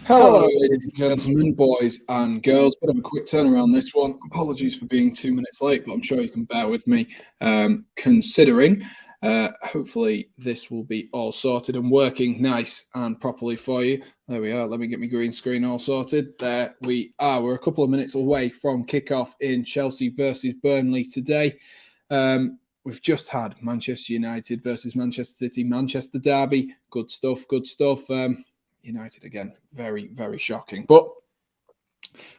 Hello, ladies and gentlemen, boys and girls. Bit of a quick turnaround this one. Apologies for being 2 minutes late, but I'm sure you can bear with me considering. Hopefully this will be all sorted and working nice and properly for you. There we are. Let me get my green screen all sorted. There we are. We're a couple of minutes away from kickoff in Chelsea versus Burnley today. We've just had Manchester United versus Manchester City, Manchester derby. Good stuff, good stuff. United again, very, very shocking. But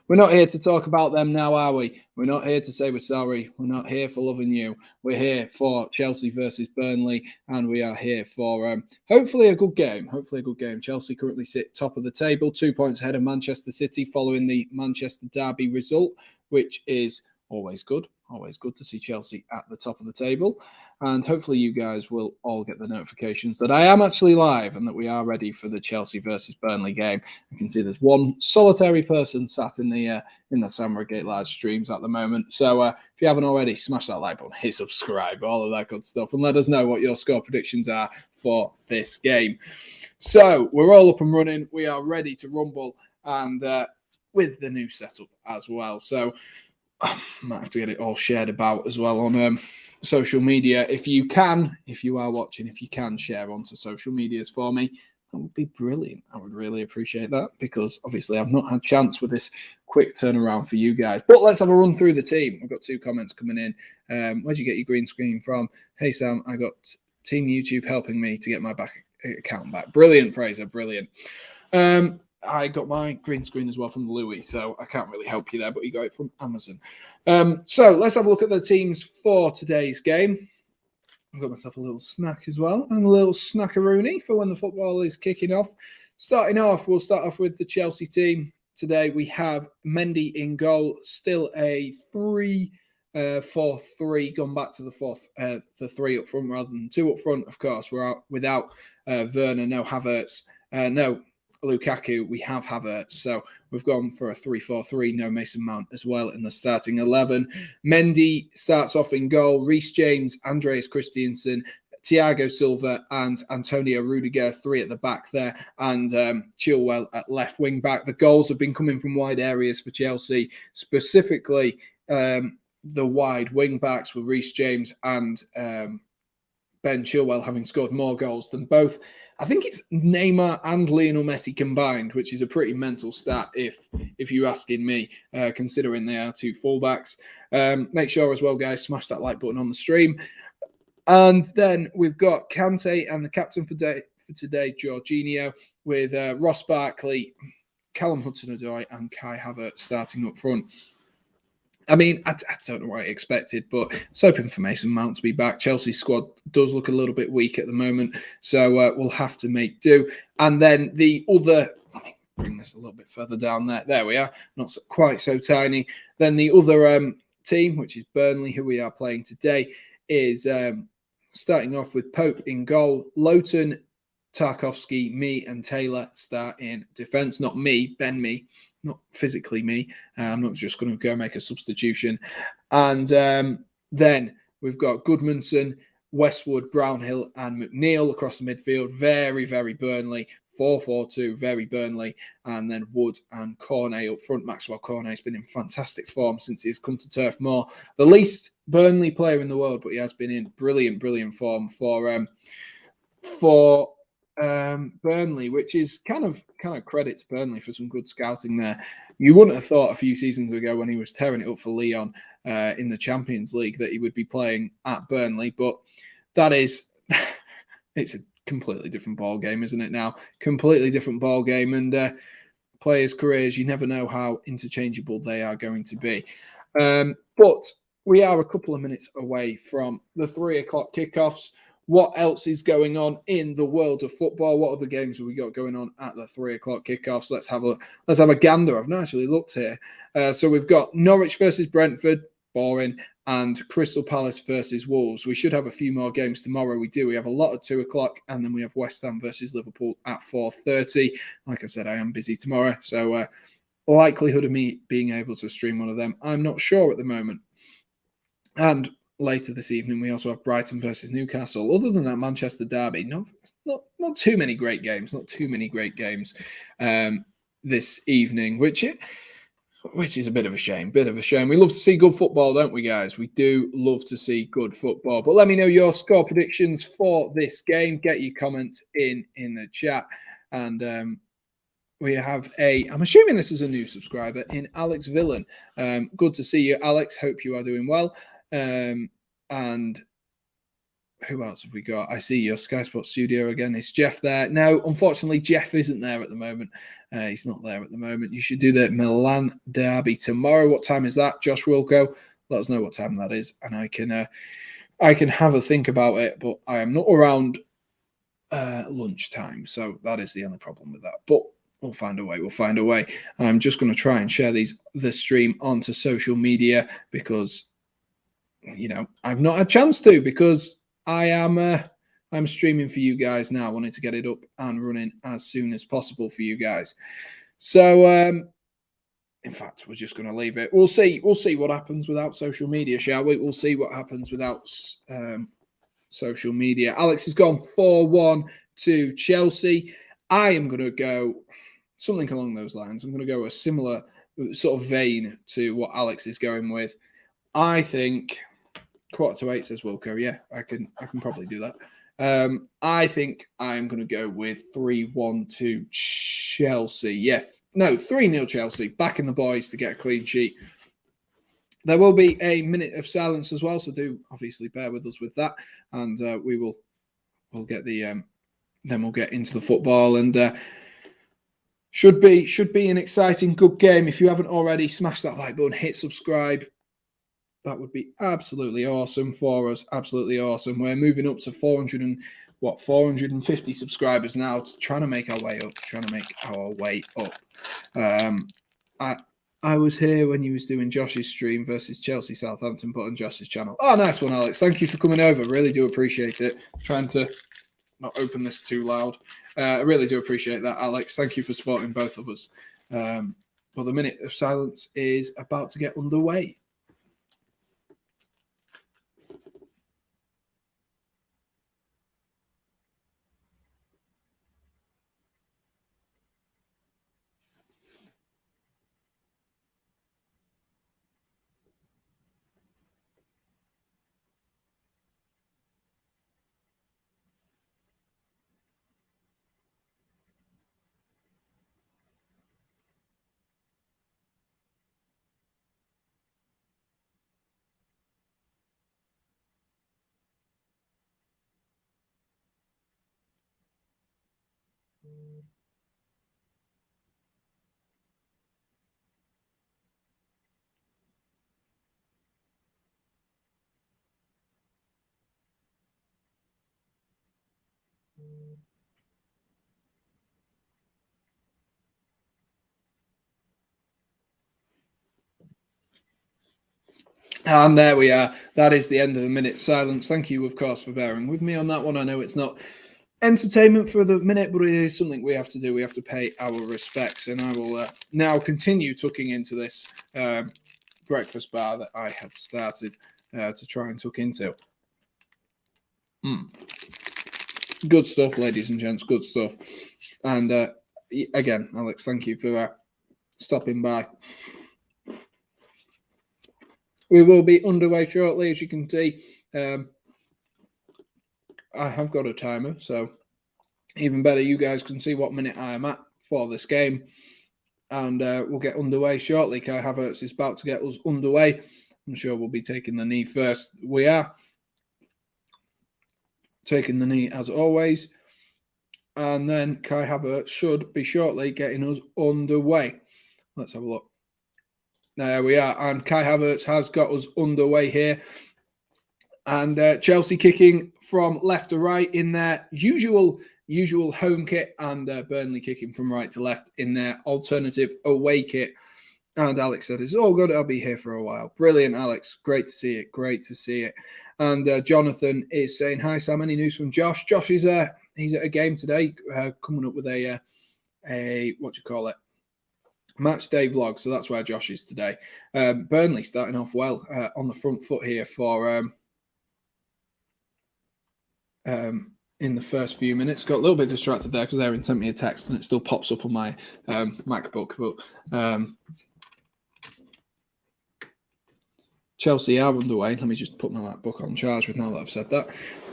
we're not here to talk about them now, are we? We're not here to say we're sorry. We're not here for loving you. We're here for Chelsea versus Burnley, and we are here for hopefully a good game. Hopefully a good game. Chelsea currently sit top of the table, 2 points ahead of Manchester City following the Manchester derby result, which is always good. Always good to see Chelsea at the top of the table. And hopefully you guys will all get the notifications that I am actually live and that we are ready for the Chelsea versus Burnley game. I can see there's one solitary person sat in the Redgate-Large streams at the moment. So if you haven't already, smash that like button, hit subscribe, all of that good stuff, and let us know what your score predictions are for this game. So we're all up and running. We are ready to rumble, and with the new setup as well. So I might have to get it all shared about as well on social media. If you are watching, if you can share onto social medias for me, that would be brilliant. I would really appreciate that, because obviously I've not had a chance with this quick turnaround for you guys. But let's have a run through the team. I've got 2 comments coming in. Where'd you get your green screen from? Hey, Sam, I got Team YouTube helping me to get my account back. Brilliant, Fraser, brilliant. I got my green screen as well from Louis, so I can't really help you there, but you got it from Amazon. So let's have a look at the teams for today's game. I've got myself a little snack as well, and a little snackaroonie for when the football is kicking off. We'll start off with the Chelsea team. Today we have Mendy in goal, still a 3-4-3, gone back to the 3 up front rather than 2 up front. Of course, we're out without Werner, no Havertz, no Lukaku, we have Havertz. So we've gone for a 3-4-3, no Mason Mount as well in the starting 11. Mendy starts off in goal. Reece James, Andreas Christensen, Thiago Silva and Antonio Rudiger, 3 at the back there, and Chilwell at left wing back. The goals have been coming from wide areas for Chelsea, specifically the wide wing backs with Reece James and Ben Chilwell having scored more goals than both. I think it's Neymar and Lionel Messi combined, which is a pretty mental stat if you're asking me, considering they are 2 fullbacks. Make sure as well, guys, smash that like button on the stream. And then we've got Kante and the captain for today, Jorginho, with Ross Barkley, Callum Hudson-Odoi and Kai Havertz starting up front. I mean, I don't know what I expected, but I was hoping for Mason Mount to be back. Chelsea's squad does look a little bit weak at the moment, so we'll have to make do. And then the other, let me bring this a little bit further down there. There we are, not quite so tiny. Then the other team, which is Burnley, who we are playing today, is starting off with Pope in goal, Lowton, Tarkowski, me and Taylor start in defence. Not me, Ben me, not physically me. I'm not just going to go make a substitution. And then we've got Goodmanson, Westwood, Brownhill and McNeil across the midfield. Very, very Burnley. 4-4-2, very Burnley. And then Wood and Cornet up front. Maxwell Cornet's been in fantastic form since he's come to Turf Moor. The least Burnley player in the world, but he has been in brilliant, brilliant form for Burnley, which is kind of credit to Burnley for some good scouting there. You wouldn't have thought a few seasons ago when he was tearing it up for Lyon in the Champions League that he would be playing at Burnley, but that is it's a completely different ball game, isn't it now? Completely different ball game, and players' careers, you never know how interchangeable they are going to be. But we are a couple of minutes away from the 3 o'clock kickoffs. What else is going on in the world of football? What other games have we got going on at the 3 o'clock kickoffs? Let's have a gander. I've not actually looked here. So we've got Norwich versus Brentford, boring, and Crystal Palace versus Wolves. We should have a few more games tomorrow. We do. We have a lot at 2 o'clock, and then we have West Ham versus Liverpool at 4:30. Like I said, I am busy tomorrow, so likelihood of me being able to stream one of them, I'm not sure at the moment. And later this evening, we also have Brighton versus Newcastle. Other than that, Manchester derby, not too many great games. Not too many great games. this evening, which is a bit of a shame. We love to see good football, don't we, guys? We do love to see good football. But let me know your score predictions for this game. Get your comments in the chat. And we have I'm assuming this is a new subscriber, in Alex Villan. Good to see you, Alex. Hope you are doing well. And who else have we got? I see your Sky Sports studio again. Is Jeff there? No, unfortunately, Jeff isn't there at the moment. He's not there at the moment. You should do the Milan derby tomorrow. What time is that, Josh Wilco? Let us know what time that is, and I can have a think about it. But I am not around lunchtime, so that is the only problem with that. But we'll find a way. I'm just going to try and share the stream onto social media because I've not had a chance to, because I'm streaming for you guys now. I wanted to get it up and running as soon as possible for you guys. So in fact, we're just going to leave it. We'll see what happens without social media, shall we? We'll see what happens without social media. Alex has gone 4-1 to Chelsea. I am going to go something along those lines. I'm going to go a similar sort of vein to what Alex is going with. I think 7:45, says Wilco. Yeah, I can probably do that. I think I'm going to go with 3-1 to Chelsea. Yeah, no, 3-0 Chelsea. Backing the boys to get a clean sheet. There will be a minute of silence as well, so do obviously bear with us with that, and we'll get then we'll get into the football, and should be an exciting, good game. If you haven't already, smash that like button, hit subscribe. That would be absolutely awesome for us. Absolutely awesome. We're moving up to 450 subscribers now, trying to make our way up. I was here when you was doing Josh's stream versus Chelsea Southampton, put on Josh's channel. Oh, nice one, Alex. Thank you for coming over. Really do appreciate it. Trying to not open this too loud. I really do appreciate that, Alex. Thank you for supporting both of us. Well, the minute of silence is about to get underway. And there we are. That is the end of the minute silence. Thank you, of course, for bearing with me on that one. I know it's not entertainment for the minute, but it is something we have to do. We have to pay our respects. And I will now continue tucking into this breakfast bar that I had started to try and tuck into. Good stuff, ladies and gents. Good stuff. And again, Alex, thank you for stopping by. We will be underway shortly, as you can see. I have got a timer, so even better, you guys can see what minute I am at for this game. And we'll get underway shortly. Kai Havertz is about to get us underway. I'm sure we'll be taking the knee first. We are taking the knee as always. And then Kai Havertz should be shortly getting us underway. Let's have a look. There we are. And Kai Havertz has got us underway here. And Chelsea kicking from left to right in their usual home kit, and Burnley kicking from right to left in their alternative away kit. And Alex said, it's all good. I'll be here for a while. Brilliant, Alex. Great to see it. Great to see it. And Jonathan is saying, hi, Sam. Any news from Josh? Josh is he's at a game today, coming up with a match day vlog. So that's where Josh is today. Burnley starting off well on the front foot here for in the first few minutes. Got a little bit distracted there because Erin sent me a text and it still pops up on my MacBook. But Chelsea are underway. Let me just put my MacBook on charge with now that I've said that.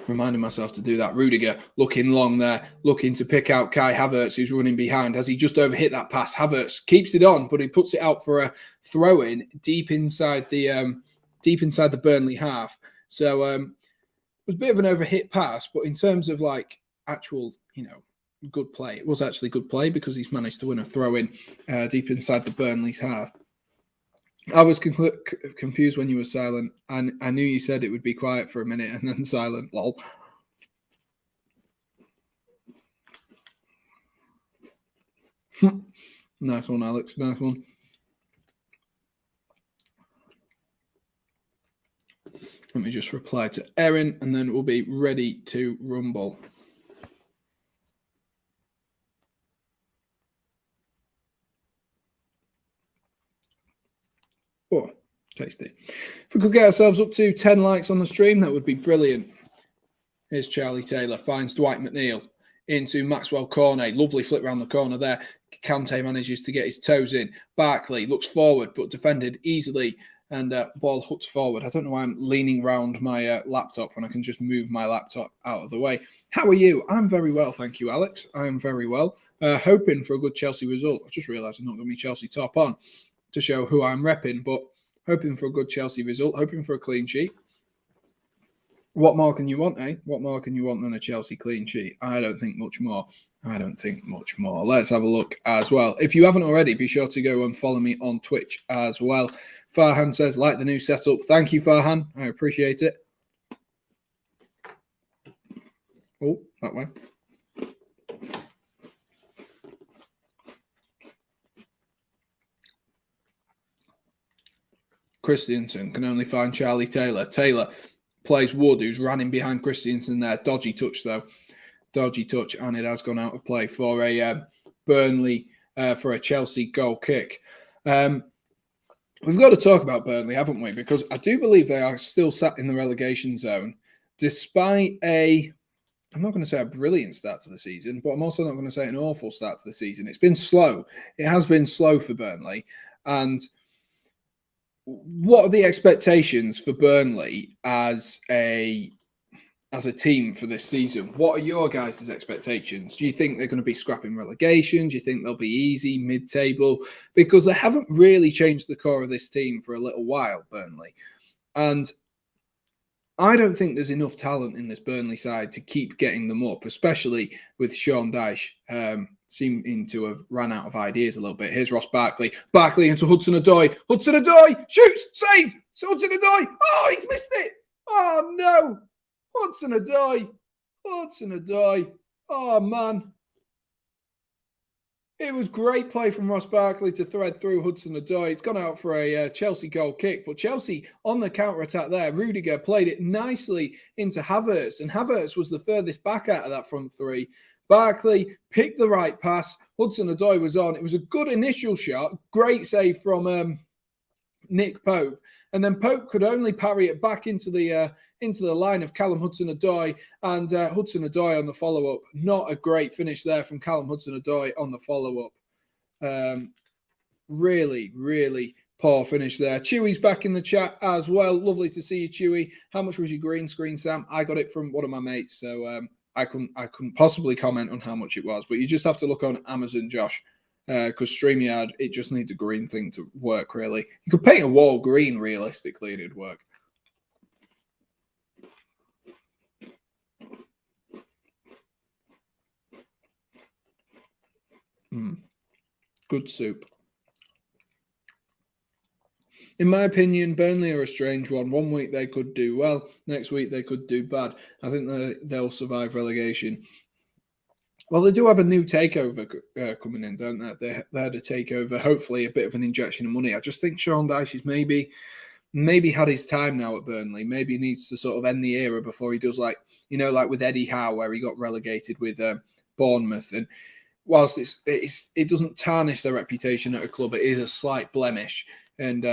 Reminding myself to do that. Rudiger looking long there, looking to pick out Kai Havertz, who's running behind. Has he just overhit that pass? Havertz keeps it on, but he puts it out for a throw-in deep inside the Burnley half. So it was a bit of an overhit pass, but in terms of like actual, good play, it was actually good play because he's managed to win a throw-in deep inside the Burnley's half. I was confused when you were silent, and I knew you said it would be quiet for a minute and then silent. Lol. Nice one, Alex. Nice one. Let me just reply to Erin, and then we'll be ready to rumble. Oh, tasty. If we could get ourselves up to 10 likes on the stream, that would be brilliant. Here's Charlie Taylor, finds Dwight McNeil into Maxwell Cornet. Lovely flip round the corner there. Kante manages to get his toes in. Barkley looks forward, but defended easily, and ball hooked forward. I don't know why I'm leaning round my laptop when I can just move my laptop out of the way. How are you? I'm very well, thank you, Alex. I am very well. Hoping for a good Chelsea result. I just realised I'm not going to be Chelsea top on to show who I'm repping, but hoping for a good Chelsea result, hoping for a clean sheet. What more can you want, eh? What more can you want than a Chelsea clean sheet? I don't think much more. Let's have a look as well. If you haven't already, be sure to go and follow me on Twitch as well. Farhan says, like the new setup. Thank you, Farhan. I appreciate it. Oh, that way. Christensen can only find Charlie Taylor. Taylor plays Wood, who's running behind Christensen there. Dodgy touch, though. Dodgy touch, and it has gone out of play for a Burnley, for a Chelsea goal kick. We've got to talk about Burnley, haven't we? Because I do believe they are still sat in the relegation zone, despite I'm not going to say a brilliant start to the season, but I'm also not going to say an awful start to the season. It's been slow. It has been slow for Burnley. And what are the expectations for Burnley as a team for this season? What are your guys' expectations? Do you think they're going to be scrapping relegation? Do you think they'll be easy, mid-table? Because they haven't really changed the core of this team for a little while, Burnley. And I don't think there's enough talent in this Burnley side to keep getting them up, especially with Sean Dyche seeming to have run out of ideas a little bit. Here's Ross Barkley. Barkley into Hudson-Odoi. Hudson-Odoi shoots, saves. Hudson-Odoi. Oh, he's missed it. Oh, no. Hudson-Odoi. Oh, man. It was great play from Ross Barkley to thread through Hudson-Odoi. It's gone out for a Chelsea goal kick, but Chelsea on the counter-attack there. Rudiger played it nicely into Havertz, and Havertz was the furthest back out of that front three. Barkley picked the right pass. Hudson-Odoi was on. It was a good initial shot. Great save from Nick Pope. And then Pope could only parry it back into the line of Callum Hudson-Odoi, and Hudson-Odoi on the follow-up. Not a great finish there from Callum Hudson-Odoi on the follow-up. Really, really poor finish there. Chewy's back in the chat as well. Lovely to see you, Chewy. How much was your green screen, Sam? I got it from one of my mates, so I couldn't possibly comment on how much it was. But you just have to look on Amazon, Josh. Because StreamYard, it just needs a green thing to work, really. You could paint a wall green, realistically, and it'd work. Good soup. In my opinion, Burnley are a strange one. One week they could do well. Next week they could do bad. I think they'll survive relegation. Well, they do have a new takeover coming in, don't they? They had a takeover, hopefully a bit of an injection of money. I just think Sean Dyche has maybe had his time now at Burnley. Maybe he needs to sort of end the era before he does like with Eddie Howe, where he got relegated with Bournemouth. And whilst it doesn't tarnish their reputation at a club, it is a slight blemish. And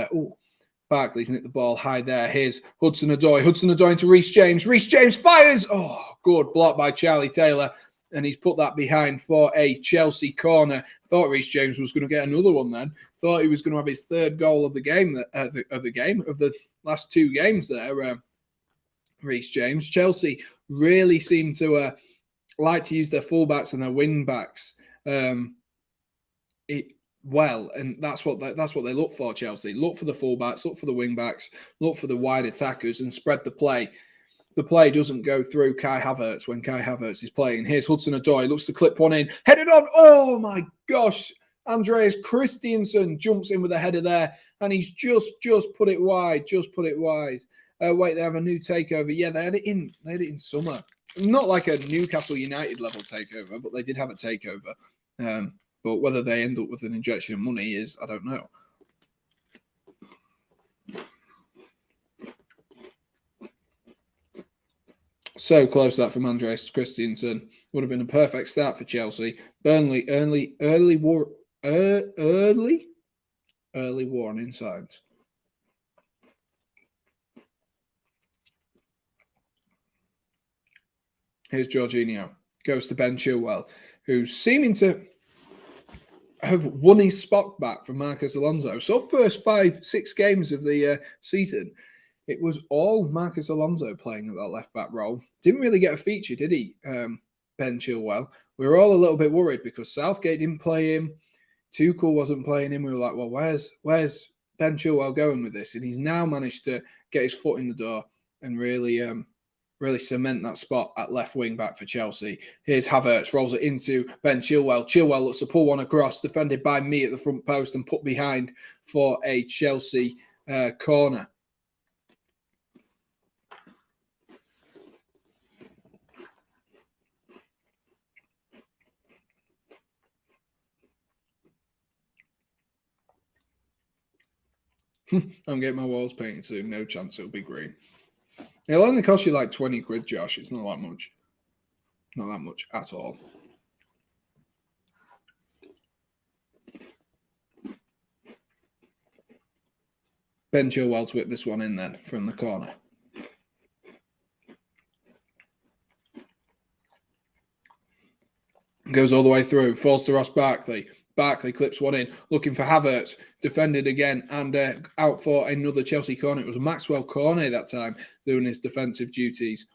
Barkley's nicked the ball high there. Here's Hudson-Odoi. Hudson-Odoi into Reece James. Reece James fires. Oh, good block by Charlie Taylor. And he's put that behind for a Chelsea corner. Thought Reece James was going to get another one then. Thought he was going to have his third goal of the game, of the last 2 games there. Reece James. Chelsea really seem to like to use their fullbacks and their wing backs well, and that's what they look for. Chelsea look for the fullbacks, look for the wing backs, look for the wide attackers, and spread the play. The play doesn't go through Kai Havertz when Kai Havertz is playing. Here's Hudson-Odoi, looks to clip one in, headed on. Oh my gosh! Andreas Christensen jumps in with a header there, and he's just put it wide. Just put it wide. Wait, they have a new takeover. Yeah, they had it in summer. Not like a Newcastle United level takeover, but they did have a takeover. But whether they end up with an injection of money is, I don't know. So close that from Andreas Christensen. Would have been a perfect start for Chelsea. Burnley early warning signs. Here's Jorginho. Goes to Ben Chilwell, who's seeming to have won his spot back from Marcus Alonso. So first 5-6 games of the season, it was all Marcus Alonso playing at that left-back role. Didn't really get a feature, did he, Ben Chilwell? We were all a little bit worried because Southgate didn't play him. Tuchel wasn't playing him. We were like, well, where's Ben Chilwell going with this? And he's now managed to get his foot in the door and really cement that spot at left wing back for Chelsea. Here's Havertz, rolls it into Ben Chilwell. Chilwell looks to pull one across, defended by me at the front post and put behind for a Chelsea corner. I'm getting my walls painted soon. No chance it'll be green. It'll only cost you like 20 quid, Josh. It's not that much. Not that much at all. Ben Chilwell to whip this one in then from the corner. Goes all the way through. Falls to Ross Barkley. Barkley clips one in, looking for Havertz, defended again, and out for another Chelsea corner. It was Maxwell Cornet that time doing his defensive duties.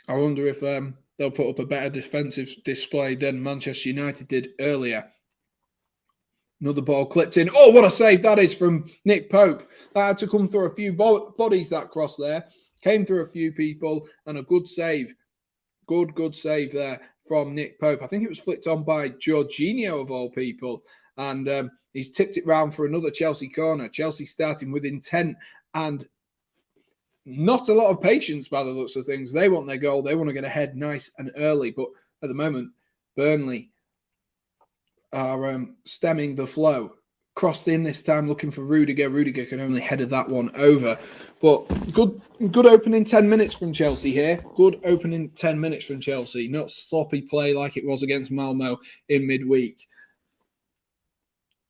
I wonder if they'll put up a better defensive display than Manchester United did earlier. Another ball clipped in. Oh, what a save that is from Nick Pope. That had to come through a few bodies, that cross there. Came through a few people, and a good save. Good save there from Nick Pope. I think it was flicked on by Jorginho of all people. And he's tipped it round for another Chelsea corner. Chelsea starting with intent and not a lot of patience by the looks of things. They want their goal. They want to get ahead nice and early. But at the moment, Burnley are stemming the flow. Crossed in this time, looking for Rudiger. Rudiger can only header that one over. But good opening 10 minutes from Chelsea here. Good opening 10 minutes from Chelsea. Not sloppy play like it was against Malmo in midweek.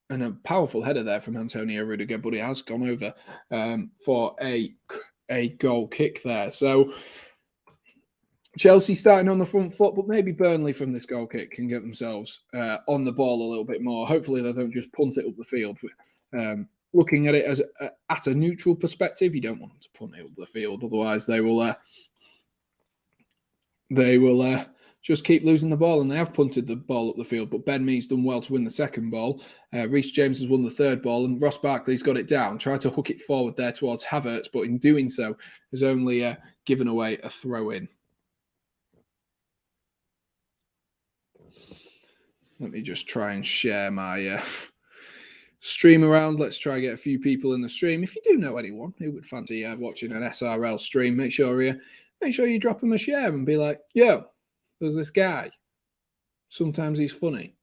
And a powerful header there from Antonio Rudiger, but it has gone over for a goal kick there. So Chelsea starting on the front foot, but maybe Burnley from this goal kick can get themselves on the ball a little bit more. Hopefully they don't just punt it up the field. Looking at it as at a neutral perspective, you don't want them to punt it up the field. Otherwise they will just keep losing the ball, and they have punted the ball up the field. But Ben Mee's done well to win the second ball. Reece James has won the third ball, and Ross Barkley's got it down. Tried to hook it forward there towards Havertz, but in doing so has only given away a throw-in. Let me just try and share my stream around. Let's try and get a few people in the stream. If you do know anyone who would fancy watching an SRL stream, make sure you drop them a share and be like, yo, there's this guy. Sometimes he's funny.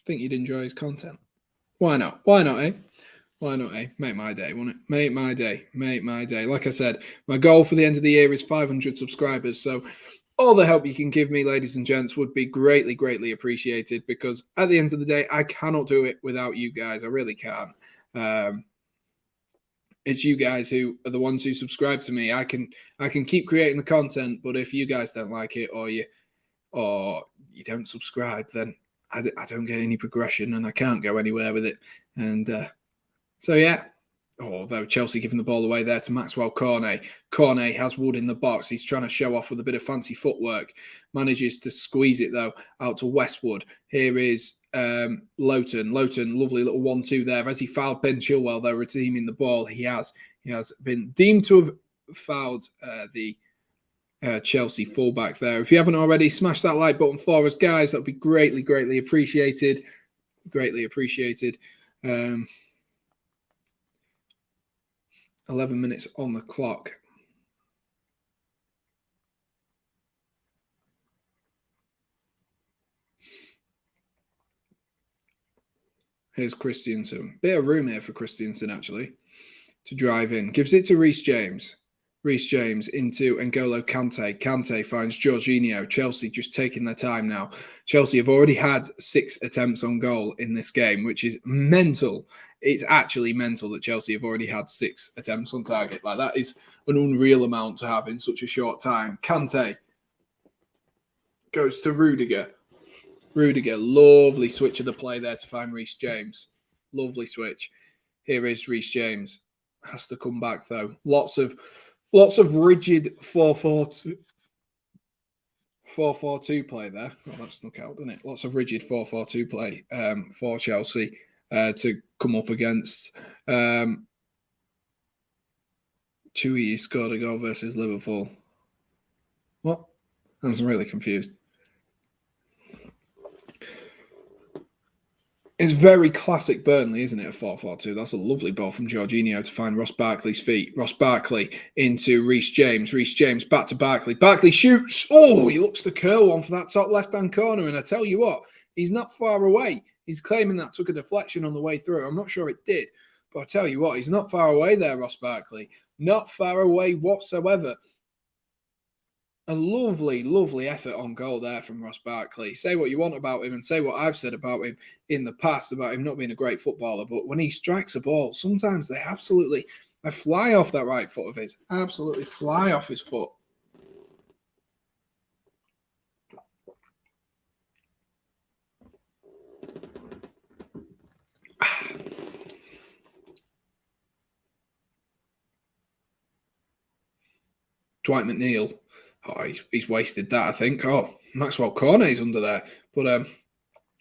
Think you'd enjoy his content. Why not? Why not, eh? Why not, eh? Make my day, won't it? Make my day. Make my day. Like I said, my goal for the end of the year is 500 subscribers. So all the help you can give me, ladies and gents, would be greatly, greatly appreciated, because at the end of the day, I cannot do it without you guys. I really can't. It's you guys who are the ones who subscribe to me. I can keep creating the content, but if you guys don't like it or you don't subscribe, then I don't get any progression and I can't go anywhere with it. And so yeah. Although Chelsea giving the ball away there to Maxwell Cornet. Cornet has Wood in the box. He's trying to show off with a bit of fancy footwork. Manages to squeeze it, though, out to Westwood. Here is Lowton. Lowton, lovely little 1-2 there. As he fouled Ben Chilwell, they're redeeming the ball. He has been deemed to have fouled the Chelsea fullback there. If you haven't already, smash that like button for us, guys. That would be greatly, greatly appreciated. Greatly appreciated. 11 minutes on the clock. Here's Christiansen. Bit of room here for Christiansen, actually, to drive in. Gives it to Reece James. Reece James into N'Golo Kante. Kante finds Jorginho. Chelsea just taking their time now. Chelsea have already had 6 attempts on goal in this game, which is mental. It's actually mental that Chelsea have already had 6 attempts on target. Like, that is an unreal amount to have in such a short time. Kante goes to Rudiger. Rudiger, lovely switch of the play there to find Reece James. Lovely switch. Here is Reece James. Has to come back, though. Lots of rigid 4-4-2 play there. Oh, that snuck out, didn't it? Lots of rigid 4-4-2 play for Chelsea to come up against. Chewy scored a goal versus Liverpool. What? I was really confused. It's very classic Burnley, isn't it? A 4-4-2. That's a lovely ball from Jorginho to find Ross Barkley's feet. Ross Barkley into Reece James. Reece James back to Barkley. Barkley shoots. Oh, he looks to curl one for that top left-hand corner. And I tell you what, he's not far away. He's claiming that took a deflection on the way through. I'm not sure it did. But I tell you what, he's not far away there, Ross Barkley. Not far away whatsoever. A lovely, lovely effort on goal there from Ross Barkley. Say what you want about him and say what I've said about him in the past about him not being a great footballer, but when he strikes a ball, sometimes they fly off that right foot of his. Absolutely fly off his foot. Dwight McNeil. Oh, he's wasted that, I think. Oh, Maxwell Cornet's under there. But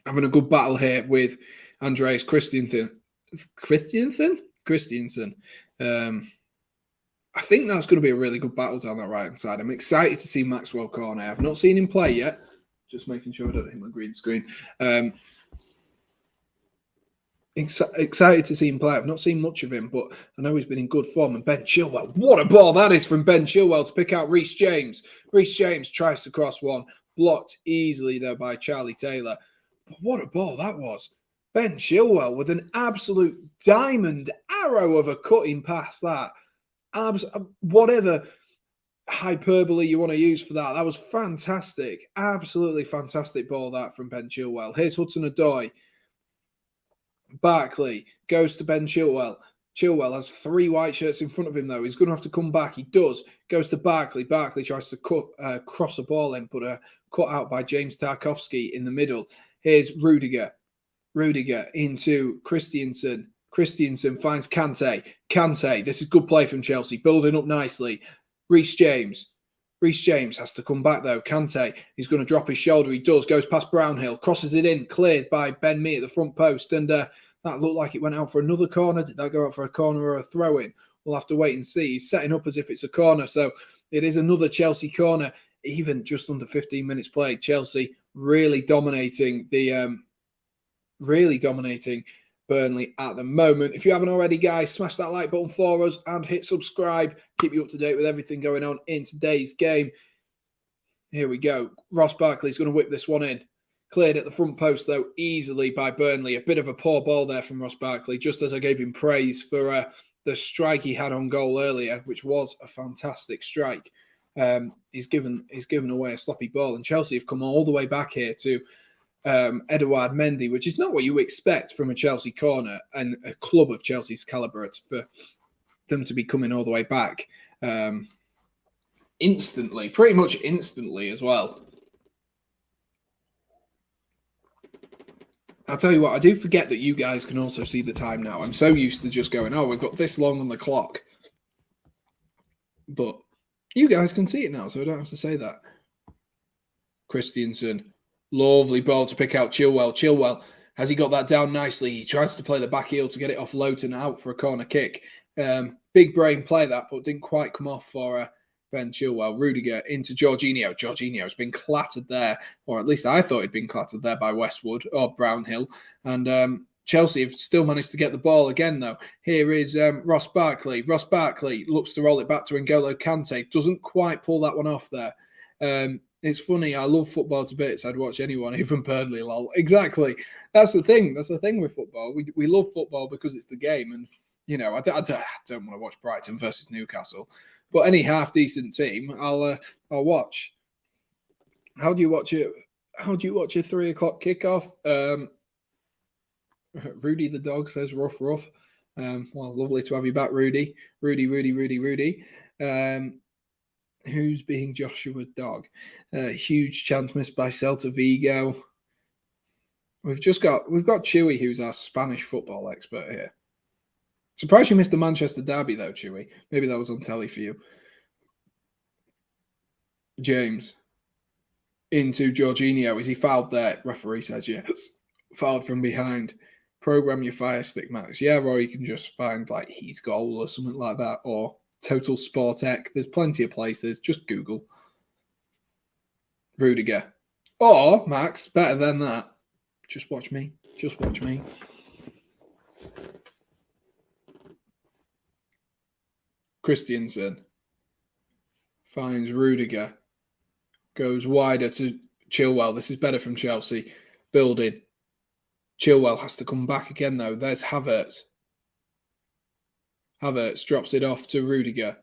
having a good battle here with Andreas Christiansen. I think that's going to be a really good battle down that right-hand side. I'm excited to see Maxwell Cornet. I've not seen him play yet. Just making sure I don't hit my green screen. Excited to see him play. I've not seen much of him, but I know he's been in good form. And Ben Chilwell, what a ball that is from Ben Chilwell to pick out Reece James. Reece James tries to cross one, blocked easily there by Charlie Taylor. But what a ball that was. Ben Chilwell with an absolute diamond arrow of a cutting pass. That whatever hyperbole you want to use for that. That was fantastic. Absolutely fantastic ball that from Ben Chilwell. Here's Hudson-Odoi. Barkley goes to Ben Chilwell. Chilwell has 3 white shirts in front of him, though. He's going to have to come back. He does. Goes to Barkley. Barkley tries to cross a ball in, but cut out by James Tarkowski in the middle. Here's Rudiger. Rudiger into Christiansen. Christiansen finds Kante. Kante. This is good play from Chelsea. Building up nicely. Reece James. Reece James has to come back, though. Kante, he's going to drop his shoulder. He does. Goes past Brownhill. Crosses it in. Cleared by Ben Mee at the front post. And that looked like it went out for another corner. Did that go out for a corner or a throw-in? We'll have to wait and see. He's setting up as if it's a corner. So it is another Chelsea corner. Even just under 15 minutes played. Chelsea really dominating Burnley at the moment. If you haven't already, guys, smash that like button for us and hit subscribe. Keep you up to date with everything going on in today's game. Here we go. Ross Barkley's going to whip this one in. Cleared at the front post, though, easily by Burnley. A bit of a poor ball there from Ross Barkley, just as I gave him praise for the strike he had on goal earlier, which was a fantastic strike. He's given away a sloppy ball, and Chelsea have come all the way back here to Edouard Mendy, which is not what you expect from a Chelsea corner and a club of Chelsea's calibre for them to be coming all the way back instantly, pretty much instantly as well. I'll tell you what, I do forget that you guys can also see the time now. I'm so used to just going, oh, we've got this long on the clock. But you guys can see it now, so I don't have to say that. Christiansen, lovely ball to pick out Chilwell. Chilwell, has he got that down nicely? He tries to play the back heel to get it off Lowton out for a corner kick. Big brain play that, but didn't quite come off for Ben Chilwell. Rudiger into Jorginho. Jorginho's been clattered there, or at least I thought he'd been clattered there by Westwood or Brownhill. And Chelsea have still managed to get the ball again, though. Here is Ross Barkley. Ross Barkley looks to roll it back to N'Golo Kante. Doesn't quite pull that one off there. It's funny. I love football to bits. I'd watch anyone, even Burnley, lol. Exactly. That's the thing. That's the thing with football. We love football because it's the game. And, you know, I don't want to watch Brighton versus Newcastle. But any half-decent team, I'll watch. How do you watch it? How do you watch a 3 o'clock kickoff? Rudy the dog says rough. Well, lovely to have you back, Rudy. Rudy. Who's being Joshua's dog? Huge chance missed by Celta Vigo. We've got Chewy, who's our Spanish football expert here. Surprised you missed the Manchester derby, though, Chewy. Maybe that was on telly for you. James into Jorginho. Is he fouled there? Referee says yes. Fouled from behind. Program your Fire Stick, Max. Yeah, or you can just find like He's Goal or something like that, or Total Sport Tech. There's plenty of places. Just Google. Rudiger. Or, Max, better than that. Just watch me. Just watch me. Christiansen finds Rudiger. Goes wider to Chilwell. This is better from Chelsea. Building. Chilwell has to come back again, though. There's Havertz. Havertz drops it off to Rudiger.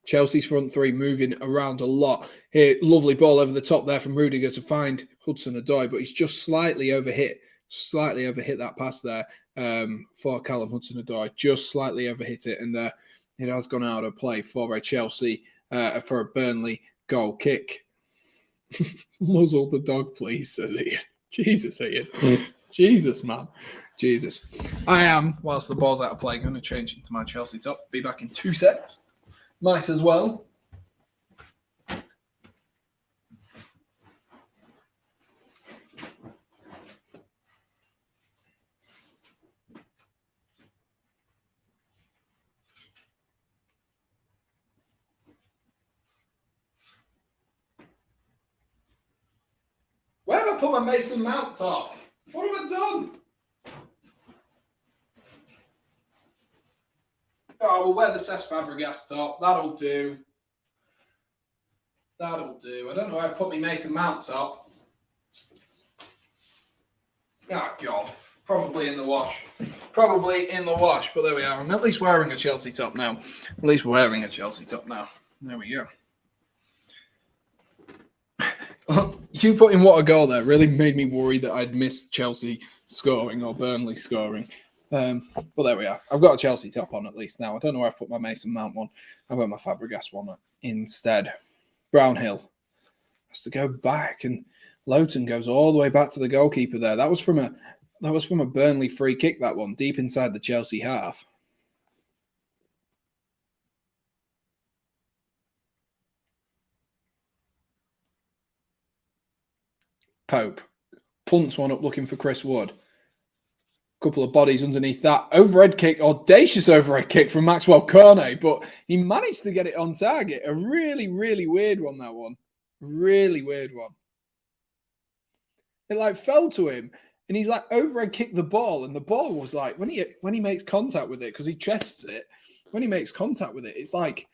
Chelsea's front three moving around a lot. Here, lovely ball over the top there from Rudiger to find Hudson-Odoi, but he's just slightly overhit that pass there for Callum Hudson-Odoi. Just slightly overhit it, and it has gone out of play for a Chelsea, for a Burnley goal kick. Muzzle the dog, please, says Ian. Jesus, Ian. Jesus, man. Jesus. I am, whilst the ball's out of play, going to change into my Chelsea top. Be back in 2 seconds. Might as well. Where have I put my Mason Mount top? What have I done? Oh, we'll wear the Cesc Fabregas top. That'll do. That'll do. I don't know where I put my Mason Mount top. Oh, God. Probably in the wash. Probably in the wash, but there we are. I'm at least wearing a Chelsea top now. At least wearing a Chelsea top now. There we go. You putting what a goal there really made me worry that I'd missed Chelsea scoring or Burnley scoring. But there we are. I've got a Chelsea top on at least now. I don't know where I've put my Mason Mount one. I've got my Fabregas one instead. Brownhill has to go back, and Lowton goes all the way back to the goalkeeper there. That was from a Burnley free kick, that one, deep inside the Chelsea half. Pope punts one up looking for Chris Wood. Couple of bodies underneath that. Overhead kick, audacious overhead kick from Maxwell Cornet, but he managed to get it on target. A really, really weird one, that one. Really weird one. It like fell to him, and he's like overhead kicked the ball, and the ball was like, when he makes contact with it, because he chests it, when he makes contact with it, it's like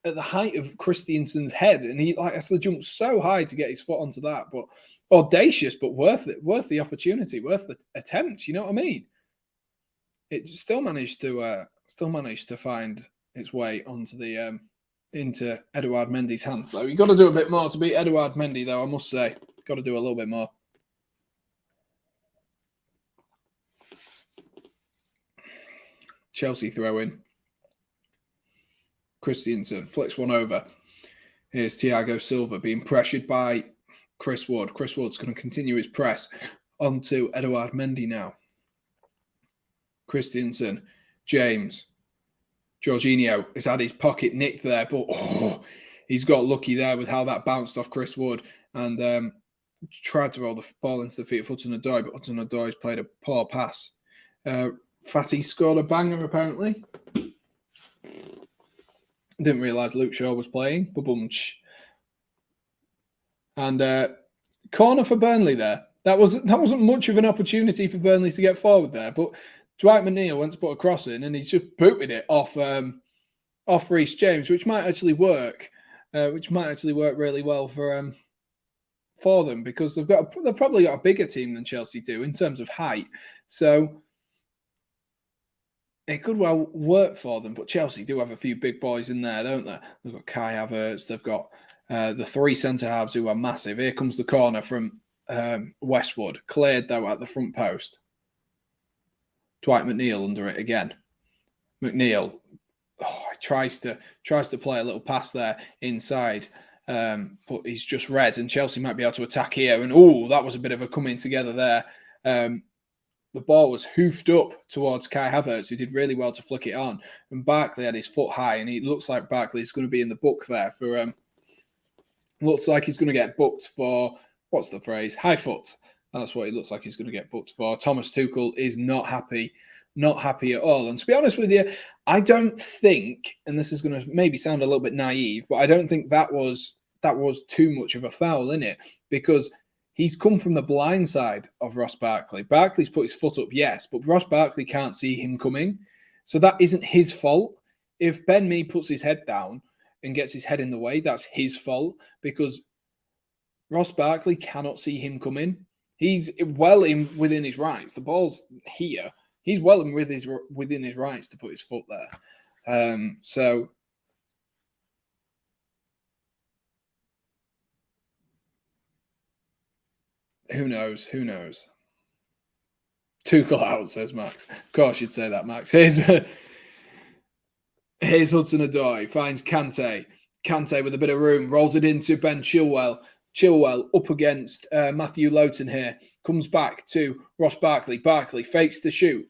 at the height of Christiansen's head, and he like has to jump so high to get his foot onto that. But audacious, but worth it, worth the opportunity, worth the attempt. You know what I mean? It still managed to find its way onto the into Edouard Mendy's hands. Though you got to do a bit more to beat Edouard Mendy, though. I must say, got to do a little bit more. Chelsea throw in. Christiansen flicks one over. Here's Thiago Silva being pressured by Chris Wood. Chris Wood's going to continue his press onto Edouard Mendy now. Christiansen, James, Jorginho has had his pocket nicked there, but he's got lucky there with how that bounced off Chris Wood and tried to roll the ball into the feet of Hudson-Odoi, but Hudson-Odoi's played a poor pass. Fatty scored a banger, apparently. Didn't realise Luke Shaw was playing. Ba-boom-ch. And corner for Burnley there. That wasn't much of an opportunity for Burnley to get forward there, but Dwight McNeil went to put a cross in and he's just booted it off Reece James, which might actually work. Which might actually work really well for them because they've probably got a bigger team than Chelsea do in terms of height. So it could well work for them, but Chelsea do have a few big boys in there, don't they? They've got Kai Havertz, they've got the three centre-halves who are massive. Here comes the corner from Westwood, cleared though at the front post. Dwight McNeil under it again. McNeil tries to play a little pass there inside, but he's just read, and Chelsea might be able to attack here. And that was a bit of a coming together there. The ball was hoofed up towards Kai Havertz, who did really well to flick it on. And Barkley had his foot high, and it looks like Barkley's going to be in the book there for. Looks like he's going to get booked for what's the phrase? High foot. That's what it looks like he's going to get booked for. Thomas Tuchel is not happy at all. And to be honest with you, I don't think, and this is going to maybe sound a little bit naive, but I don't think that was too much of a foul in it because he's come from the blind side of Ross Barkley. Barkley's put his foot up, yes, but Ross Barkley can't see him coming. So that isn't his fault. If Ben Mee puts his head down and gets his head in the way, that's his fault because Ross Barkley cannot see him coming. He's well within his rights. The ball's here. He's well within his rights to put his foot there. So who knows? Tuchel out, says Max. Of course you'd say that, Max. Here's Hudson-Odoi, finds Kante. Kante with a bit of room, rolls it into Ben Chilwell. Chilwell up against Matthew Lowton here. Comes back to Ross Barkley. Barkley fakes the shoot.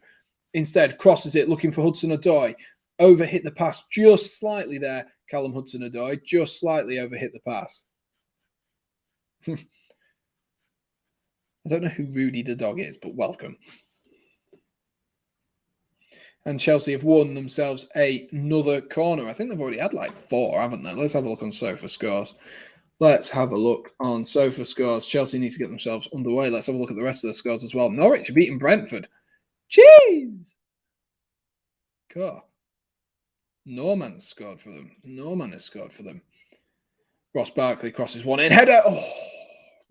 Instead, crosses it, looking for Hudson-Odoi. Overhit the pass just slightly there. Callum Hudson-Odoi just slightly overhit the pass. I don't know who Rudy the dog is, but welcome. And Chelsea have won themselves another corner. I think they've already had like 4, haven't they? Let's have a look on Sofa Scores. Chelsea need to get themselves underway. Let's have a look at the rest of the scores as well. Norwich are beating Brentford. Jeez! God. Norman has scored for them. Ross Barkley crosses one in. Header!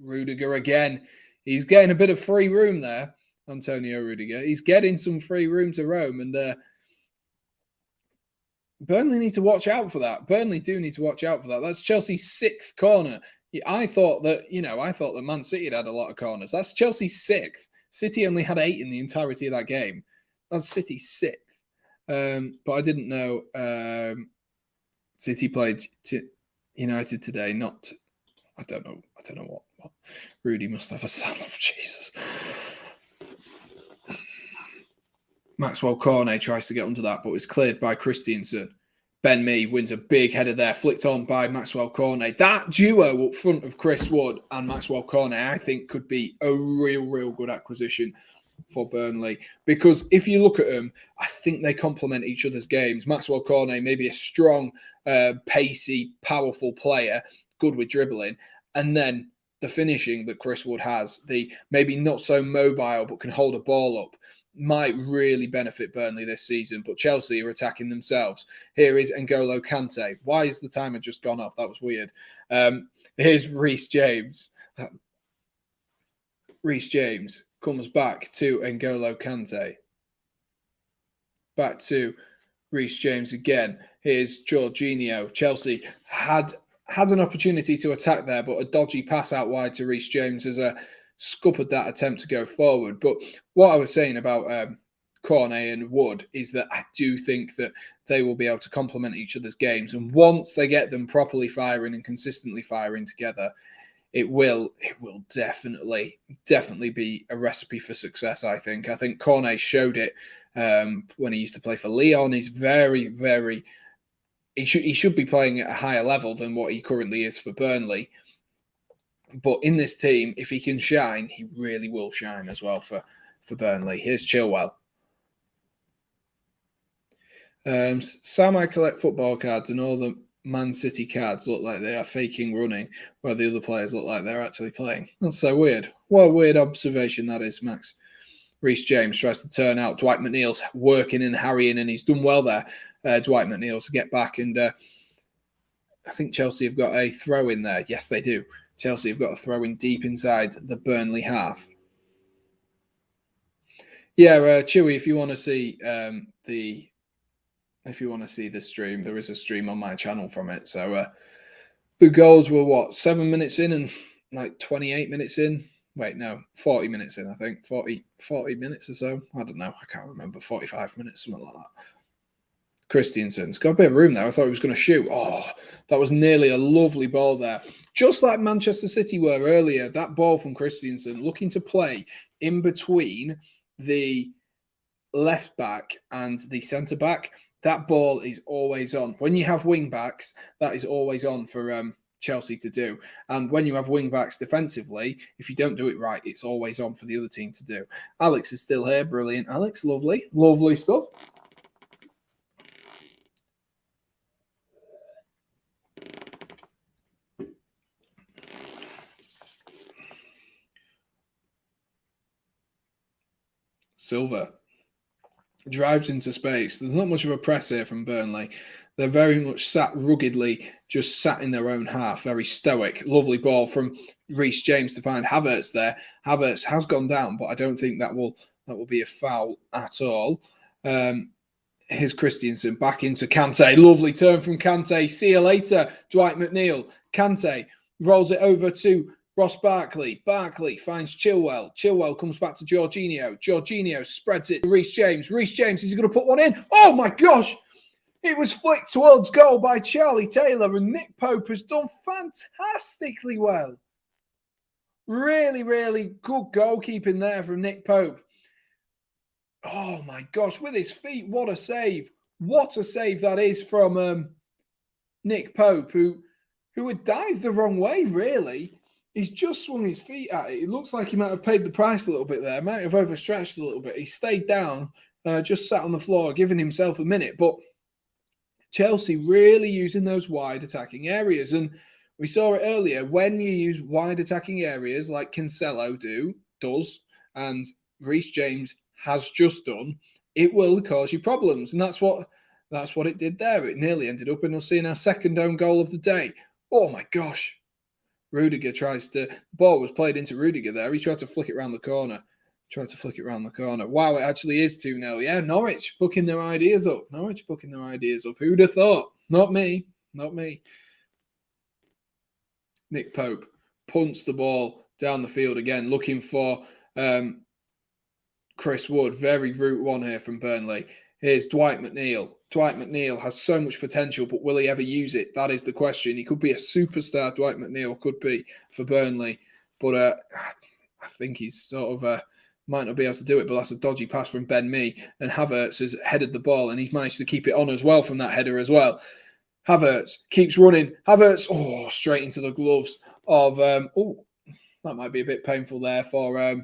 Rudiger again. He's getting a bit of free room there. Antonio Rudiger. He's getting some free room to roam, and Burnley need to watch out for that. Burnley do need to watch out for that. That's Chelsea's 6th corner. I thought that Man City had a lot of corners. That's Chelsea's 6th. City only had 8 in the entirety of that game. That's City's 6th. But I didn't know City played United today. I don't know what. Rudy must have a salad. Jesus. Maxwell Cornet tries to get under that, but it's cleared by Christiansen. Ben Mee wins a big header there, flicked on by Maxwell Cornet. That duo up front of Chris Wood and Maxwell Cornet, I think, could be a real good acquisition for Burnley. Because if you look at them, I think they complement each other's games. Maxwell Cornet may be a strong, pacey, powerful player, good with dribbling. And then the finishing that Chris Wood has, the maybe not so mobile but can hold a ball up, might really benefit Burnley this season, but Chelsea are attacking themselves. Here is N'Golo Kante. Why is the timer just gone off? That was weird. Here's Reece James. Reece James comes back to N'Golo Kante. Back to Reece James again. Here's Jorginho. Chelsea had an opportunity to attack there, but a dodgy pass out wide to Reece James as scuppered that attempt to go forward. But what I was saying about Cornet and Wood is that I do think that they will be able to complement each other's games. And once they get them properly firing and consistently firing together, it will definitely be a recipe for success, I think. I think Cornet showed it when he used to play for Lyon. He's very, very... He should be playing at a higher level than what he currently is for Burnley. But in this team, if he can shine, he really will shine as well for Burnley. Here's Chilwell. Sam, I collect football cards and all the Man City cards look like they are faking running, while the other players look like they're actually playing. That's so weird. What a weird observation that is, Max. Reece James tries to turn out. Dwight McNeil's working and harrying, and he's done well there. Dwight McNeil to get back, and I think Chelsea have got a throw in there. Yes, they do. Chelsea have got a throw in deep inside the Burnley half. Yeah, Chewy, if you want to see the stream, there is a stream on my channel from it. So the goals were what, 7 minutes in and like 28 minutes in. Wait, no, 40 minutes in, I think. 40 minutes or so. I don't know. I can't remember. 45 minutes, something like that. Christiansen's got a bit of room there. I thought he was going to shoot. Oh, that was nearly a lovely ball there. Just like Manchester City were earlier, that ball from Christiansen looking to play in between the left back and the centre back. That ball is always on. When you have wing backs, that is always on for Chelsea to do. And when you have wing backs defensively, if you don't do it right, it's always on for the other team to do. Alex is still here. Brilliant, Alex. Lovely. Lovely stuff. Silva drives into space. There's not much of a press here from Burnley. They're very much sat ruggedly, just sat in their own half, very stoic. Lovely ball from Reece James to find Havertz there. Havertz has gone down, but I don't think that will be a foul at all. Here's Christiansen back into Kante. Lovely turn from Kante. See you later, Dwight McNeil. Kante rolls it over to Ross Barkley. Barkley finds Chilwell. Chilwell comes back to Jorginho. Jorginho spreads it to Reece James. Reece James, is he going to put one in? Oh my gosh! It was flicked towards goal by Charlie Taylor, and Nick Pope has done fantastically well. Really, really good goalkeeping there from Nick Pope. Oh my gosh, with his feet, what a save. What a save that is from Nick Pope, who had dived the wrong way, really. He's just swung his feet at it. It looks like he might have paid the price a little bit there. Might have overstretched a little bit. He stayed down, just sat on the floor, giving himself a minute. But Chelsea really using those wide attacking areas. And we saw it earlier. When you use wide attacking areas like Cancelo does, and Reece James has just done, it will cause you problems. And that's what it did there. It nearly ended up in us seeing our second own goal of the day. Oh my gosh. Rudiger the ball was played into Rudiger there. He tried to flick it around the corner. Wow, it actually is 2-0. Yeah, Norwich booking their ideas up. Who'd have thought? Not me. Nick Pope punts the ball down the field again, looking for Chris Wood. Very route one here from Burnley. Here's Dwight McNeil. Dwight McNeil has so much potential, but will he ever use it? That is the question. He could be a superstar, Dwight McNeil could be for Burnley. But I think he's sort of might not be able to do it, but that's a dodgy pass from Ben Mee. And Havertz has headed the ball, and he's managed to keep it on as well from that header as well. Havertz keeps running. Havertz, straight into the gloves of... that might be a bit painful there for...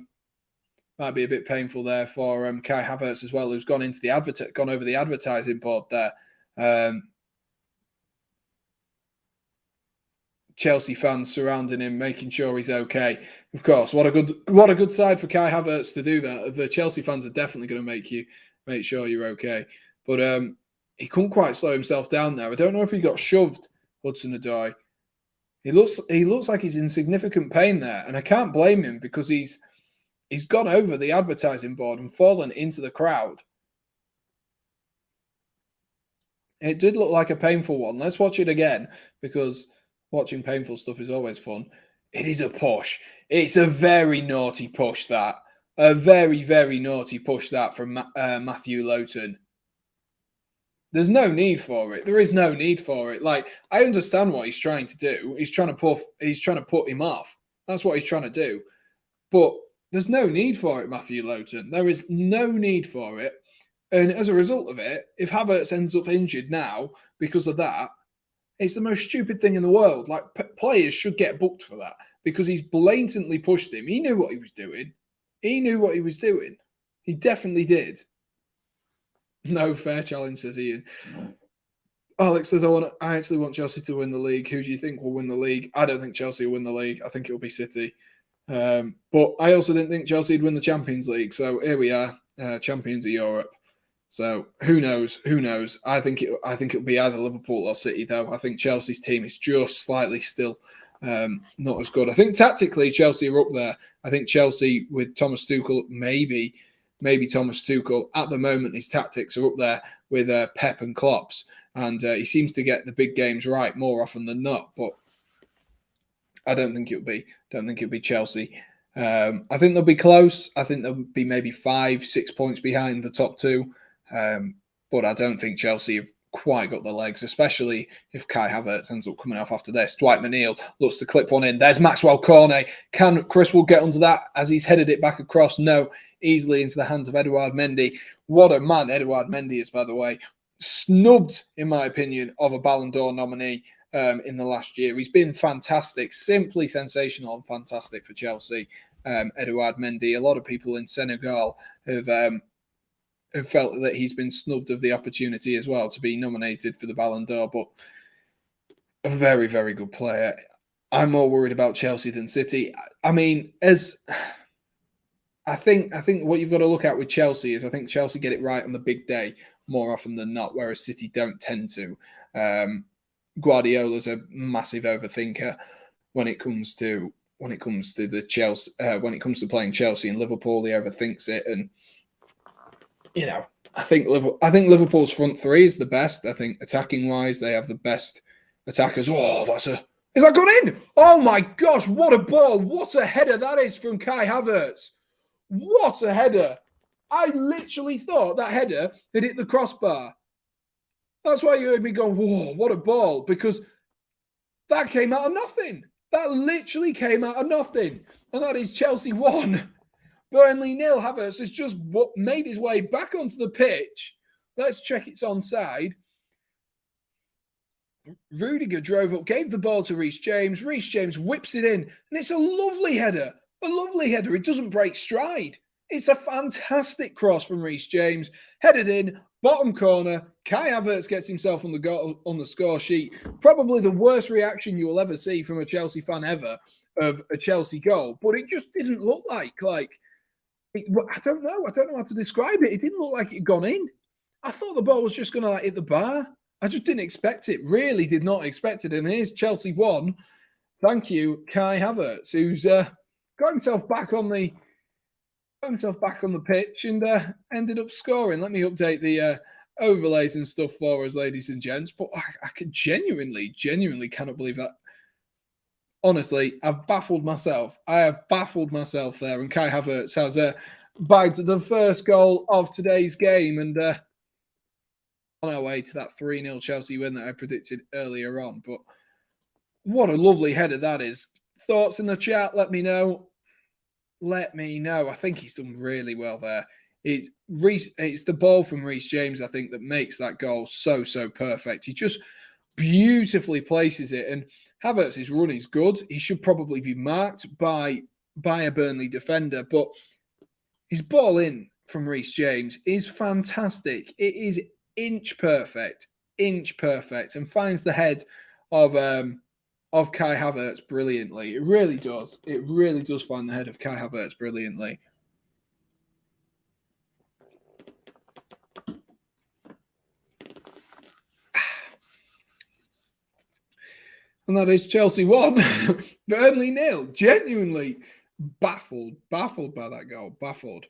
Kai Havertz as well, who's gone over the advertising board there. Chelsea fans surrounding him, making sure he's okay. Of course, what a good side for Kai Havertz to do that. The Chelsea fans are definitely going to make sure you're okay. But he couldn't quite slow himself down there. I don't know if he got shoved, Hudson-Odoi. He looks like he's in significant pain there, and I can't blame him because he's gone over the advertising board and fallen into the crowd. It did look like a painful one. Let's watch it again, because watching painful stuff is always fun. It is a push. It's a very naughty push, that. A very, very naughty push that from Matthew Lowton. There's no need for it. There is no need for it. Like, I understand what he's trying to do. He's trying to put him off. That's what he's trying to do. But there's no need for it, Matthew Lowton. There is no need for it. And as a result of it, if Havertz ends up injured now because of that, it's the most stupid thing in the world. Like, players should get booked for that because he's blatantly pushed him. He knew what he was doing. He knew what he was doing. He definitely did. No fair challenge, says Ian. Alex says, I actually want Chelsea to win the league. Who do you think will win the league? I don't think Chelsea will win the league. I think it'll be City. But I also didn't think Chelsea would win the Champions League. So here we are, champions of Europe. So who knows? Who knows? I think it'll be either Liverpool or City, though. I think Chelsea's team is just slightly still not as good. I think tactically Chelsea are up there. I think Chelsea with Thomas Tuchel, maybe Thomas Tuchel at the moment, his tactics are up there with Pep and Klopp's, and he seems to get the big games right more often than not. But I don't think it'll be Chelsea. I think they'll be close. I think they'll be maybe 5-6 points behind the top two. But I don't think Chelsea have quite got the legs, especially if Kai Havertz ends up coming off after this. Dwight McNeil looks to clip one in. There's Maxwell Cornet. Can Chris Wood get under that as he's headed it back across? No, easily into the hands of Edouard Mendy. What a man Edouard Mendy is, by the way. Snubbed, in my opinion, of a Ballon d'Or nominee in the last year. He's been fantastic, simply sensational and fantastic for Chelsea. Edouard Mendy. A lot of people in Senegal have felt that he's been snubbed of the opportunity as well to be nominated for the Ballon d'Or, but a very, very good player. I'm more worried about Chelsea than City. I mean, I think what you've got to look at with Chelsea is I think Chelsea get it right on the big day more often than not, whereas City don't tend to. Guardiola's a massive overthinker when it comes to the Chelsea when it comes to playing Chelsea and Liverpool. He overthinks it, and you know, I think Liverpool's front three is the best. I think attacking wise, they have the best attackers. Oh, is that gone in? Oh my gosh, what a ball. What a header that is from Kai Havertz. What a header. I literally thought that header had hit the crossbar. That's why you heard me go, whoa, what a ball, because that came out of nothing. That literally came out of nothing. And that is Chelsea 1. Burnley 0. Havertz has just made his way back onto the pitch. Let's check it's onside. Rudiger drove up, gave the ball to Reece James. Reece James whips it in, and it's a lovely header. A lovely header. It doesn't break stride. It's a fantastic cross from Reece James. Headed in, bottom corner. Kai Havertz gets himself on the score sheet. Probably the worst reaction you will ever see from a Chelsea fan ever of a Chelsea goal. But it just didn't look like I don't know how to describe it. It didn't look like it had gone in. I thought the ball was just going to hit the bar. I just didn't expect it. Really did not expect it. And here's Chelsea 1. Thank you, Kai Havertz, who's got himself back on the pitch and ended up scoring. Let me update the overlays and stuff for us, ladies and gents. But I can genuinely cannot believe that. Honestly, I've baffled myself. I have baffled myself there. And Kai Havertz has bagged the first goal of today's game. And on our way to that 3-0 Chelsea win that I predicted earlier on. But what a lovely header that is. Thoughts in the chat? Let me know. I think he's done really well there. It's the ball from Reece James, I think, that makes that goal so perfect. He just beautifully places it. And Havertz's run is good. He should probably be marked by a Burnley defender, but his ball in from Reece James is fantastic. It is inch perfect, and finds the head of Kai Havertz brilliantly. It really does. It really does find the head of Kai Havertz brilliantly. And that is Chelsea 1, Burnley 0. Genuinely baffled by that goal. Baffled.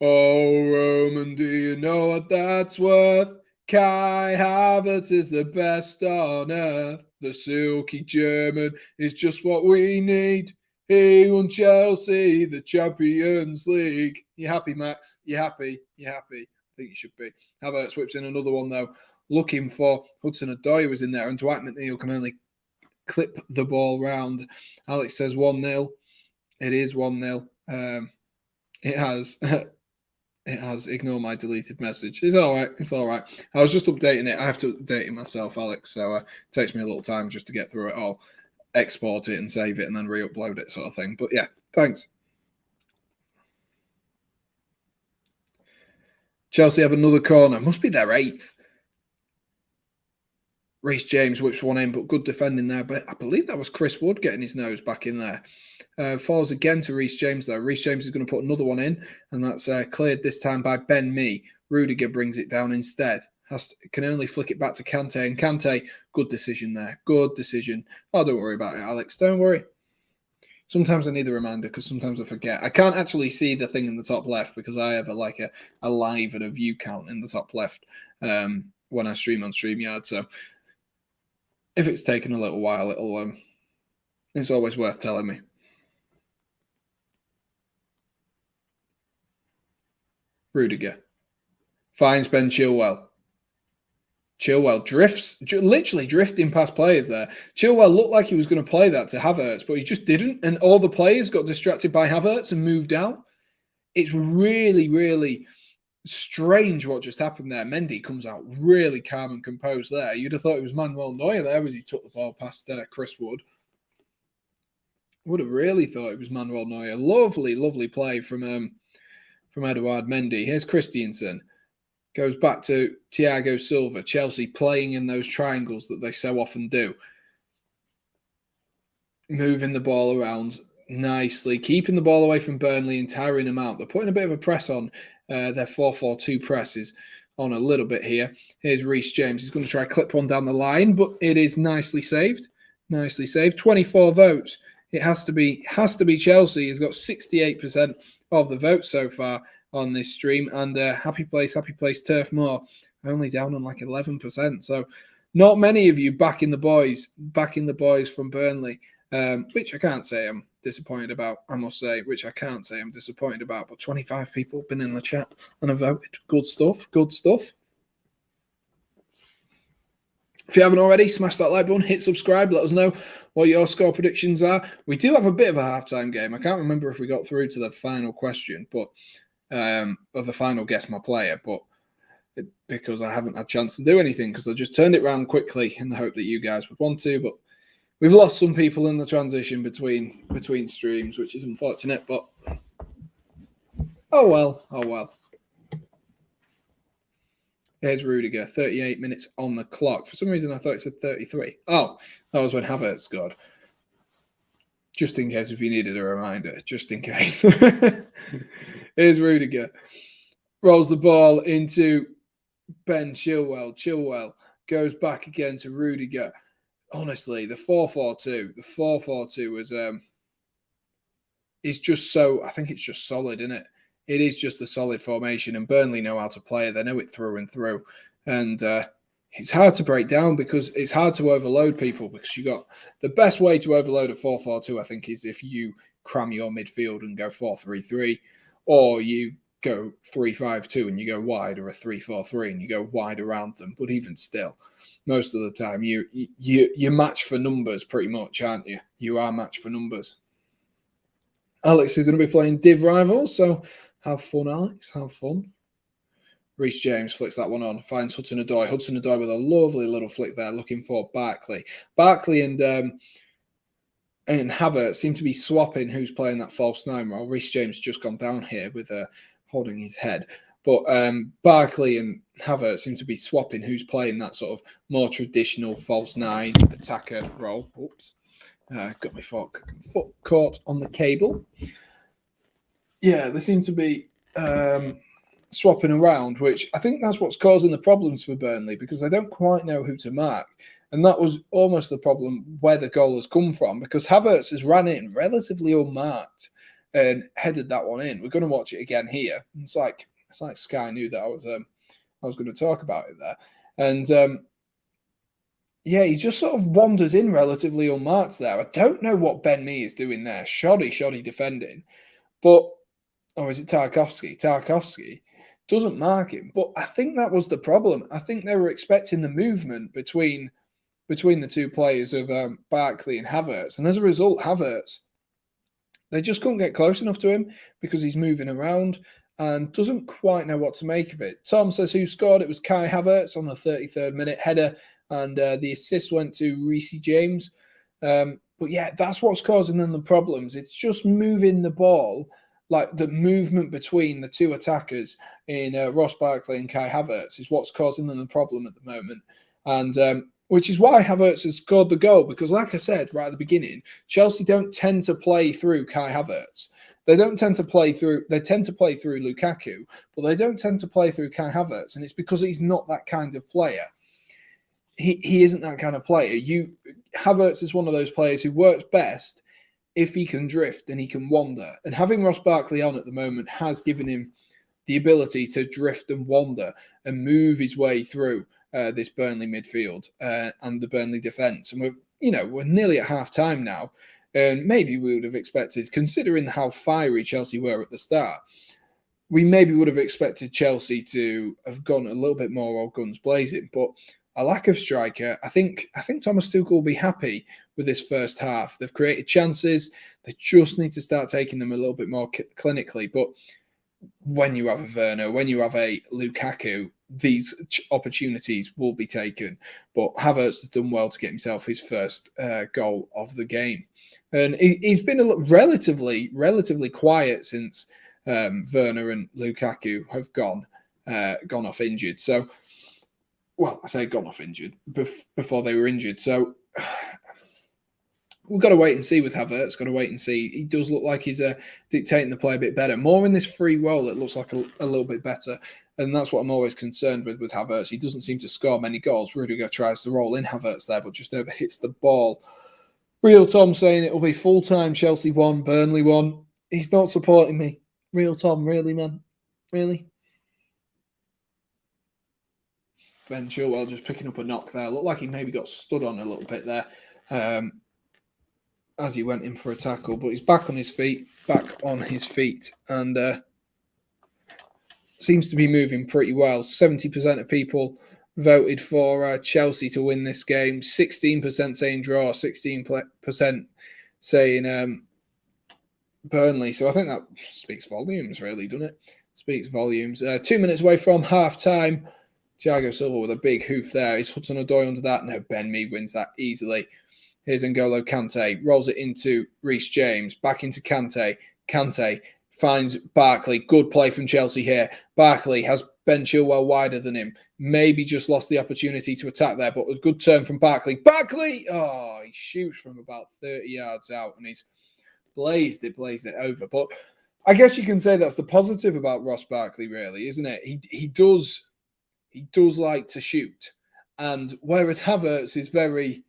Oh, Roman, do you know what that's worth? Kai Havertz is the best on earth. The silky German is just what we need. He won Chelsea, the Champions League. You happy, Max? You happy? You happy? I think you should be. Havertz whips in another one, though, looking for Hudson-Odoi, was in there, and Dwight McNeil can only clip the ball round. Alex says 1-0. It is 1-0. It has. It has. Ignore my deleted message. It's all right. It's all right. I was just updating it. I have to update it myself, Alex. So it takes me a little time just to get through it all, export it and save it and then re-upload it sort of thing. But yeah, thanks. Chelsea have another corner. Must be their 8th. Reece James whips one in, but good defending there. But I believe that was Chris Wood getting his nose back in there. Falls again to Reece James, though. Reece James is going to put another one in, and that's cleared this time by Ben Mee. Rudiger brings it down instead. Can only flick it back to Kante, and Kante, good decision there. Good decision. Oh, don't worry about it, Alex. Don't worry. Sometimes I need a reminder because sometimes I forget. I can't actually see the thing in the top left because I have a live and a view count in the top left when I stream on StreamYard. So if it's taken a little while, it's always worth telling me. Rudiger finds Ben Chilwell. Chilwell drifts, literally drifting past players there. Chilwell looked like he was going to play that to Havertz, but he just didn't. And all the players got distracted by Havertz and moved out. It's really, really strange what just happened there. Mendy comes out really calm and composed there. You'd have thought it was Manuel Neuer there as he took the ball past Chris Wood. Would have really thought it was Manuel Neuer. Lovely, lovely play from Eduard Mendy. Here's Christensen. Goes back to Thiago Silva. Chelsea playing in those triangles that they so often do. Moving the ball around nicely. Keeping the ball away from Burnley and tiring them out. They're putting a bit of a press on. Their 4-4-2 presses on a little bit here. Here's Reece James. He's going to try clip one down the line, but it is nicely saved. Nicely saved. 24 votes. It has to be Chelsea. He's got 68% of the votes so far on this stream. And happy place Turf Moor, only down on like 11%. So not many of you backing the boys from Burnley, which I can't say I'm disappointed about, I must say, but 25 people have been in the chat and have voted. Good stuff, good stuff. If you haven't already, smash that like button, hit subscribe, let us know what your score predictions are. We do have a bit of a halftime game. I can't remember if we got through to the final question, but or the final guess my player, but because I haven't had a chance to do anything because I just turned it around quickly in the hope that you guys would want to, but we've lost some people in the transition between streams, which is unfortunate, but oh well. Here's Rudiger, 38 minutes on the clock. For some reason, I thought it said 33. Oh, that was when Havertz scored. Just in case if you needed a reminder, just in case. Here's Rudiger. Rolls the ball into Ben Chilwell. Chilwell goes back again to Rudiger. Honestly, the 4-4-2 was is just so, I think it's just solid, isn't it? It is just a solid formation, and Burnley know how to play it. They know it through and through. And it's hard to break down because it's hard to overload people because you got the best way to overload a 4-4-2, I think, is if you cram your midfield and go 4-3-3, or you go 3-5-2 and you go wide, or a 3-4-3 and you go wide around them. But even still, most of the time, you match for numbers pretty much, aren't you? You are matched for numbers. Alex is going to be playing Div Rivals, so have fun, Alex. Have fun. Reece James flicks that one on, finds Hudson-Odoi. Hudson-Odoi with a lovely little flick there, looking for Barkley. Barkley and Havertz seem to be swapping who's playing that false nine role. Reece James just gone down here with holding his head. But Barkley and Havertz seem to be swapping who's playing that sort of more traditional false nine attacker role. Oops. Got my foot caught on the cable. Yeah, they seem to be swapping around, which I think that's what's causing the problems for Burnley because they don't quite know who to mark. And that was almost the problem where the goal has come from because Havertz has ran in relatively unmarked and headed that one in. We're going to watch it again here. It's like Sky knew that I was going to talk about it there. And Yeah, he just sort of wanders in relatively unmarked there. I don't know what Ben Mee is doing there. Shoddy defending. But, or is it Tarkovsky? Tarkovsky doesn't mark him. But I think that was the problem. I think they were expecting the movement between the two players of Barkley and Havertz. And as a result, Havertz, they just couldn't get close enough to him because he's moving around and doesn't quite know what to make of it. Tom says who scored? It was Kai Havertz on the 33rd minute header, and the assist went to Reece James. But yeah, that's what's causing them the problems. It's just moving the ball, like the movement between the two attackers in Ross Barkley and Kai Havertz is what's causing them the problem at the moment. And which is why Havertz has scored the goal, because like I said right at the beginning, Chelsea don't tend to play through Kai Havertz. They tend to play through Lukaku, but they don't tend to play through Kai Havertz, and it's because he's not that kind of player. He isn't that kind of player. Havertz is one of those players who works best if he can drift and he can wander. And having Ross Barkley on at the moment has given him the ability to drift and wander and move his way through this Burnley midfield and the Burnley defence. And we're nearly at half time now. And maybe we would have expected, considering how fiery Chelsea were at the start, we maybe would have expected Chelsea to have gone a little bit more all guns blazing. But a lack of striker, I think Thomas Tuchel will be happy with this first half. They've created chances. They just need to start taking them a little bit more clinically. But when you have a Werner, when you have a Lukaku, these opportunities will be taken. But Havertz has done well to get himself his first goal of the game. And he's been relatively quiet since Werner and Lukaku have gone off injured. So, well, I say gone off injured before they were injured. So we've got to wait and see with Havertz. Got to wait and see. He does look like he's dictating the play a bit better. More in this free role, it looks like a little bit better. And that's what I'm always concerned with Havertz. He doesn't seem to score many goals. Rudiger tries to roll in Havertz there, but just never hits the ball. Real Tom saying it will be full-time Chelsea 1, Burnley 1. He's not supporting me. Real Tom, really, man? Really? Ben Chilwell just picking up a knock there. Looked like he maybe got stood on a little bit there as he went in for a tackle. But he's back on his feet, and seems to be moving pretty well. 70% of people voted for Chelsea to win this game. 16% saying draw, 16% saying Burnley. So I think that speaks volumes, really, doesn't it? Speaks volumes. 2 minutes away from half-time. Thiago Silva with a big hoof there. Is Hudson-Odoi under that? No, Ben Mee wins that easily. Here's N'Golo Kante. Rolls it into Reece James. Back into Kante. Kante finds Barkley. Good play from Chelsea here. Barkley has Ben Chilwell wider than him. Maybe just lost the opportunity to attack there, but a good turn from Barkley. Barkley! Oh, he shoots from about 30 yards out, and he's blazed it over. But I guess you can say that's the positive about Ross Barkley, really, isn't it? He does like to shoot. And whereas Havertz is very,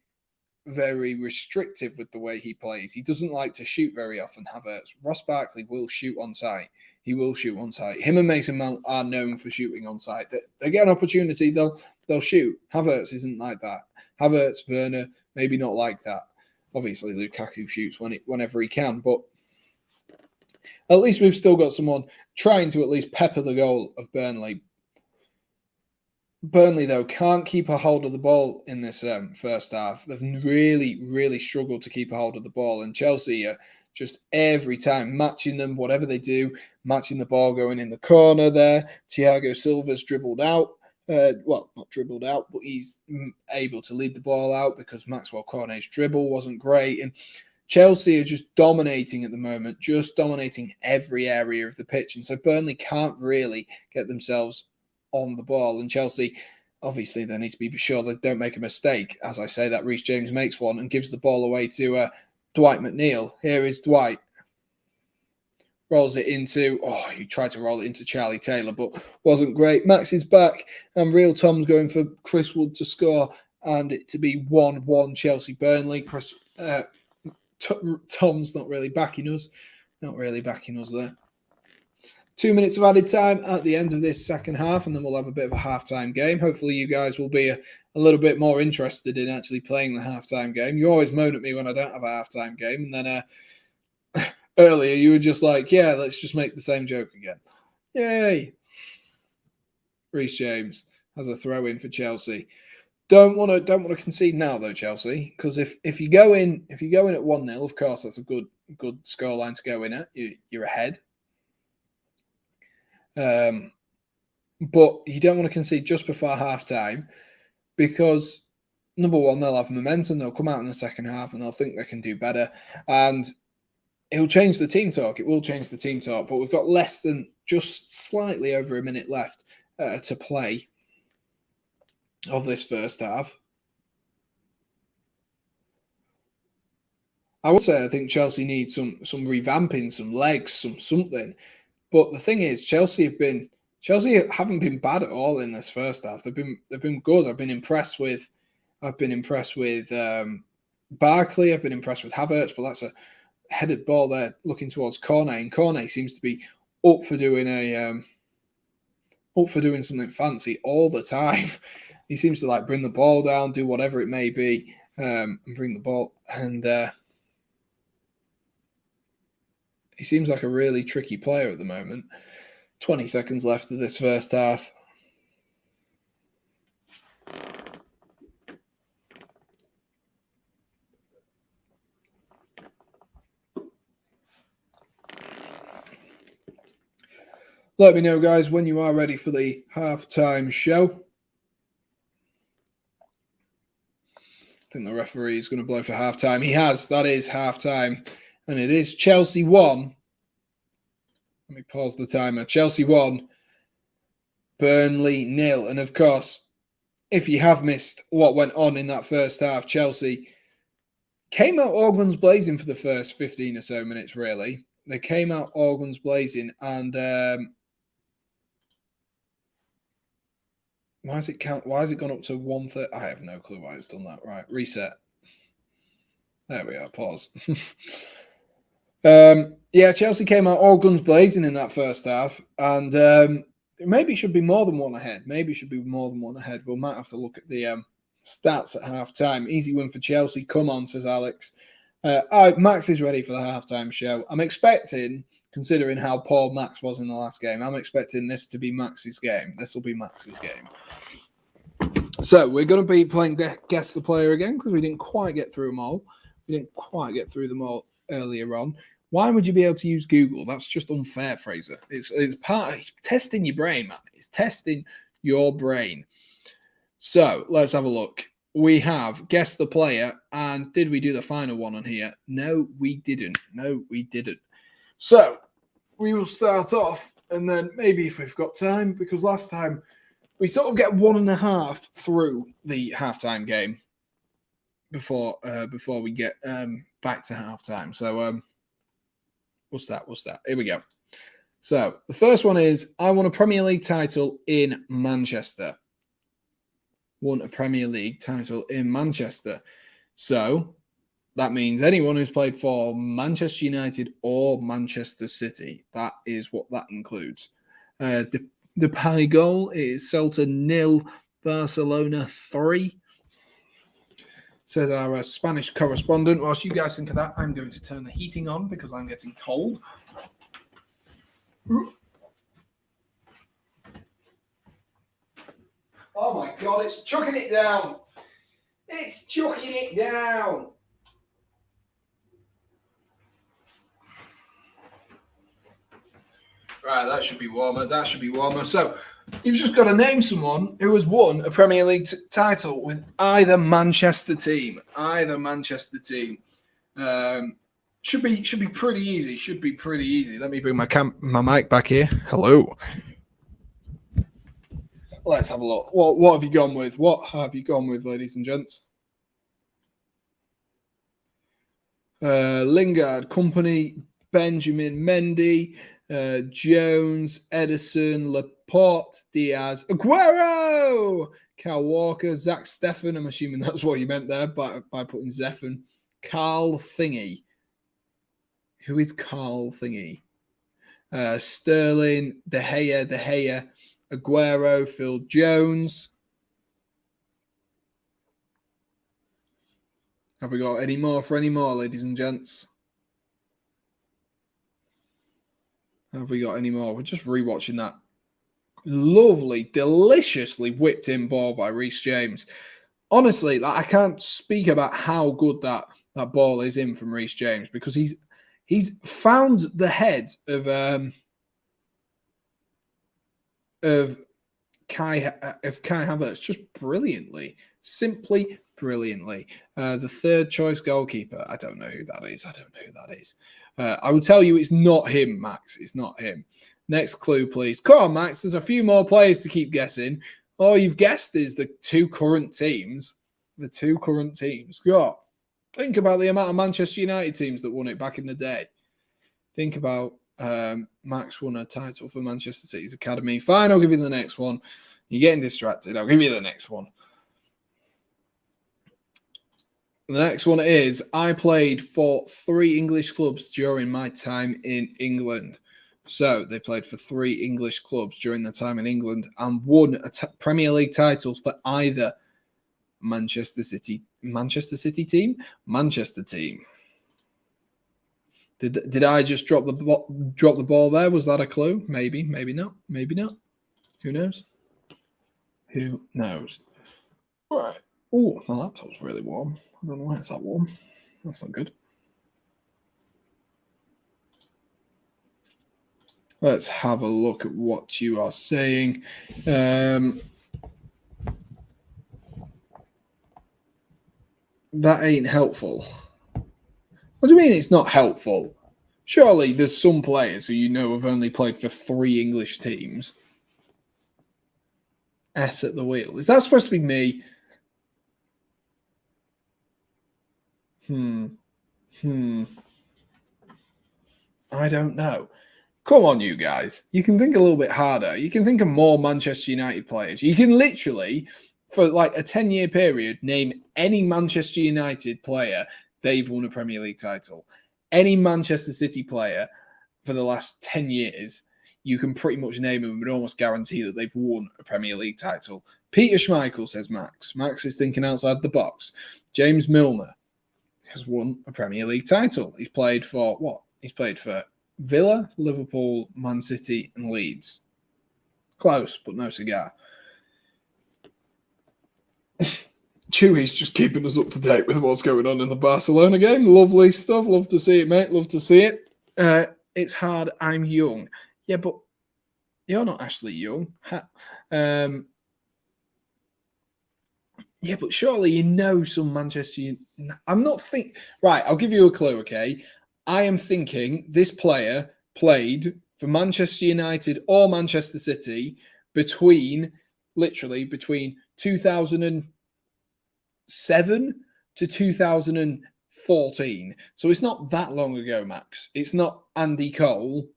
very restrictive with the way he plays, he doesn't like to shoot very often, Havertz. Ross Barkley will shoot on sight. He will shoot on sight. Him and Mason Mount are known for shooting on sight. They get an opportunity, they'll shoot. Havertz isn't like that. Havertz, Werner, maybe not like that. Obviously, Lukaku shoots whenever he can, but at least we've still got someone trying to at least pepper the goal of Burnley. Burnley, though, can't keep a hold of the ball in this first half. They've really, really struggled to keep a hold of the ball. And Chelsea are just every time matching them, whatever they do, matching the ball going in the corner there. Thiago Silva's dribbled out. Well, not dribbled out, but he's able to lead the ball out because Maxwell Cornet's dribble wasn't great. And Chelsea are just dominating at the moment, just dominating every area of the pitch. And so Burnley can't really get themselves on the ball, and Chelsea, obviously, they need to be sure they don't make a mistake. As I say, that Reece James makes one and gives the ball away to Dwight McNeil. Here is Dwight. Rolls it into, he tried to roll it into Charlie Taylor, but wasn't great. Max is back, and Real Tom's going for Chris Wood to score, and it to be 1-1 Chelsea-Burnley. Tom's not really backing us there. 2 minutes of added time at the end of this second half, and then we'll have a bit of a halftime game. Hopefully you guys will be a little bit more interested in actually playing the halftime game. You always moan at me when I don't have a halftime game, and then earlier you were just like, yeah, let's just make the same joke again. Yay. Reece James has a throw in for Chelsea. Don't want to concede now though, Chelsea, because if you go in at 1-0, of course that's a good scoreline to go in at. You're ahead. But you don't want to concede just before half time, because number one, they'll have momentum, they'll come out in the second half and they'll think they can do better, and it'll change the team talk. It will change the team talk, but we've got less than just slightly over a minute left to play of this first half. I would say I think Chelsea needs some revamping, some legs, something. But the thing is, Chelsea haven't been bad at all in this first half. They've been good. I've been impressed with Barkley. I've been impressed with Havertz, but that's a headed ball there looking towards Cornet, and Cornet seems to be up for doing something fancy all the time. He seems to bring the ball down, do whatever it may be, and bring the ball. And he seems like a really tricky player at the moment. 20 seconds left of this first half. Let me know, guys, when you are ready for the halftime show. I think the referee is going to blow for halftime. He has. That is halftime. And it is Chelsea 1. Let me pause the timer. Chelsea 1, Burnley 0. And of course, if you have missed what went on in that first half, Chelsea came out all guns blazing for the first 15 or so minutes, really. They came out all guns blazing, and why has it gone up to 1:30? I have no clue why it's done that. Right, reset. There we are. Pause. Yeah, Chelsea came out all guns blazing in that first half, and maybe should be more than one ahead. We might have to look at the stats at half time. Easy win for Chelsea. Come on, says Alex. Max is ready for the halftime show. I'm expecting, considering how poor Max was in the last game, I'm expecting this to be Max's game. This will be Max's game. So we're going to be playing Guess the Player again, because we didn't quite get through them all. Earlier on. Why would you be able to use Google? That's just unfair, Fraser. It's testing your brain, man. It's testing your brain. So let's have a look. We have Guess the Player, and did we do the final one on here? No, we didn't. So we will start off, and then maybe if we've got time, because last time we sort of get 1.5 through the halftime game before we get back to halftime. So what's that? Here we go. So the first one is, I won a Premier League title in Manchester. Won a Premier League title in Manchester. So that means anyone who's played for Manchester United or Manchester City. That is what that includes. The Pie goal is Celta 0, Barcelona 3. Says our Spanish correspondent. Whilst you guys think of that, I'm going to turn the heating on because I'm getting cold. Oh my God, it's chucking it down. Right, that should be warmer. So, you've just got to name someone who has won a Premier League title with either Manchester team. Should be pretty easy. Let me bring my mic back here. Hello. Let's have a look. What have you gone with? Ladies and gents? Lingard, Company, Benjamin Mendy, Jones, Edison, Laporte, Diaz, Aguero, Kyle Walker, Zach Steffen. I'm assuming that's what you meant there by putting Zeffen. Carl Thingy. Who is Carl Thingy? Sterling, De Gea, Aguero, Phil Jones. Have we got any more for any more, ladies and gents? Have we got any more? We're just rewatching that lovely, deliciously whipped in ball by Reece James. Honestly, like, I can't speak about how good that ball is in from Reece James, because he's found the head of Kai Havertz just brilliantly, simply brilliantly. The third choice goalkeeper, I don't know who that is. I will tell you, it's not him, Max. It's not him. Next clue, please. Come on, Max. There's a few more players to keep guessing. All you've guessed is the two current teams. The two current teams. God, think about the amount of Manchester United teams that won it back in the day. Think about Max won a title for Manchester City's academy. Fine, I'll give you the next one. You're getting distracted. I'll give you the next one. The next one is, I played for 3 English clubs during my time in England. So they played for 3 English clubs during their time in England and won a Premier League title for either Manchester team. Did I just drop the ball there? Was that a clue? Maybe, maybe not. Maybe not. Who knows? Who knows? Right. Oh, my laptop's really warm. I don't know why it's that warm. That's not good. Let's have a look at what you are saying. That ain't helpful. What do you mean it's not helpful? Surely there's some players who you know have only played for 3 English teams. S at the wheel. Is that supposed to be me? I don't know. Come on, you guys. You can think a little bit harder. You can think of more Manchester United players. You can literally, for like a 10-year period, name any Manchester United player, they've won a Premier League title. Any Manchester City player for the last 10 years, you can pretty much name them and almost guarantee that they've won a Premier League title. Peter Schmeichel, says Max. Max is thinking outside the box. James Milner has won a Premier League title. He's played for what? He's played for Villa, Liverpool, Man City, and Leeds. Close, but no cigar. Chewy's just keeping us up to date with what's going on in the Barcelona game. Lovely stuff. Love to see it, mate. Love to see it. It's hard. I'm young. Yeah, but you're not actually young. Yeah, but surely you know some Manchester United. I'm not think. Right, I'll give you a clue, okay? I am thinking this player played for Manchester United or Manchester City between 2007 to 2014. So it's not that long ago, Max. It's not Andy Cole.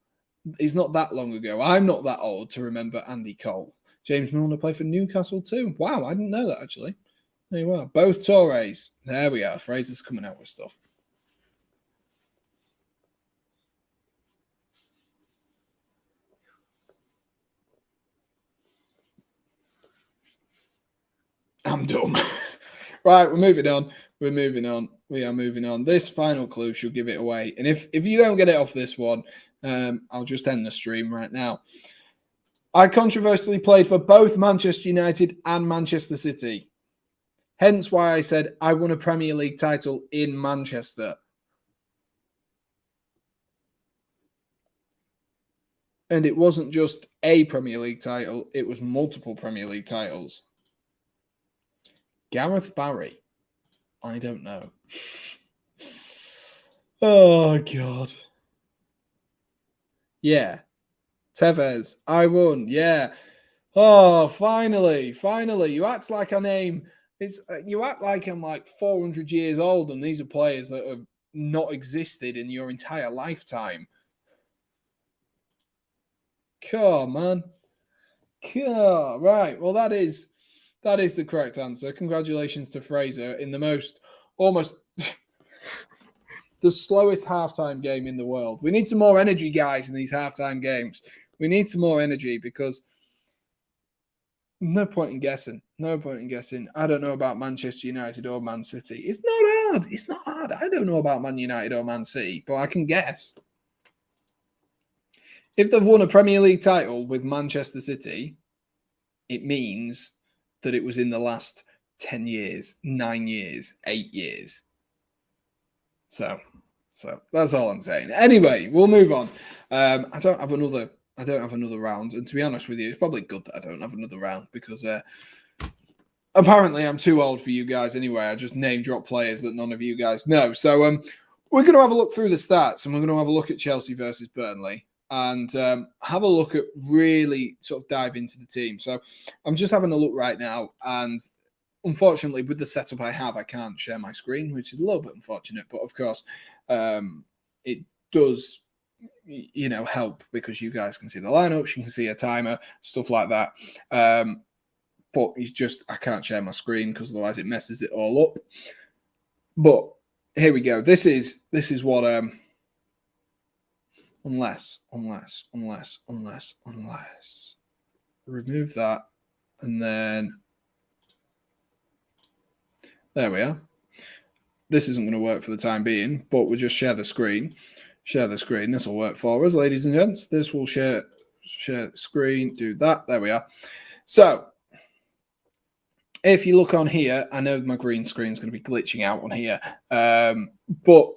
It's not that long ago. I'm not that old to remember Andy Cole. James Milner played for Newcastle too. Wow, I didn't know that actually. There you are. Both Torres. There we are. Fraser's coming out with stuff. I'm dumb. Right, we're moving on. We are moving on. This final clue should give it away. And if you don't get it off this one, I'll just end the stream right now. I controversially played for both Manchester United and Manchester City. Hence why I said I won a Premier League title in Manchester. And it wasn't just a Premier League title, it was multiple Premier League titles. Gareth Barry. I don't know. Oh, God. Yeah. Tevez. I won. Yeah. Oh, finally. You act like a name. You act like I'm like 400 years old and these are players that have not existed in your entire lifetime. Cool, man. Cool. Right. Well, that is the correct answer. Congratulations to Fraser in the most almost the slowest halftime game in the world. We need some more energy, guys, in these halftime games. We need some more energy because no point in guessing. No point in guessing. I don't know about Manchester United or Man City. It's not hard. It's not hard. I don't know about Man United or Man City, but I can guess. If they've won a Premier League title with Manchester City, it means that it was in the last 10 years, 9 years, 8 years. So that's all I'm saying. Anyway, we'll move on. I don't have another round, and to be honest with you, it's probably good that I don't have another round because apparently I'm too old for you guys anyway. I just name drop players that none of you guys know. So we're going to have a look through the stats, and we're going to have a look at Chelsea versus Burnley, and have a look at really sort of dive into the team. So I'm just having a look right now, and unfortunately, with the setup I have, I can't share my screen, which is a little bit unfortunate. But of course, it does, help because you guys can see the lineups, you can see a timer, stuff like that. But it's just I can't share my screen because otherwise it messes it all up. But here we go. This is what unless remove that, and then there we are. This isn't going to work for the time being, but we'll just share the screen. Share the screen. This will work for us, ladies and gents. This will share screen. Do that. There we are. So if you look on here, I know my green screen is going to be glitching out on here, but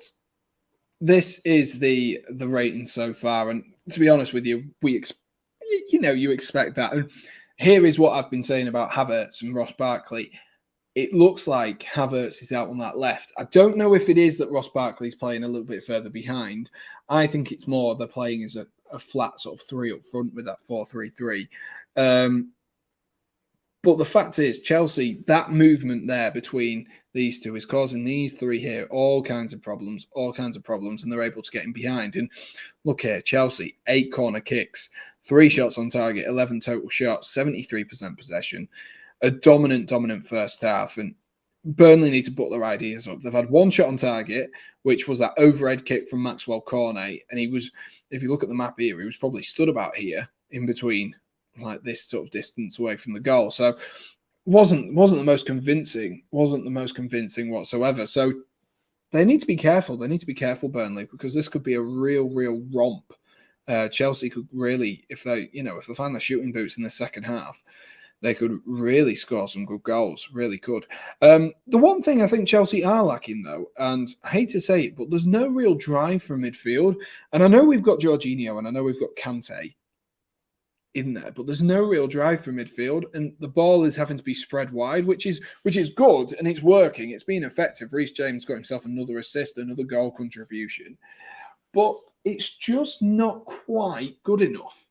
this is the rating so far. And to be honest with you, you expect that. And here is what I've been saying about Havertz and Ross Barkley. It looks like Havertz is out on that left. I don't know if it is that Ross Barkley's playing a little bit further behind. I think it's more they're playing as a flat sort of three up front with that 4-3-3. But the fact is, Chelsea, that movement there between these two is causing these three here all kinds of problems, and they're able to get in behind. And look here, Chelsea, 8 corner kicks, 3 shots on target, 11 total shots, 73% possession. A dominant first half, and Burnley need to put their ideas up. They've had 1 shot on target, which was that overhead kick from Maxwell Cornet, and he was, if you look at the map here, he was probably stood about here in between, like this sort of distance away from the goal. So wasn't the most convincing, whatsoever. So they need to be careful. They need to be careful, Burnley, because this could be a real romp. Chelsea could really, if they find their shooting boots in the second half, they could really score some good goals, really could. The one thing I think Chelsea are lacking, though, and I hate to say it, but there's no real drive from midfield. And I know we've got Jorginho and I know we've got Kante in there, but there's no real drive from midfield, and the ball is having to be spread wide, which is good, and it's working. It's been effective. Reece James got himself another assist, another goal contribution, but it's just not quite good enough.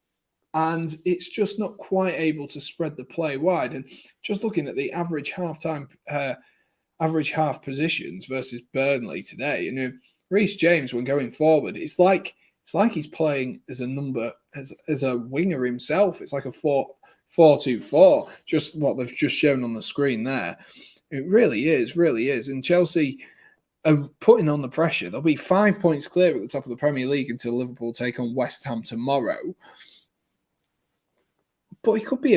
And it's just not quite able to spread the play wide. And just looking at the average half positions versus Burnley today, Reece James, when going forward, it's like he's playing as a winger himself. It's like a 4-2-4, just what they've just shown on the screen there. It really is. And Chelsea are putting on the pressure. They'll be 5 points clear at the top of the Premier League until Liverpool take on West Ham tomorrow. But it could be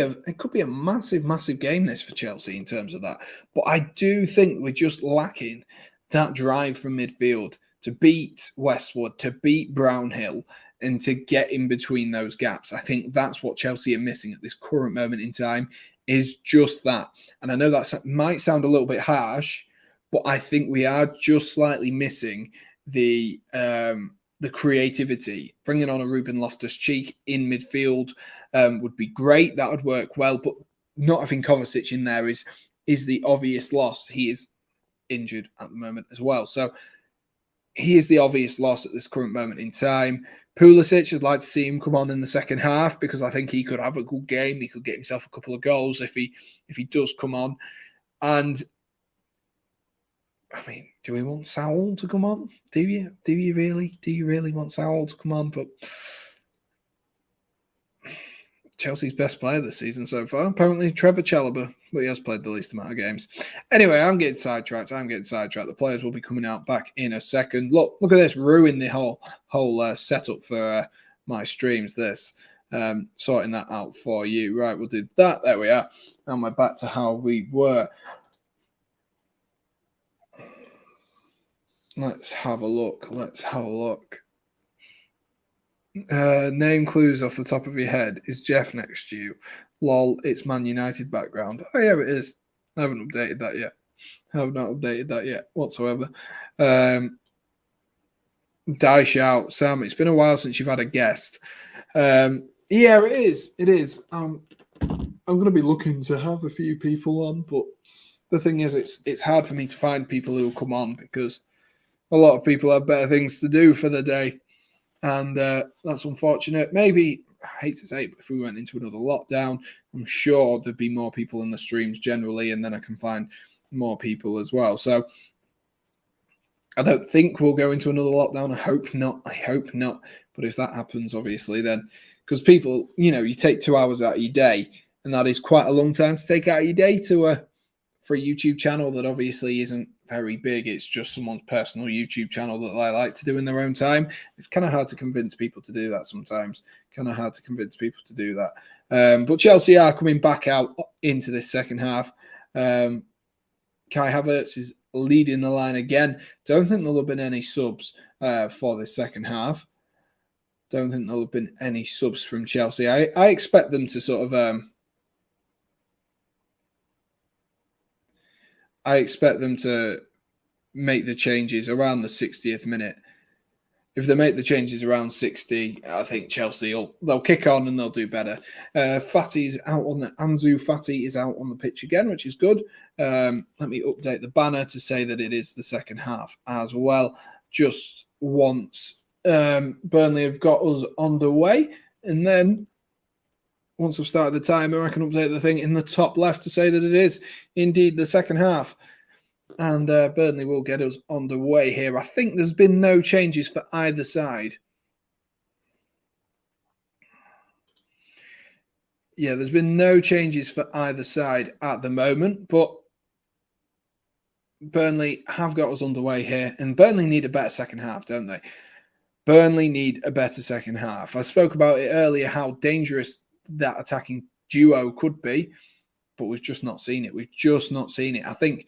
a massive game, this, for Chelsea in terms of that. But I do think we're just lacking that drive from midfield to beat Westwood, to beat Brownhill, and to get in between those gaps. I think that's what Chelsea are missing at this current moment in time, is just that. And I know that might sound a little bit harsh, but I think we are just slightly missing the creativity. Bringing on a Ruben Loftus-Cheek in midfield would be great. That would work well, but not having Kovacic in there is the obvious loss. He is injured at the moment as well. So he is the obvious loss at this current moment in time. Pulisic, I'd like to see him come on in the second half because I think he could have a good game. He could get himself a couple of goals if he does come on. And I mean, do we want Saul to come on? Do you really? Do you really want Saul to come on? But Chelsea's best player this season so far. Apparently, Trevor Chalobah, but he has played the least amount of games. Anyway, I'm getting sidetracked. The players will be coming out back in a second. Look at this. Ruin the whole setup for my streams. This sorting that out for you. Right, we'll do that. There we are. And we're back to how we were. Let's have a look. Name clues off the top of your head. Is Jeff next to you? Lol, it's Man United background. Oh, yeah, it is. I haven't updated that yet. I have not updated that yet whatsoever. Dice out. Sam, it's been a while since you've had a guest. Yeah, it is. It is. I'm going to be looking to have a few people on, but the thing is, it's hard for me to find people who will come on because a lot of people have better things to do for the day. And that's unfortunate. Maybe, I hate to say it, but if we went into another lockdown, I'm sure there'd be more people in the streams generally, and then I can find more people as well. So I don't think we'll go into another lockdown. I hope not. But if that happens, obviously, then because people, you take 2 hours out of your day, and that is quite a long time to take out of your day for a YouTube channel that obviously isn't very big. It's just someone's personal YouTube channel that they like to do in their own time. It's kind of hard to convince people to do that sometimes. But Chelsea are coming back out into this second half. Kai Havertz is leading the line again. Don't think there'll have been any subs for this second half. Don't think there'll have been any subs from Chelsea. I expect them to sort of... I expect them to make the changes around the 60th minute. If they make the changes around 60, I think Chelsea they'll kick on and they'll do better. Ansu Fati is out on the pitch again, which is good. Let me update the banner to say that it is the second half as well. Just once Burnley have got us underway, and then once I've started the timer, I can update the thing in the top left to say that it is indeed the second half. And Burnley will get us underway here. I think there's been no changes for either side. Yeah, there's been no changes for either side at the moment, but Burnley have got us underway here. And Burnley need a better second half, don't they? Burnley need a better second half. I spoke about it earlier, how dangerous that attacking duo could be, but we've just not seen it. I think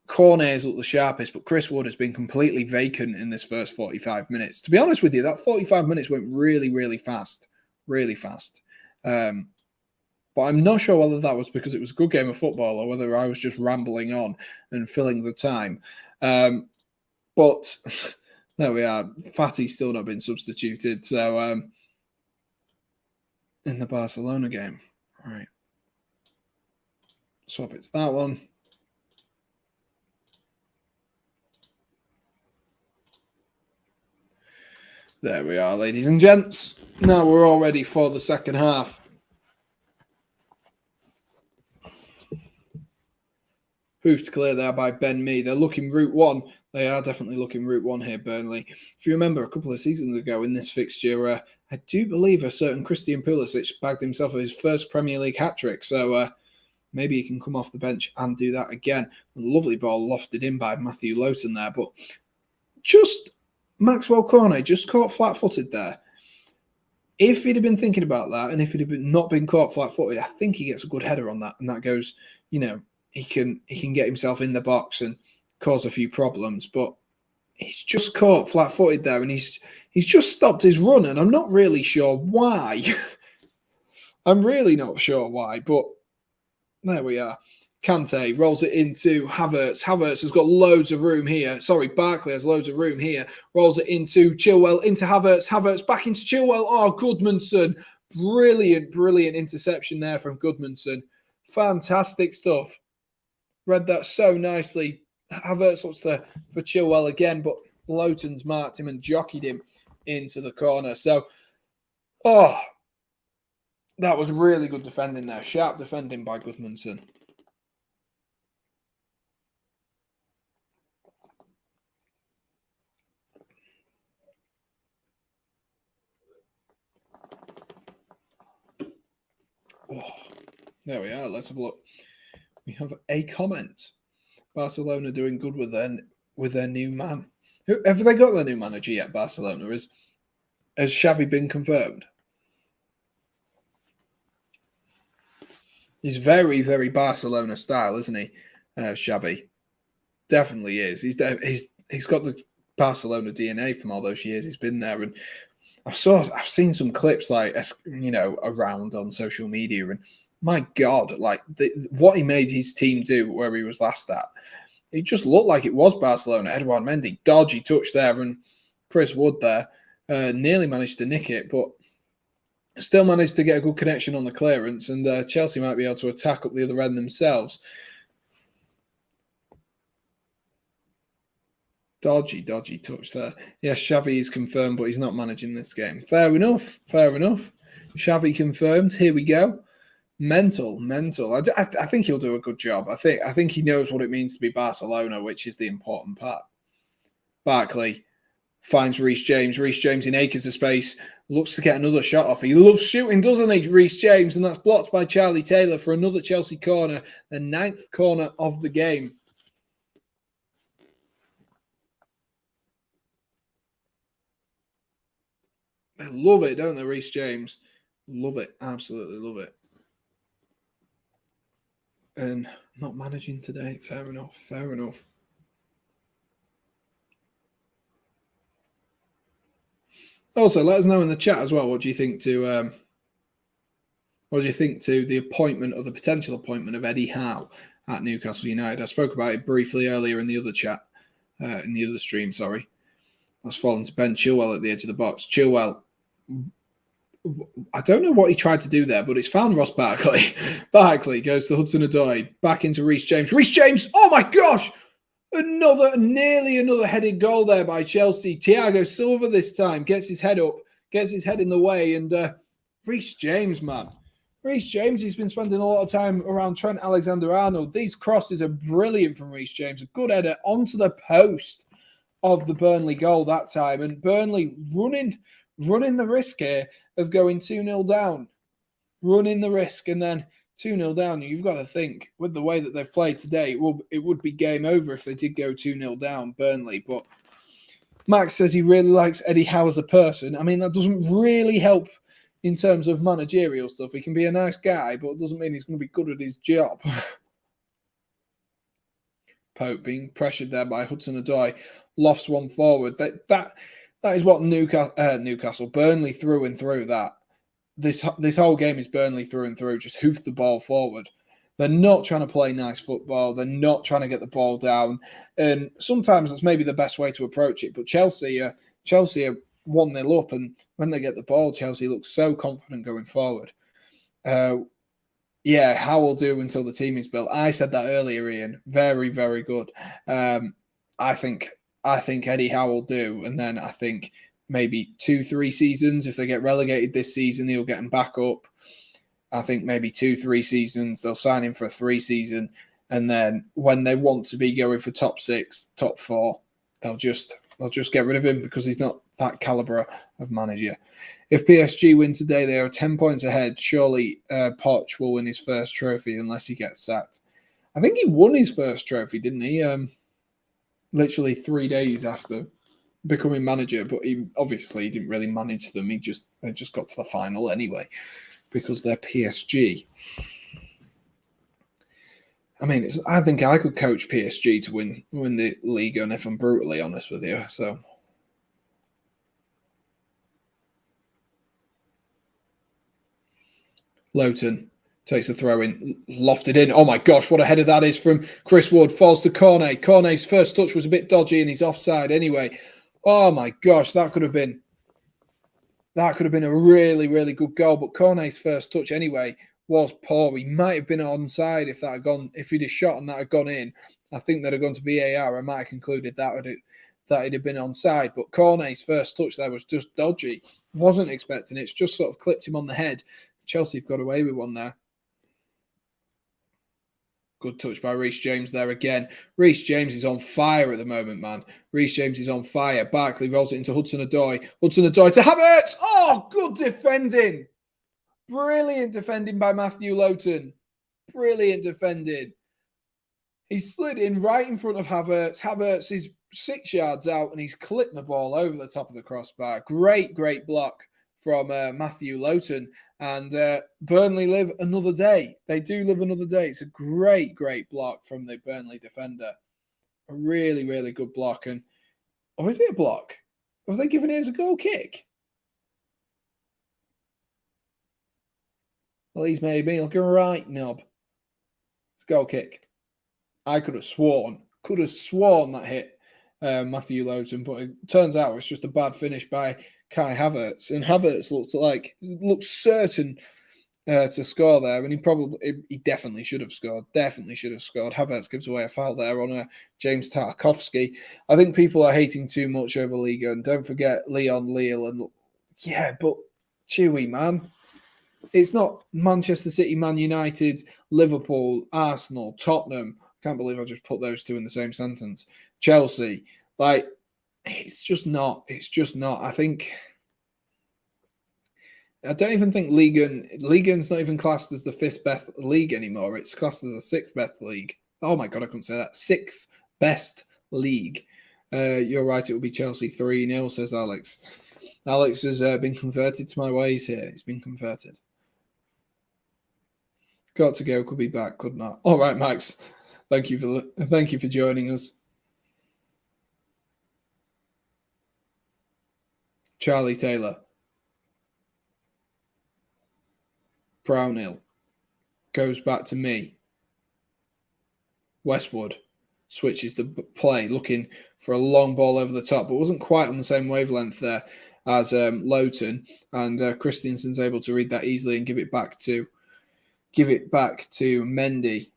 Cornet's looked the sharpest, but Chris Wood has been completely vacant in this first 45 minutes. To be honest with you, that 45 minutes went really, really fast. But I'm not sure whether that was because it was a good game of football or whether I was just rambling on and filling the time. But there we are. Fati's still not been substituted. So in the Barcelona game. Right. Swap it to that one. There we are, ladies and gents. Now we're all ready for the second half. Hoof to clear there by Ben Mee. They're looking route one. They are definitely looking route one here, Burnley. If you remember a couple of seasons ago in this fixture, I do believe a certain Christian Pulisic bagged himself his first Premier League hat-trick. So maybe he can come off the bench and do that again. A lovely ball lofted in by Matthew Lowton there. But just Maxwell Cornet just caught flat-footed there. If he'd have been thinking about that and if he'd have not been caught flat-footed, I think he gets a good header on that. And that goes, he can get himself in the box and cause a few problems, but he's just caught flat-footed there, and he's just stopped his run, and I'm not really sure why. I'm really not sure why, but there we are. Kante rolls it into Havertz. Havertz has got loads of room here. Sorry, Barkley has loads of room here. Rolls it into Chilwell, into Havertz. Havertz back into Chilwell. Oh, Goodmanson. Brilliant interception there from Goodmanson. Fantastic stuff. Read that so nicely. Havertz looks for Chilwell again, but Lowton's marked him and jockeyed him into the corner. So, that was really good defending there. Sharp defending by Goodmanson. Oh, there we are. Let's have a look. We have a comment. Barcelona doing good with their new man. Have they got their new manager yet, Barcelona? Has Xavi been confirmed? He's very, very Barcelona style, isn't he? Xavi definitely is. He's got the Barcelona DNA from all those years he's been there, and I've seen some clips around on social media, and my God, like what he made his team do where he was last at, it just looked like it was Barcelona. Edouard Mendy, dodgy touch there, and Chris Wood there nearly managed to nick it, but still managed to get a good connection on the clearance, and Chelsea might be able to attack up the other end themselves. Dodgy touch there. Yes, Xavi is confirmed, but he's not managing this game. Fair enough. Xavi confirmed. Here we go. Mental. I think he'll do a good job. I think he knows what it means to be Barcelona, which is the important part. Barkley finds Reece James. Reece James in acres of space. Looks to get another shot off. He loves shooting, doesn't he, Reece James? And that's blocked by Charlie Taylor for another Chelsea corner. The 9th corner of the game. They love it, don't they, Reece James? Love it. Absolutely love it. And not managing today. Fair enough. Also, let us know in the chat as well. What do you think to the appointment or the potential appointment of Eddie Howe at Newcastle United? I spoke about it briefly earlier in the other chat, in the other stream. Sorry, that's fallen to Ben Chilwell at the edge of the box. Chilwell, I don't know what he tried to do there, but it's found Ross Barkley. Barkley goes to Hudson-Odoi, back into Reece James. Reece James, oh my gosh! Nearly another headed goal there by Chelsea. Thiago Silva this time gets his head up, gets his head in the way, and Reece James, man. Reece James, he's been spending a lot of time around Trent Alexander-Arnold. These crosses are brilliant from Reece James. A good header onto the post of the Burnley goal that time, and Burnley running the risk here of going 2-0 down. Running the risk, and then 2-0 down. You've got to think, with the way that they've played today, it would be game over if they did go 2-0 down, Burnley. But Max says he really likes Eddie Howe as a person. I mean, that doesn't really help in terms of managerial stuff. He can be a nice guy, but it doesn't mean he's going to be good at his job. Pope being pressured there by Hudson-Odoi. Lofts one forward. That is what Newcastle, Burnley through and through that. This whole game is Burnley through and through, just hoof the ball forward. They're not trying to play nice football. They're not trying to get the ball down. And sometimes that's maybe the best way to approach it. But Chelsea are 1-0 up, and when they get the ball, Chelsea looks so confident going forward. How will do until the team is built. I said that earlier, Ian. Very, very good. I think Eddie Howe will do, and then I think maybe 2-3 seasons. If they get relegated this season, he'll get them back up. I think maybe 2-3 seasons. They'll sign him for a 3 season. And then when they want to be going for top 6, top 4, they'll just get rid of him because he's not that calibre of manager. If PSG win today, they are 10 points ahead. Surely Poch will win his first trophy unless he gets sacked. I think he won his first trophy, didn't he? Literally 3 days after becoming manager, but he didn't really manage them. They just got to the final anyway because they're PSG. I mean, I think I could coach PSG to win the league, and if I'm brutally honest with you, so. Lowton takes a throw in, lofted in. Oh my gosh, what a header that is from Chris Wood. Falls to Cornet. Cornet's first touch was a bit dodgy and he's offside anyway. Oh my gosh, that could have been a really, really good goal. But Cornet's first touch anyway was poor. He might have been onside if he'd have shot and that had gone in. I think they'd have gone to VAR. I might have concluded that it'd have been onside. But Cornet's first touch there was just dodgy. Wasn't expecting it. It's just sort of clipped him on the head. Chelsea have got away with one there. Good touch by Reece James there again. Reece James is on fire at the moment, man. Reece James is on fire. Barkley rolls it into Hudson-Odoi. Hudson-Odoi to Havertz. Oh, good defending. Brilliant defending by Matthew Lowton. Brilliant defending. He slid in right in front of Havertz. Havertz is 6 yards out and he's clipped the ball over the top of the crossbar. Great block from Matthew Lowton. And Burnley live another day. They do live another day. It's a great block from the Burnley defender. A really good block. And, or is it a block? Have they given it as a goal kick? Well, he's made me look a right knob. It's a goal kick. I could have sworn that hit Matthew Lowton, but it turns out it's just a bad finish by Kai Havertz. And Havertz looked certain to score there, and he definitely should have scored. Havertz gives away a foul there on James Tarkowski. I think people are hating too much over Liga, and don't forget Leon Lille. And yeah, but Chewy, man. It's not Manchester City, Man United, Liverpool, Arsenal, Tottenham. Can't believe I just put those two in the same sentence. Chelsea. Like, it's just not. I don't even think Ligan's not even classed as the 5th best league anymore. It's classed as the 6th best league. Oh my God, I couldn't say that. 6th best league. You're right, it will be Chelsea 3-0, says Alex. Alex has been converted to my ways here. He's been converted. Got to go, could be back, could not. All right, Max. Thank you for joining us. Charlie Taylor. Brownhill. Goes back to me. Westwood switches the play, looking for a long ball over the top, but wasn't quite on the same wavelength there as Lowton. And Christensen's able to read that easily and give it back to Mendy.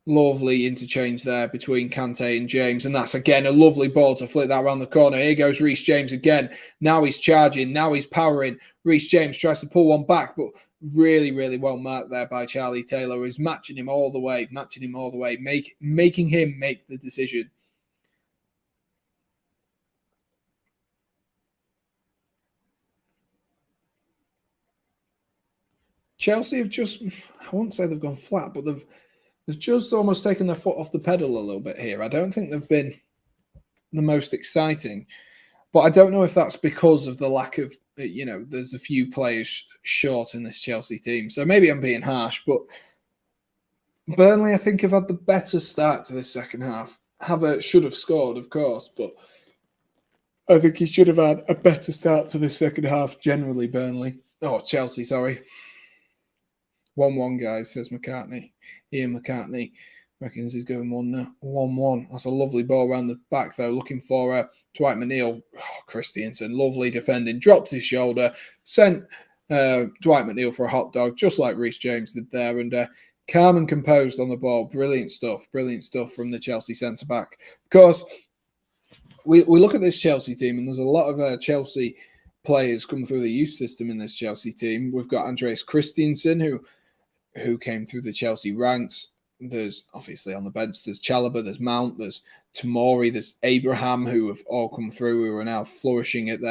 Lovely interchange there between Kante and James. And that's, again, a lovely ball to flick that around the corner. Here goes Reece James again. Now he's charging. Now he's powering. Reece James tries to pull one back, but really well marked there by Charlie Taylor, who's matching him all the way, making him make the decision. Chelsea have just, I won't say they've gone flat, but they've just almost taken their foot off the pedal a little bit here. I don't think they've been the most exciting, but I don't know if that's because of the lack of, there's a few players short in this Chelsea team. So maybe I'm being harsh, but Burnley, I think, have had the better start to this second half. Havertz should have scored, of course, but I think he should have had a better start to the second half generally, Burnley. Oh, Chelsea, sorry. 1-1, guys, says McCartney. Ian McCartney reckons he's going 1-1. That's a lovely ball around the back, though, looking for Dwight McNeil. Oh, Christensen, lovely defending. Dropped his shoulder, sent Dwight McNeil for a hot dog, just like Reece James did there. And calm and composed on the ball. Brilliant stuff from the Chelsea centre-back. Of course, we look at this Chelsea team, and there's a lot of Chelsea players come through the youth system in this Chelsea team. We've got Andreas Christensen, who came through the Chelsea ranks. There's obviously on the bench, there's Chalobah, there's Mount, there's Tomori, there's Abraham, who have all come through, who are now flourishing at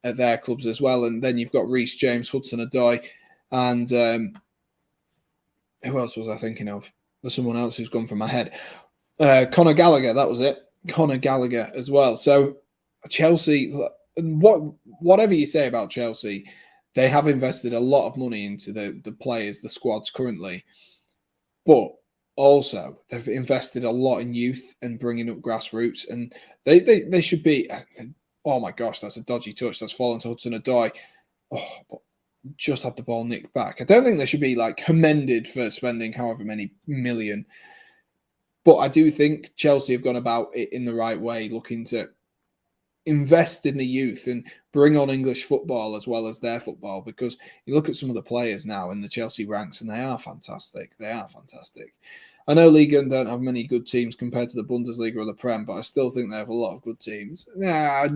their clubs as well. And then you've got Reece James, Hudson-Odoi, and who else was I thinking of? There's someone else who's gone from my head. Conor Gallagher, that was it. Conor Gallagher as well. So Chelsea, whatever you say about Chelsea, they have invested a lot of money into the players, the squads currently. But also, they've invested a lot in youth and bringing up grassroots. And they should be... Oh, my gosh, that's a dodgy touch. That's fallen to Hudson-Odoi. Oh, but just had the ball nicked back. I don't think they should be, commended for spending however many million. But I do think Chelsea have gone about it in the right way, looking to invest in the youth and bring on English football as well as their football, because you look at some of the players now in the Chelsea ranks and they are fantastic. I know Liga don't have many good teams compared to the Bundesliga or the Prem, but I still think they have a lot of good teams. Not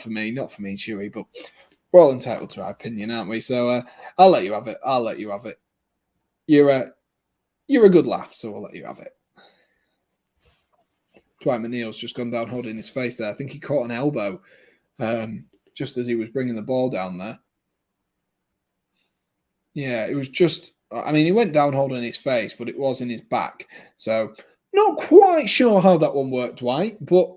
for me, Chewy, but we're all entitled to our opinion, aren't we? So I'll let you have it. You're a good laugh, so I'll let you have it. Dwight McNeil's just gone down holding his face there. I think he caught an elbow just as he was bringing the ball down there. Yeah, it was just, I mean, he went down holding his face, but it was in his back. So, not quite sure how that one worked, Dwight, but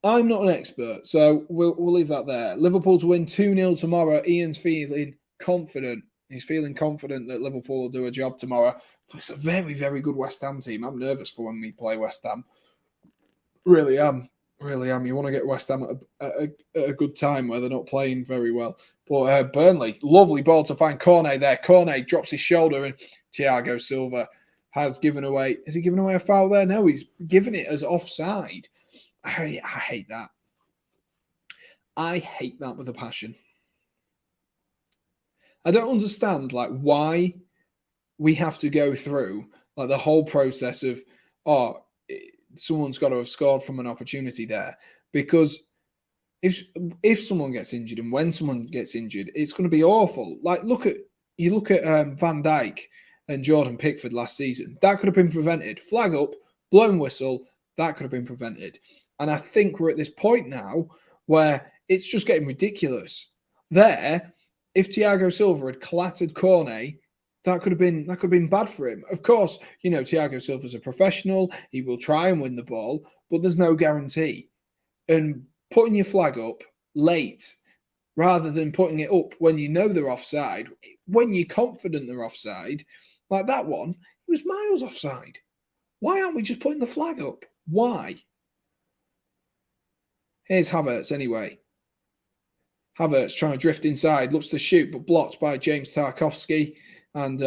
I'm not an expert. So, we'll leave that there. Liverpool to win 2-0 tomorrow. Ian's feeling confident. He's feeling confident that Liverpool will do a job tomorrow. It's a very, very good West Ham team. I'm nervous for when we play West Ham. Really am. Really am. You want to get West Ham at a good time where they're not playing very well. But Burnley, lovely ball to find Cornet there. Cornet drops his shoulder and Thiago Silva has given away. Has he given away a foul there? No, he's given it as offside. I hate that. I hate that with a passion. I don't understand why we have to go through the whole process of, someone's got to have scored from an opportunity there, because if someone gets injured and when someone gets injured, it's going to be awful. Look at Van Dijk and Jordan Pickford last season. That could have been prevented. Flag up, blown whistle, that could have been prevented. And I think we're at this point now where it's just getting ridiculous. There, if Thiago Silva had clattered Cornet, that could have been bad for him. Of course, Thiago Silva's a professional. He will try and win the ball, but there's no guarantee. And putting your flag up late rather than putting it up when you know they're offside, when you're confident they're offside, like that one, it was miles offside. Why aren't we just putting the flag up? Why? Here's Havertz anyway. Havertz trying to drift inside, looks to shoot, but blocked by James Tarkowski. And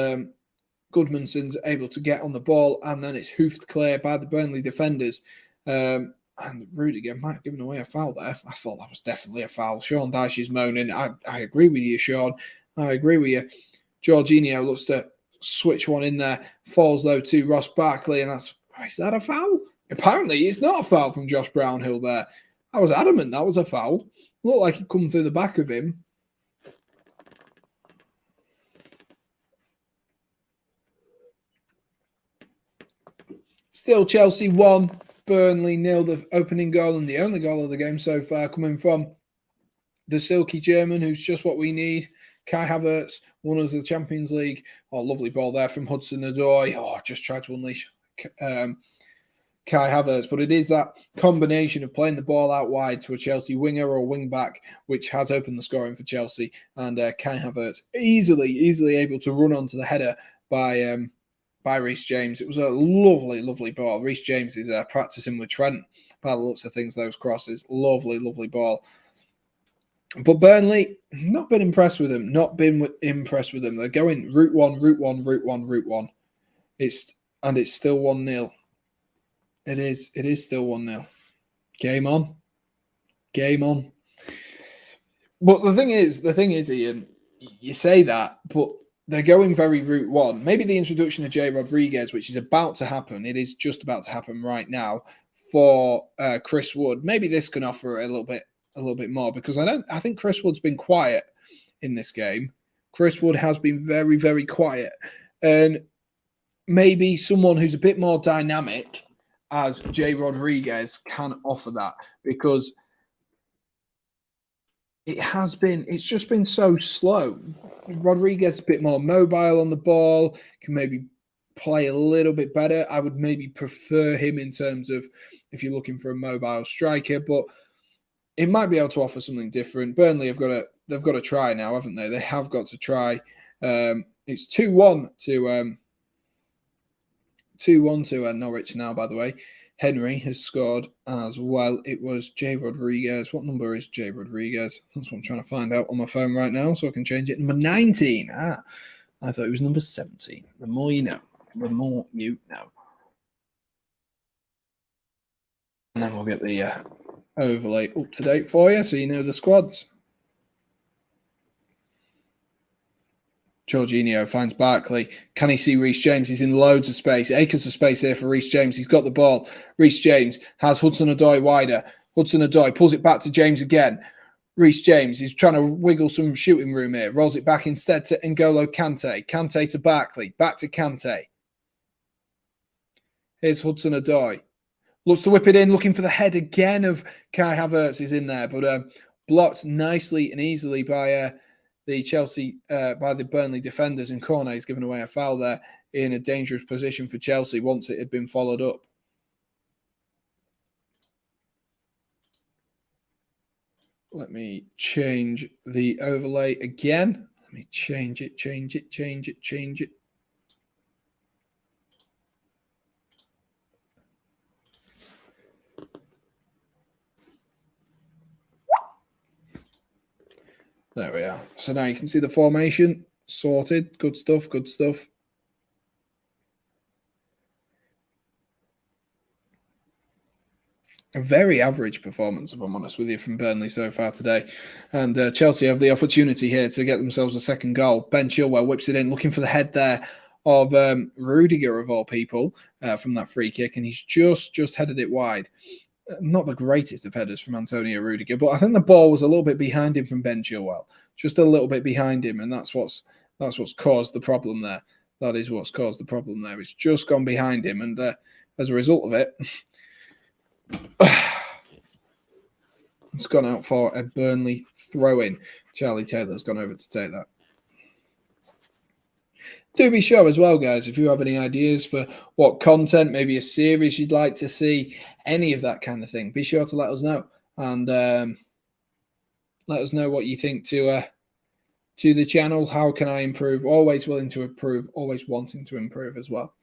Goodmanson's able to get on the ball, and then it's hoofed clear by the Burnley defenders. And Rudiger might have given away a foul there. I thought that was definitely a foul. Sean Dyche is moaning. I agree with you, Sean. I agree with you. Jorginho looks to switch one in there. Falls, though, to Ross Barkley, and is that a foul? Apparently, it's not a foul from Josh Brownhill there. I was adamant that was a foul. Looked like it come through the back of him. Still Chelsea 1, Burnley 0, the opening goal and the only goal of the game so far coming from the silky German, who's just what we need. Kai Havertz won us the Champions League. Oh, lovely ball there from Hudson-Odoi. Oh, just tried to unleash Kai Havertz. But it is that combination of playing the ball out wide to a Chelsea winger or wing back, which has opened the scoring for Chelsea. And Kai Havertz easily able to run onto the header by Reece James. It was a lovely ball. Reece James is practicing with Trent by the looks of things, those crosses. Lovely ball. But Burnley, not been impressed with them. They're going route one. It's still 1-0. It is still 1-0. Game on. But the thing is, Ian, you say that, but they're going very route one. Maybe the introduction of Jay Rodriguez, which is about to happen. It is just about to happen right now for Chris Wood. Maybe this can offer a little bit more, because I think Chris Wood's been quiet in this game. Chris Wood has been very, very quiet. And maybe someone who's a bit more dynamic as Jay Rodriguez can offer that, because it's just been so slow. Rodriguez a bit more mobile on the ball, can maybe play a little bit better. I would maybe prefer him in terms of if you're looking for a mobile striker, but it might be able to offer something different. Burnley they've got to try now, haven't they? They have got to try. It's 2-1 to Norwich now, by the way. Henry has scored as well. It was Jay Rodriguez. What number is Jay Rodriguez? That's what I'm trying to find out on my phone right now, so I can change it. Number 19. I thought it was number 17. The more you know. The more you know. And then we'll get the overlay up to date for you, so you know the squads. Jorginho finds Barkley. Can he see Reece James? He's in loads of space. Acres of space here for Reece James. He's got the ball. Reece James has Hudson-Odoi wider. Hudson-Odoi pulls it back to James again. Reece James is trying to wiggle some shooting room here. Rolls it back instead to N'Golo Kante. Kante to Barkley. Back to Kante. Here's Hudson-Odoi. Looks to whip it in, looking for the head again of Kai Havertz is in there, but blocked nicely and easily by by the Burnley defenders, and Cornet has given away a foul there in a dangerous position for Chelsea once it had been followed up. Let me change the overlay again. Let me change it. There we are. So now you can see the formation sorted. Good stuff. A very average performance, if I'm honest with you, from Burnley so far today. And Chelsea have the opportunity here to get themselves a second goal. Ben Chilwell whips it in, looking for the head there of Rudiger, of all people, from that free kick. And he's just headed it wide. Not the greatest of headers from Antonio Rudiger, but I think the ball was a little bit behind him from Ben Chilwell. Just a little bit behind him, and that's what's caused the problem there. That is what's caused the problem there. It's just gone behind him, and as a result of it, it's gone out for a Burnley throw-in. Charlie Taylor's gone over to take that. Do be sure as well, guys, if you have any ideas for what content, maybe a series you'd like to see, any of that kind of thing, be sure to let us know. And let us know what you think to the channel. How can I improve? Always willing to improve, always wanting to improve as well.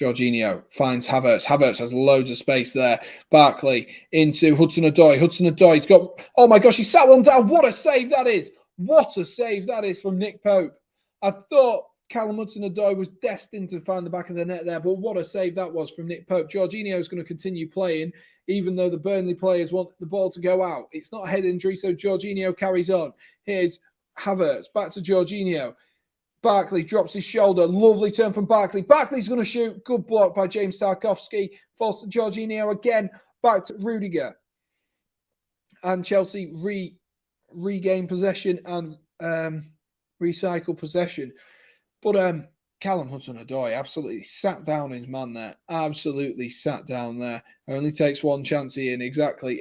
Jorginho finds Havertz. Havertz has loads of space there. Barkley into Hudson-Odoi. Hudson-Odoi's got... Oh, my gosh, he sat one down. What a save that is. What a save that is from Nick Pope. I thought Callum Hudson-Odoi was destined to find the back of the net there, but what a save that was from Nick Pope. Jorginho is going to continue playing, even though the Burnley players want the ball to go out. It's not a head injury, so Jorginho carries on. Here's Havertz, back to Jorginho. Barkley drops his shoulder. Lovely turn from Barkley. Barkley's going to shoot. Good block by James Tarkowski. Falls to Jorginho again. Back to Rudiger. And Chelsea regain possession and recycle possession. But Callum Hudson-Odoi absolutely sat down his man there. Absolutely sat down there. Only takes one chance, Ian. Exactly.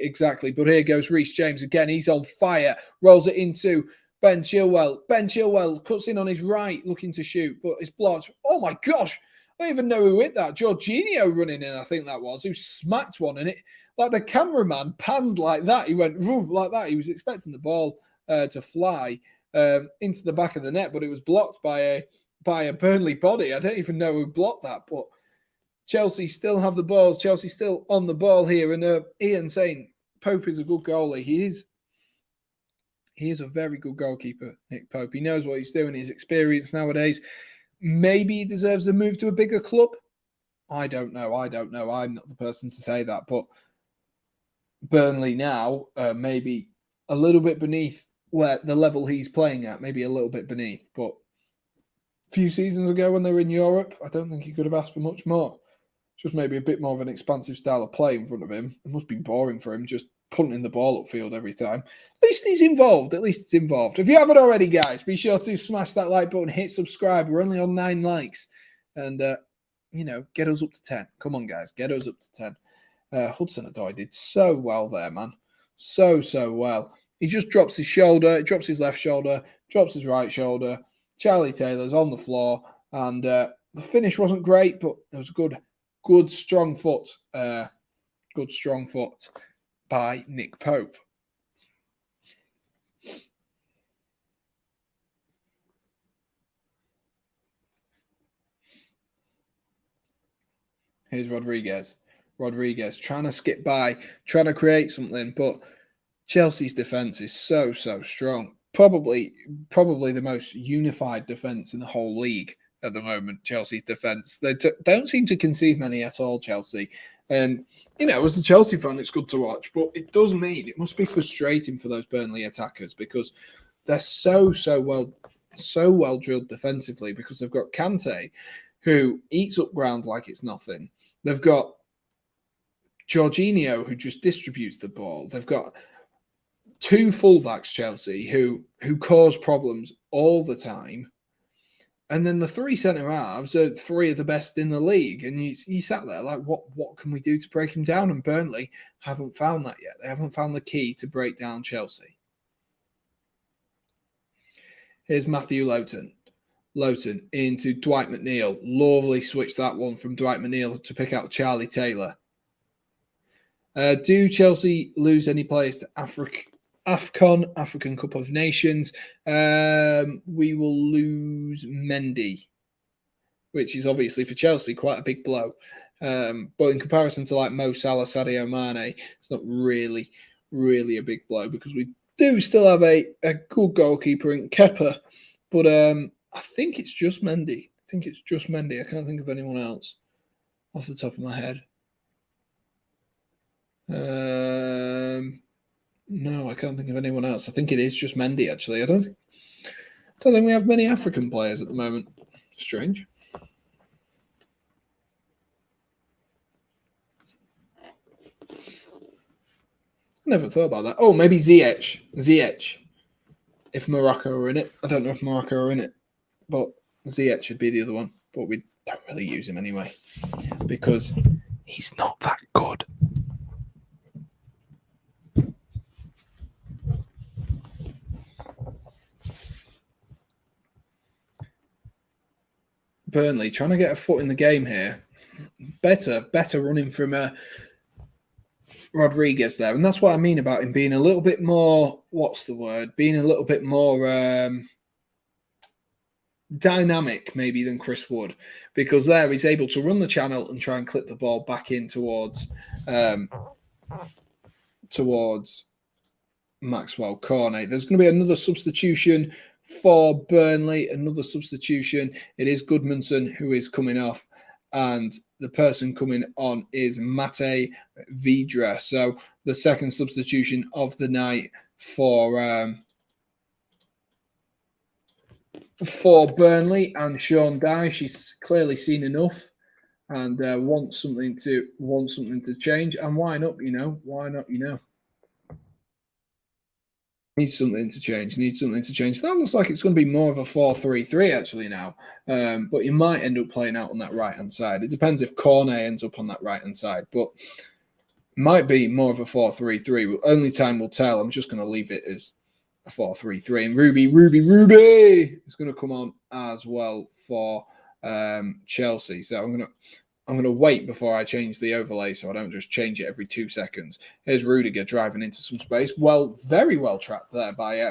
But here goes Reece James again. He's on fire. Rolls it into Ben Chilwell. Ben Chilwell cuts in on his right, looking to shoot, but it's blocked. Oh my gosh. I don't even know who hit that. Jorginho running in, I think that was, who smacked one in it. Like the cameraman panned like that. He went woof like that. He was expecting the ball to fly into the back of the net, but it was blocked by a Burnley body. I don't even know who blocked that, but Chelsea still have the balls. Chelsea still on the ball here. And Ian saying Pope is a good goalie. He is a very good goalkeeper, Nick Pope. He knows what he's doing. His experience nowadays. Maybe he deserves a move to a bigger club. I don't know. I'm not the person to say that. But Burnley now, maybe a little bit beneath where the level he's playing at. Maybe a little bit beneath. But a few seasons ago when they were in Europe, I don't think he could have asked for much more. Just maybe a bit more of an expansive style of play in front of him. It must be boring for him, just punting the ball upfield every time. At least he's involved. If you haven't already, guys, be sure to smash that like button, hit subscribe. We're only on 9 likes. And, get us up to 10. Come on, guys, get us up to 10. Hudson-Odoi did so well there, man. So well. He just drops his shoulder, drops his left shoulder, drops his right shoulder. Charlie Taylor's on the floor. And the finish wasn't great, but it was a good strong foot. Good strong foot by Nick Pope. Here's Rodriguez. Rodriguez trying to skip by, trying to create something, but Chelsea's defense is so strong. Probably the most unified defense in the whole league at the moment. Chelsea's defense. They don't seem to concede many at all, Chelsea. And, as a Chelsea fan, it's good to watch, but it does mean it must be frustrating for those Burnley attackers because they're so well drilled defensively because they've got Kante, who eats up ground like it's nothing. They've got Jorginho, who just distributes the ball. They've got 2 fullbacks, Chelsea, who cause problems all the time. And then the 3 centre-halves are 3 of the best in the league. And you sat there like, what can we do to break him down? And Burnley haven't found that yet. They haven't found the key to break down Chelsea. Here's Matthew Lowton. Lowton into Dwight McNeil. Lovely switch that one from Dwight McNeil to pick out Charlie Taylor. Do Chelsea lose any players to AFCON, African Cup of Nations? We will lose Mendy, which is obviously for Chelsea quite a big blow. But in comparison to like Mo Salah, Sadio Mane, it's not really a big blow because we do still have a good goalkeeper in Kepa. But I think it's just Mendy. I can't think of anyone else off the top of my head. No, I can't think of anyone else. I think it is just Mendy, actually. I don't think we have many African players at the moment. Strange. I never thought about that. Oh, maybe Ziyech. If Morocco are in it. I don't know if Morocco are in it. But Ziyech should be the other one. But we don't really use him anyway. Because he's not that good. Burnley trying to get a foot in the game here. Better running from Rodriguez there. And that's what I mean about him being a little bit more, being a little bit more dynamic maybe than Chris Wood. Because there he's able to run the channel and try and clip the ball back in towards Maxwell Cornet. There's going to be another substitution for Burnley, another substitution. It is Goodmanson who is coming off, and the person coming on is Mate Vidra. So the second substitution of the night for Burnley, and Sean Dyche. She's clearly seen enough and wants something to change. And why not? Needs something to change. That looks like it's going to be more of a 4-3-3 actually now. But you might end up playing out on that right-hand side. It depends if Cornet ends up on that right-hand side. But might be more of a 4-3-3. Only time will tell. I'm just going to leave it as a 4-3-3. And Ruby is going to come on as well for Chelsea. So I'm going to wait before I change the overlay so I don't just change it every 2 seconds. Here's Rudiger driving into some space. Very well trapped there by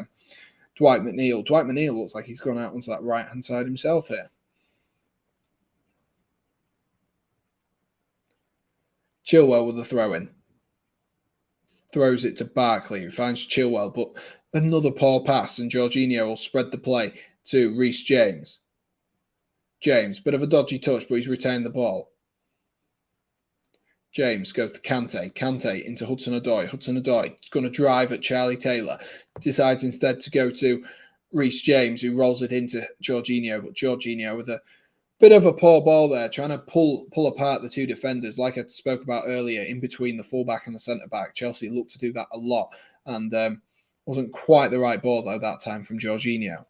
Dwight McNeil. Dwight McNeil looks like he's gone out onto that right-hand side himself here. Chilwell with the throw-in. Throws it to Barkley, who finds Chilwell, but another poor pass, and Jorginho will spread the play to Reece James. Bit of a dodgy touch, but he's retained the ball. James goes to Kante into Hudson-Odoi. Hudson-Odoi is going to drive at Charlie Taylor. Decides instead to go to Reece James, who rolls it into Jorginho. But Jorginho with a bit of a poor ball there, trying to pull apart the two defenders, like I spoke about earlier, in between the fullback and the centre-back. Chelsea looked to do that a lot, and wasn't quite the right ball, though, that time from Jorginho.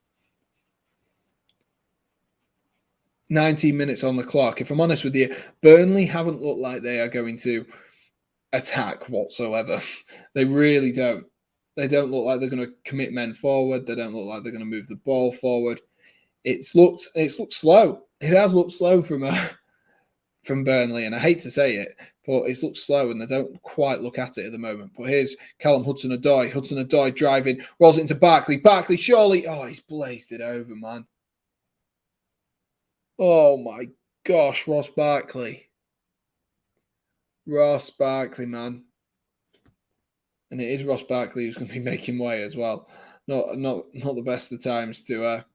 19 minutes on the clock. If I'm honest with you, Burnley haven't looked like they are going to attack whatsoever. They really don't. They don't look like they're going to commit men forward. They don't look like they're going to move the ball forward. It's looked slow. It has looked slow from Burnley, and I hate to say it, but it's looked slow, and they don't quite look at it at the moment. But here's Callum Hudson-Odoi. Hudson-Odoi driving, rolls it into Barkley. Barkley, surely. Oh, he's blazed it over, man. Oh my gosh, Ross Barkley, man, and it is Ross Barkley who's going to be making way as well. Not the best of times to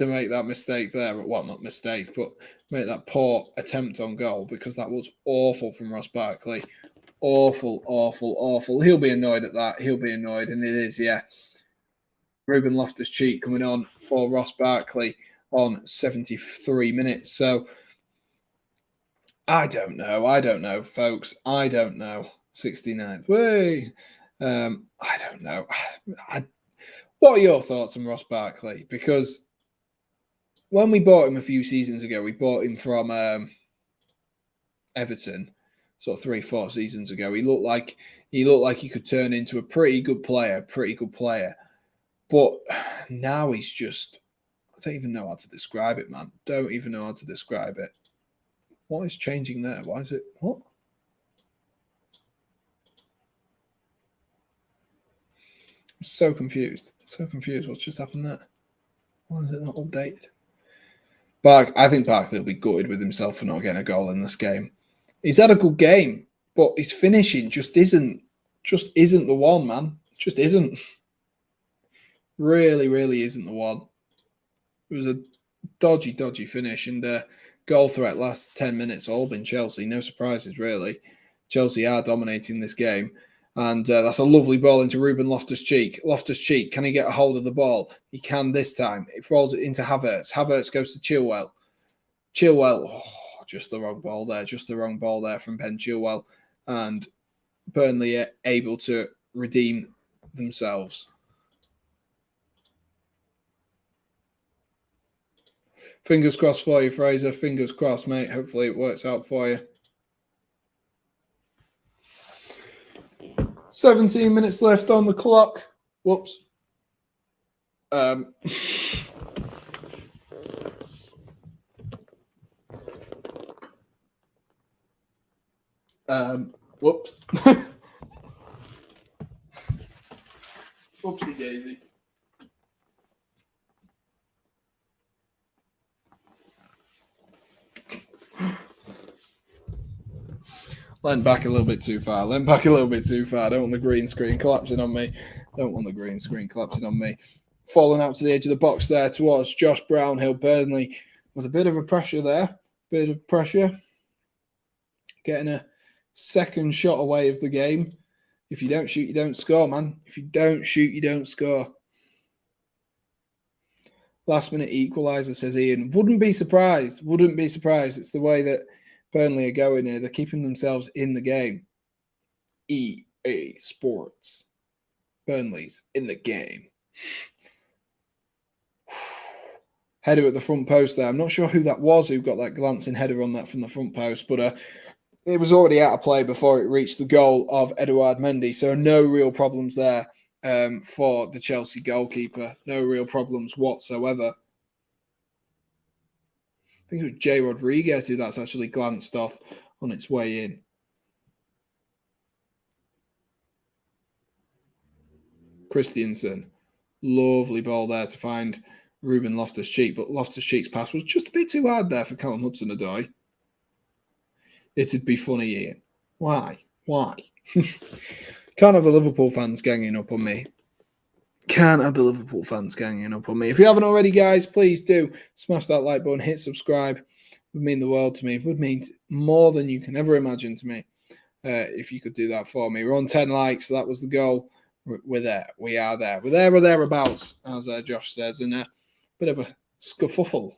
make that mistake there. Well, not mistake, but make that poor attempt on goal, because that was awful from Ross Barkley. Awful. He'll be annoyed at that. And it is, yeah. Ruben Loftus-Cheek coming on for Ross Barkley on 73 minutes. So I don't know, folks. I don't know. 69th. Way. I don't know. What are your thoughts on Ross Barkley? Because when we bought him a few seasons ago, we bought him from Everton, sort of 3-4 seasons ago. He looked like he could turn into a pretty good player. But now he's just, I don't even know how to describe it, man. Don't even know how to describe it. What is changing there? Why is it, what? I'm so confused. So confused. What's just happened there? Why is it not updated? But I think Barkley will be gutted with himself for not getting a goal in this game. He's had a good game, but his finishing just isn't the one, man. Just isn't. Really, really isn't the one. It was a dodgy finish, and goal threat last 10 minutes all been Chelsea. No surprises, really. Chelsea are dominating this game. And that's a lovely ball into Ruben Loftus-Cheek. Loftus-Cheek, can he get a hold of the ball? He can this time. It falls into Havertz. Havertz goes to Chilwell. Chilwell, just the wrong ball there. Just the wrong ball there from Ben Chilwell. And Burnley are able to redeem themselves. Fingers crossed for you, Fraser. Fingers crossed, mate. Hopefully it works out for you. 17 minutes left on the clock. Whoops. Whoops. Whoopsie daisy. Leant back a little bit too far. I don't want the green screen collapsing on me. Falling out to the edge of the box there towards Josh Brownhill. Burnley with a bit of a pressure there. Getting a second shot away of the game. If you don't shoot, you don't score, man. If you don't shoot, you don't score. Last minute equaliser, says Ian. Wouldn't be surprised. It's the way that Burnley are going here. They're keeping themselves in the game. EA Sports. Burnley's in the game. Header at the front post there. I'm not sure who that was who got that glancing header on that from the front post, but it was already out of play before it reached the goal of Edouard Mendy. So no real problems there for the Chelsea goalkeeper. No real problems whatsoever. I think it was Jay Rodriguez who that's actually glanced off on its way in. Christiansen. Lovely ball there to find Ruben Loftus-Cheek, but Loftus-Cheek's pass was just a bit too hard there for Callum Hudson-Odoi. It'd be funny, Ian. Why? Can't have the Liverpool fans ganging up on me. If you haven't already, guys, please do smash that like button, hit subscribe. It would mean the world to me. It would mean more than you can ever imagine to me if you could do that for me. We're on 10 likes, so that was the goal. We're there. We are there. We're there or thereabouts, as Josh says. And a bit of a scuffle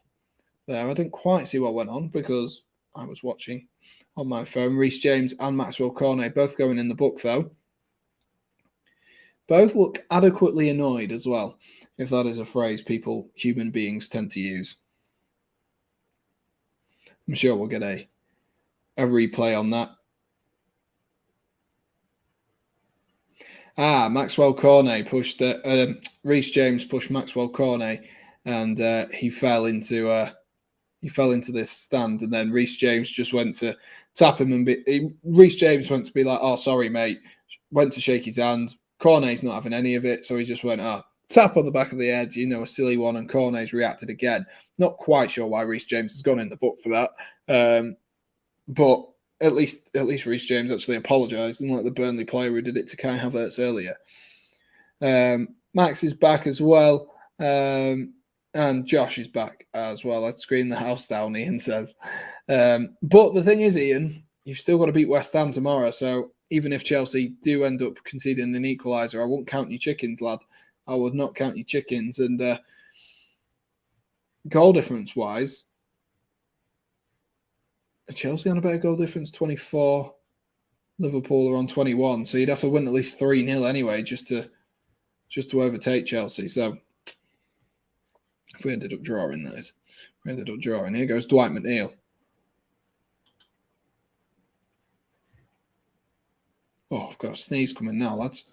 there. I didn't quite see what went on because I was watching on my phone. Reece James and Maxwell Cornet both going in the book, though. Both look adequately annoyed as well, if that is a phrase human beings tend to use. I'm sure we'll get a replay on that. Maxwell Cornet pushed Reece James pushed Maxwell Cornet, and he fell into this stand, and then Reece James just went to tap him, and Reece James went to be like, "Oh, sorry, mate." Went to shake his hand. Cornet's not having any of it, so he just went, tap on the back of the head, a silly one, and Cornet's reacted again. Not quite sure why Reece James has gone in the book for that, but at least Reece James actually apologised, unlike the Burnley player who did it to Kai Havertz earlier. Max is back as well, and Josh is back as well. I'd scream the house down, Ian says. But the thing is, Ian, you've still got to beat West Ham tomorrow, so even if Chelsea do end up conceding an equaliser, I won't count your chickens, lad. I would not count your chickens. And goal difference-wise, Chelsea on a better goal difference, 24. Liverpool are on 21. So you'd have to win at least 3-0 anyway, just to overtake Chelsea. So if we ended up drawing, that is. Here goes Dwight McNeil. Oh, I've got a sneeze coming now, lads.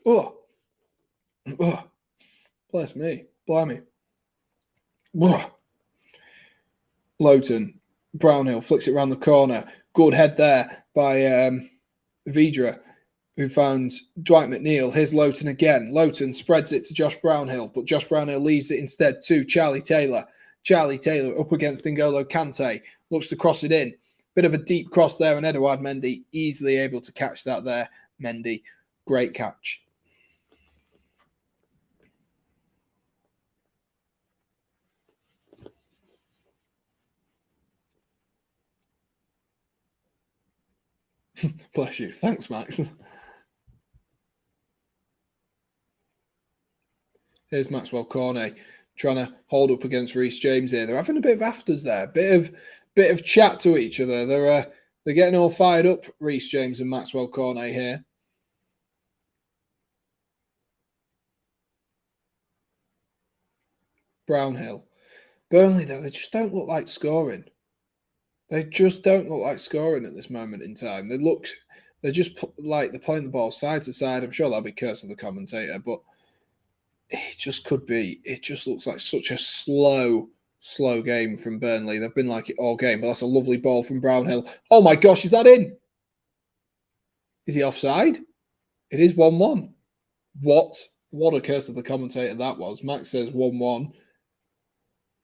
Oh, oh, bless me, blimey. Oh. Lowton, Brownhill flicks it around the corner. Good head there by Vidra, who found Dwight McNeil. Here's Lowton again. Lowton spreads it to Josh Brownhill, but Josh Brownhill leaves it instead to Charlie Taylor. Charlie Taylor up against N'Golo Kante, looks to cross it in. Bit of a deep cross there, and Edouard Mendy easily able to catch that there. Mendy, great catch. Bless you. Thanks, Max. Here's Maxwell Cornet trying to hold up against Reece James here. They're having a bit of afters there, bit of chat to each other. They're getting all fired up, Reece James and Maxwell Cornet here. Brownhill. Burnley, though, they just don't look like scoring. They just don't look like scoring at this moment in time. They're just like they're playing the ball side to side. I'm sure that'll be curse of the commentator, but it just could be. It just looks like such a slow game from Burnley. They've been like it all game, but that's a lovely ball from Brownhill. Oh my gosh, is that in? Is he offside? It is 1-1. What a curse of the commentator that was. Max says 1-1.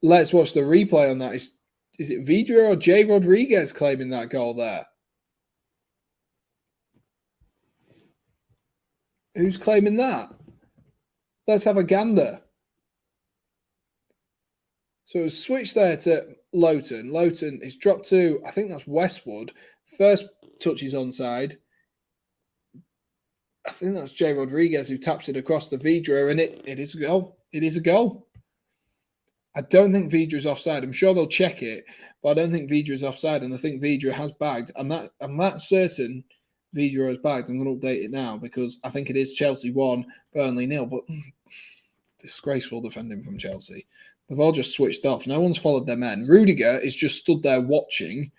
Let's watch the replay on that. Is it Vidra or Jay Rodriguez claiming that goal there? Who's claiming that? Let's have a gander. So it was switched there to Lowton. Lowton is dropped to, I think that's Westwood. First touch is onside. I think that's Jay Rodriguez who taps it across the Vidra, and it is a goal. It is a goal. I don't think Vidra is offside. I'm sure they'll check it, but I don't think Vidra is offside, and I think Vidra has bagged. I'm that certain Vidra has bagged. I'm going to update it now because I think it is Chelsea 1, Burnley 0, but disgraceful defending from Chelsea. They've all just switched off. No one's followed their men. Rudiger is just stood there watching.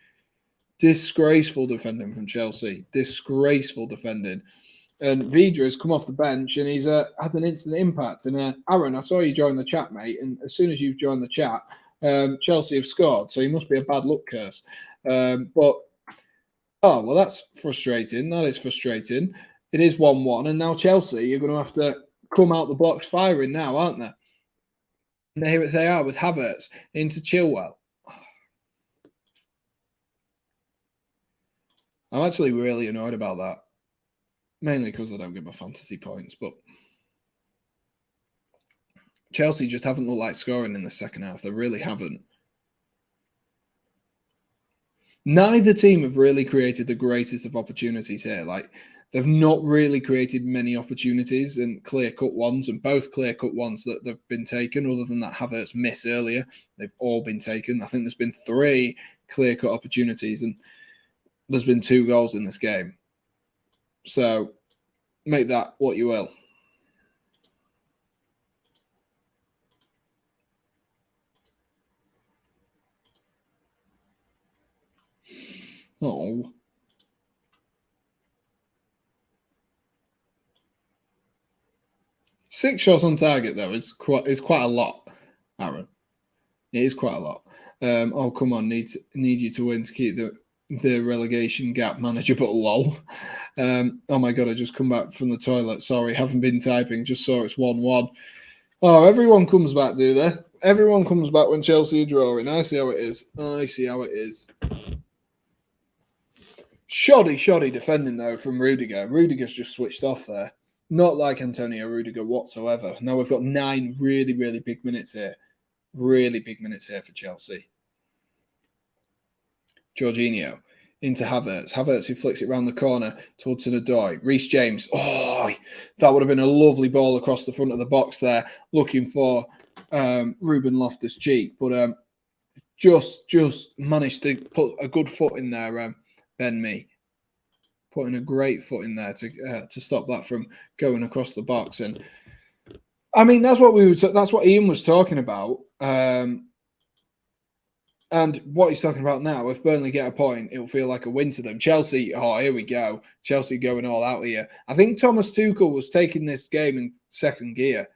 Disgraceful defending from Chelsea. Disgraceful defending. And Vidra has come off the bench and he's had an instant impact. And Aaron, I saw you join the chat, mate. And as soon as you've joined the chat, Chelsea have scored. So you must be a bad luck curse. Well, that's frustrating. That is frustrating. It is 1-1. And now Chelsea, you're going to have to come out the box firing now, aren't they? And here they are with Havertz into Chilwell. I'm actually really annoyed about that. Mainly because I don't get my fantasy points, but Chelsea just haven't looked like scoring in the second half. They really haven't. Neither team have really created the greatest of opportunities here. Like, they've not really created many opportunities and clear-cut ones, and both clear-cut ones that they've been taken, other than that Havertz miss earlier, they've all been taken. I think there's been 3 clear-cut opportunities, and there's been 2 goals in this game. So, make that what you will. Oh. Six shots on target, though, is quite a lot, Aaron. It is quite a lot. Oh, come on, need you to win to keep the relegation gap manageable, lol. Oh my God, I just come back from the toilet. Sorry, haven't been typing, just saw it's 1-1. Oh, everyone comes back, do they? Everyone comes back when Chelsea are drawing. I see how it is. Shoddy defending, though, from Rudiger. Rudiger's just switched off there. Not like Antonio Rudiger whatsoever. Now we've got 9 really, really big minutes here. Really big minutes here for Chelsea. Jorginho into Havertz. Havertz who flicks it around the corner towards Odoi. Reece James. Oh, that would have been a lovely ball across the front of the box there, looking for Ruben Loftus-Cheek. But just managed to put a good foot in there, Ben Mee. Putting a great foot in there to stop that from going across the box. And I mean, that's what Ian was talking about. And what he's talking about now, if Burnley get a point, it'll feel like a win to them. Chelsea, oh, here we go. Chelsea going all out here. I think Thomas Tuchel was taking this game in second gear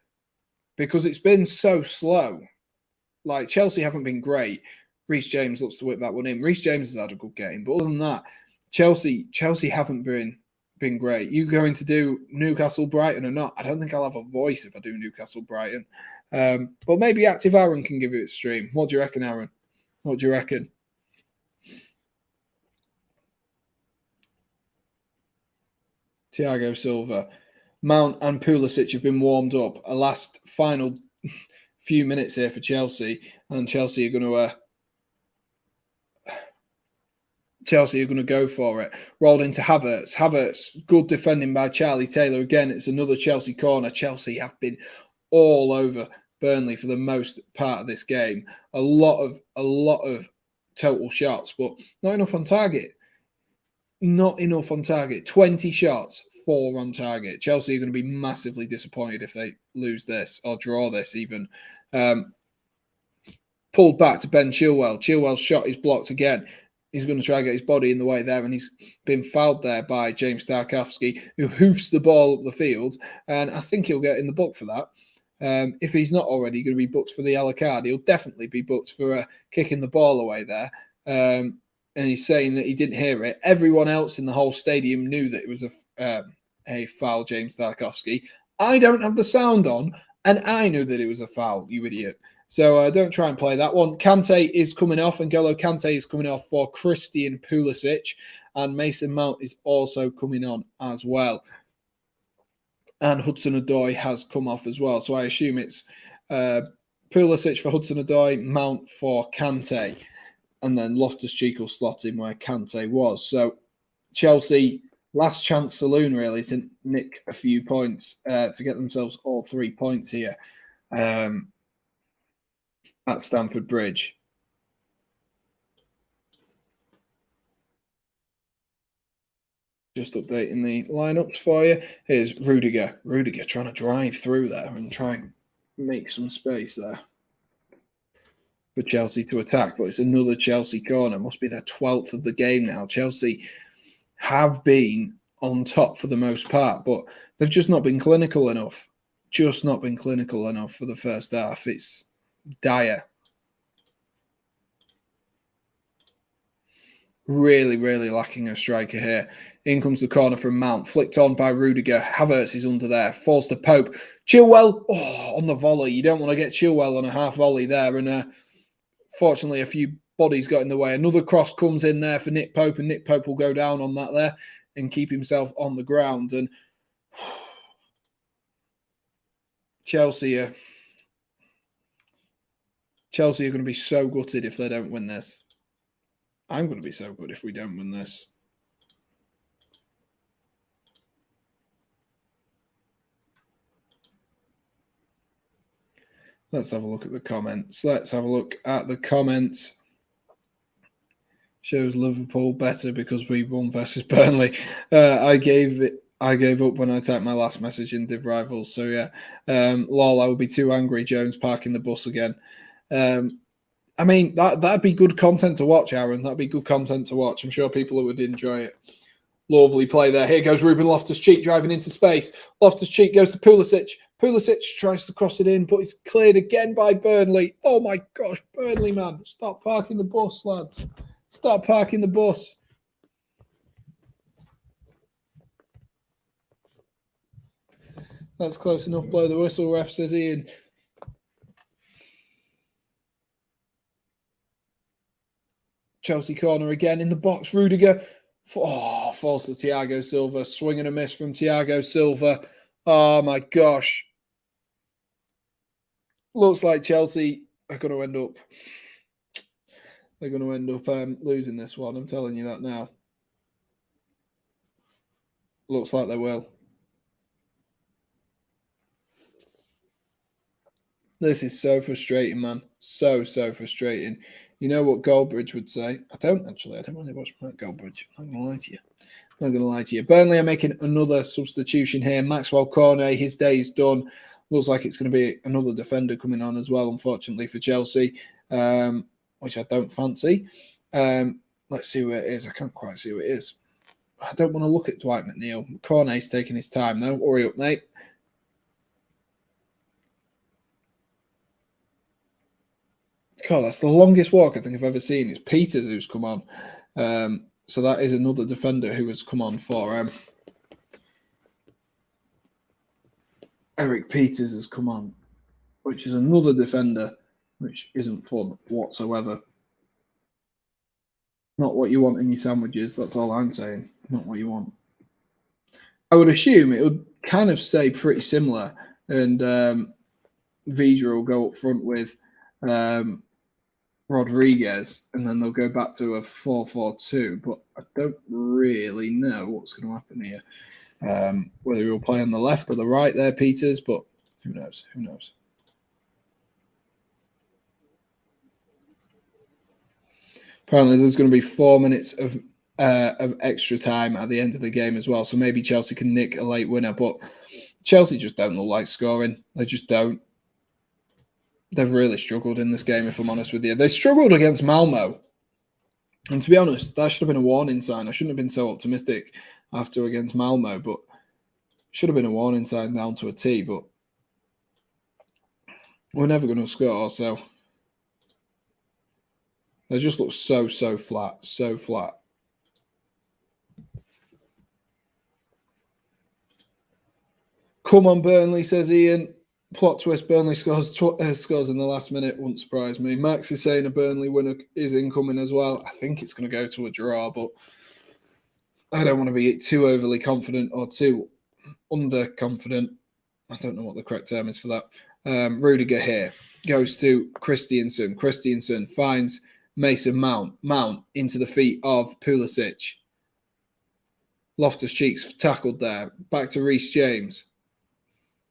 because it's been so slow. Like, Chelsea haven't been great. Reece James looks to whip that one in. Reece James has had a good game. But other than that, Chelsea haven't been great. You going to do Newcastle Brighton or not? I don't think I'll have a voice if I do Newcastle Brighton. But maybe Active Aaron can give it a stream. What do you reckon, Aaron? What do you reckon? Thiago Silva, Mount and Pulisic have been warmed up. A last final few minutes here for Chelsea, and Chelsea are going to go for it. Rolled into Havertz. Havertz, good defending by Charlie Taylor. Again, it's another Chelsea corner. Chelsea have been all over Burnley for the most part of this game. A lot of total shots, but not enough on target. Not enough on target. 20 shots, 4 on target. Chelsea are going to be massively disappointed if they lose this or draw this even. Pulled back to Ben Chilwell. Chilwell's shot is blocked again. He's going to try and get his body in the way there, and he's been fouled there by James Tarkowski, who hoofs the ball up the field, and I think he'll get in the book for that. If he's not already going to be booked for the yellow card, he'll definitely be booked for kicking the ball away there. And he's saying that he didn't hear it. Everyone else in the whole stadium knew that it was a foul, James Tarkowski. I don't have the sound on, and I knew that it was a foul, you idiot. So don't try and play that one. Kante is coming off, and N'Golo Kante is coming off for Christian Pulisic, and Mason Mount is also coming on as well. And Hudson-Odoi has come off as well. So I assume it's Pulisic for Hudson-Odoi, Mount for Kante, and then Loftus-Cheek will slot in where Kante was. So Chelsea, last chance saloon really to nick a few points, to get themselves all 3 points here at Stamford Bridge. Just updating the lineups for you. Here's Rudiger. Rudiger trying to drive through there and try and make some space there for Chelsea to attack. But it's another Chelsea corner. Must be their 12th of the game now. Chelsea have been on top for the most part, but they've just not been clinical enough. Just not been clinical enough for the first half. It's dire. Really, really lacking a striker here. In comes the corner from Mount, flicked on by Rudiger. Havertz is under there, falls to Pope. Chilwell, on the volley. You don't want to get Chilwell on a half volley there. And fortunately, a few bodies got in the way. Another cross comes in there for Nick Pope, and Nick Pope will go down on that there and keep himself on the ground. And Chelsea are going to be so gutted if they don't win this. I'm going to be so good if we don't win this. Let's have a look at the comments. Shows Liverpool better because we won versus Burnley. I gave up when I typed my last message in Div Rivals. So yeah, lol, I would be too angry. Jones parking the bus again. I mean, that'd be good content to watch, Aaron. That'd be good content to watch. I'm sure people would enjoy it. Lovely play there. Here goes Ruben Loftus-Cheek driving into space. Loftus-Cheek goes to Pulisic. Pulisic tries to cross it in, but it's cleared again by Burnley. Oh my gosh, Burnley, man. Stop parking the bus, lads. Stop parking the bus. That's close enough. Blow the whistle, ref says Ian. Chelsea corner again in the box. Rudiger falls to Thiago Silva. Swing and a miss from Thiago Silva. Oh my gosh. Looks like Chelsea are going to end up. They're going to end up losing this one. I'm telling you that now. Looks like they will. This is so frustrating, man. So frustrating. You know what Goldbridge would say? I don't really watch Matt Goldbridge. I'm not going to lie to you. Burnley are making another substitution here. Maxwell Cornet, his day is done. Looks like it's going to be another defender coming on as well, unfortunately, for Chelsea. which I don't fancy. Let's see where it is. I can't quite see where it is. I don't want to look at Dwight McNeil. Cornet's taking his time, though. Hurry up, mate. God, that's the longest walk I think I've ever seen. It's Peters who's come on. So that is another defender who has come on for Eric Peters has come on, which is another defender, which isn't fun whatsoever. Not what you want in your sandwiches. That's all I'm saying. Not what you want. I would assume it would kind of stay pretty similar, and Vidra will go up front with Rodriguez, and then they'll go back to a 4-4-2. But I don't really know what's going to happen here. Whether he'll play on the left or the right there, Peters, but who knows? Who knows? Apparently, there's going to be 4 minutes of extra time at the end of the game as well. So maybe Chelsea can nick a late winner, but Chelsea just don't look like scoring. They just don't. They've really struggled in this game, if I'm honest with you. They struggled against Malmo. And to be honest, that should have been a warning sign. I shouldn't have been so optimistic after against Malmo, but should have been a warning sign down to a T. But we're never going to score, so they just look so flat, so flat. Come on, Burnley, says Ian. Plot twist, Burnley scores in the last minute. Wouldn't surprise me. Max is saying a Burnley winner is incoming as well. I think it's going to go to a draw, but I don't want to be too overly confident or too underconfident. I don't know what the correct term is for that. Rudiger here goes to Christiansen. Christiansen finds Mason Mount. Mount into the feet of Pulisic. Loftus-Cheek's tackled there. Back to Reece James.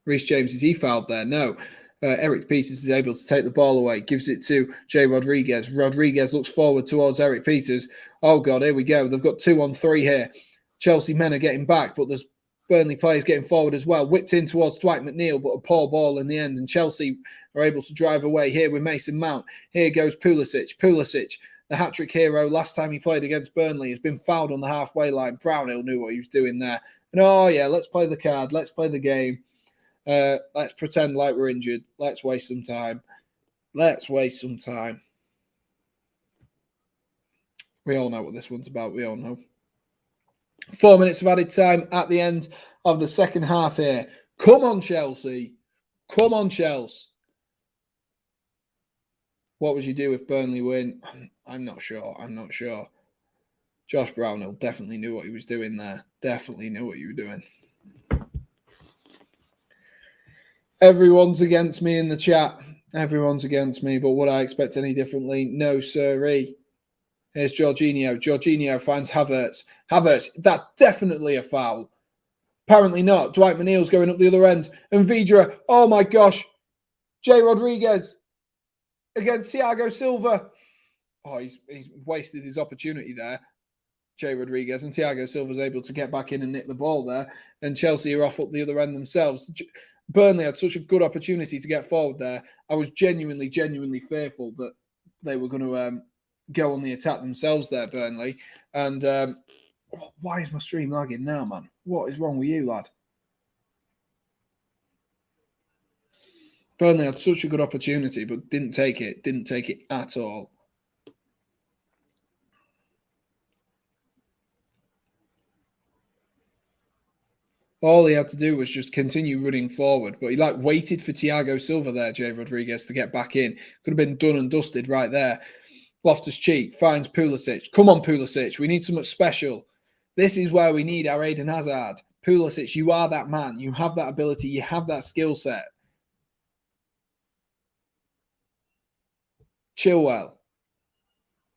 Reece James, is he fouled there? No. Eric Peters is able to take the ball away. Gives it to Jay Rodriguez. Rodriguez looks forward towards Eric Peters. Oh, God, here we go. They've got 2-on-3 here. Chelsea men are getting back, but there's Burnley players getting forward as well. Whipped in towards Dwight McNeil, but a poor ball in the end. And Chelsea are able to drive away here with Mason Mount. Here goes Pulisic. Pulisic, the hat-trick hero, last time he played against Burnley, has been fouled on the halfway line. Brownhill knew what he was doing there. And oh, yeah, let's play the card. Let's play the game. Let's pretend like we're injured. Let's waste some time. Let's waste some time. We all know what this one's about. We all know. 4 minutes of added time at the end of the second half here. Come on, Chelsea. Come on, Chelsea. What would you do if Burnley win? I'm not sure. I'm not sure. Josh Brownhill definitely knew what he was doing there. Definitely knew what you were doing. Everyone's against me in the chat. Everyone's against me, but would I expect any differently? No, sirree. Here's Jorginho. Jorginho finds Havertz. Havertz, that's definitely a foul. Apparently not. Dwight McNeil's going up the other end. And Vidra, oh my gosh. Jay Rodriguez against Thiago Silva. Oh, he's wasted his opportunity there. Jay Rodriguez, and Thiago Silva's able to get back in and nick the ball there. And Chelsea are off up the other end themselves. Burnley had such a good opportunity to get forward there. I was genuinely fearful that they were going to go on the attack themselves there, Burnley. And why is my stream lagging now, man? What is wrong with you, lad? Burnley had such a good opportunity, but didn't take it. Didn't take it at all. All he had to do was just continue running forward. But he waited for Thiago Silva there, Jay Rodriguez, to get back in. Could have been done and dusted right there. Loftus-Cheek finds Pulisic. Come on, Pulisic. We need something special. This is where we need our Eden Hazard. Pulisic, you are that man. You have that ability. You have that skill set. Chilwell.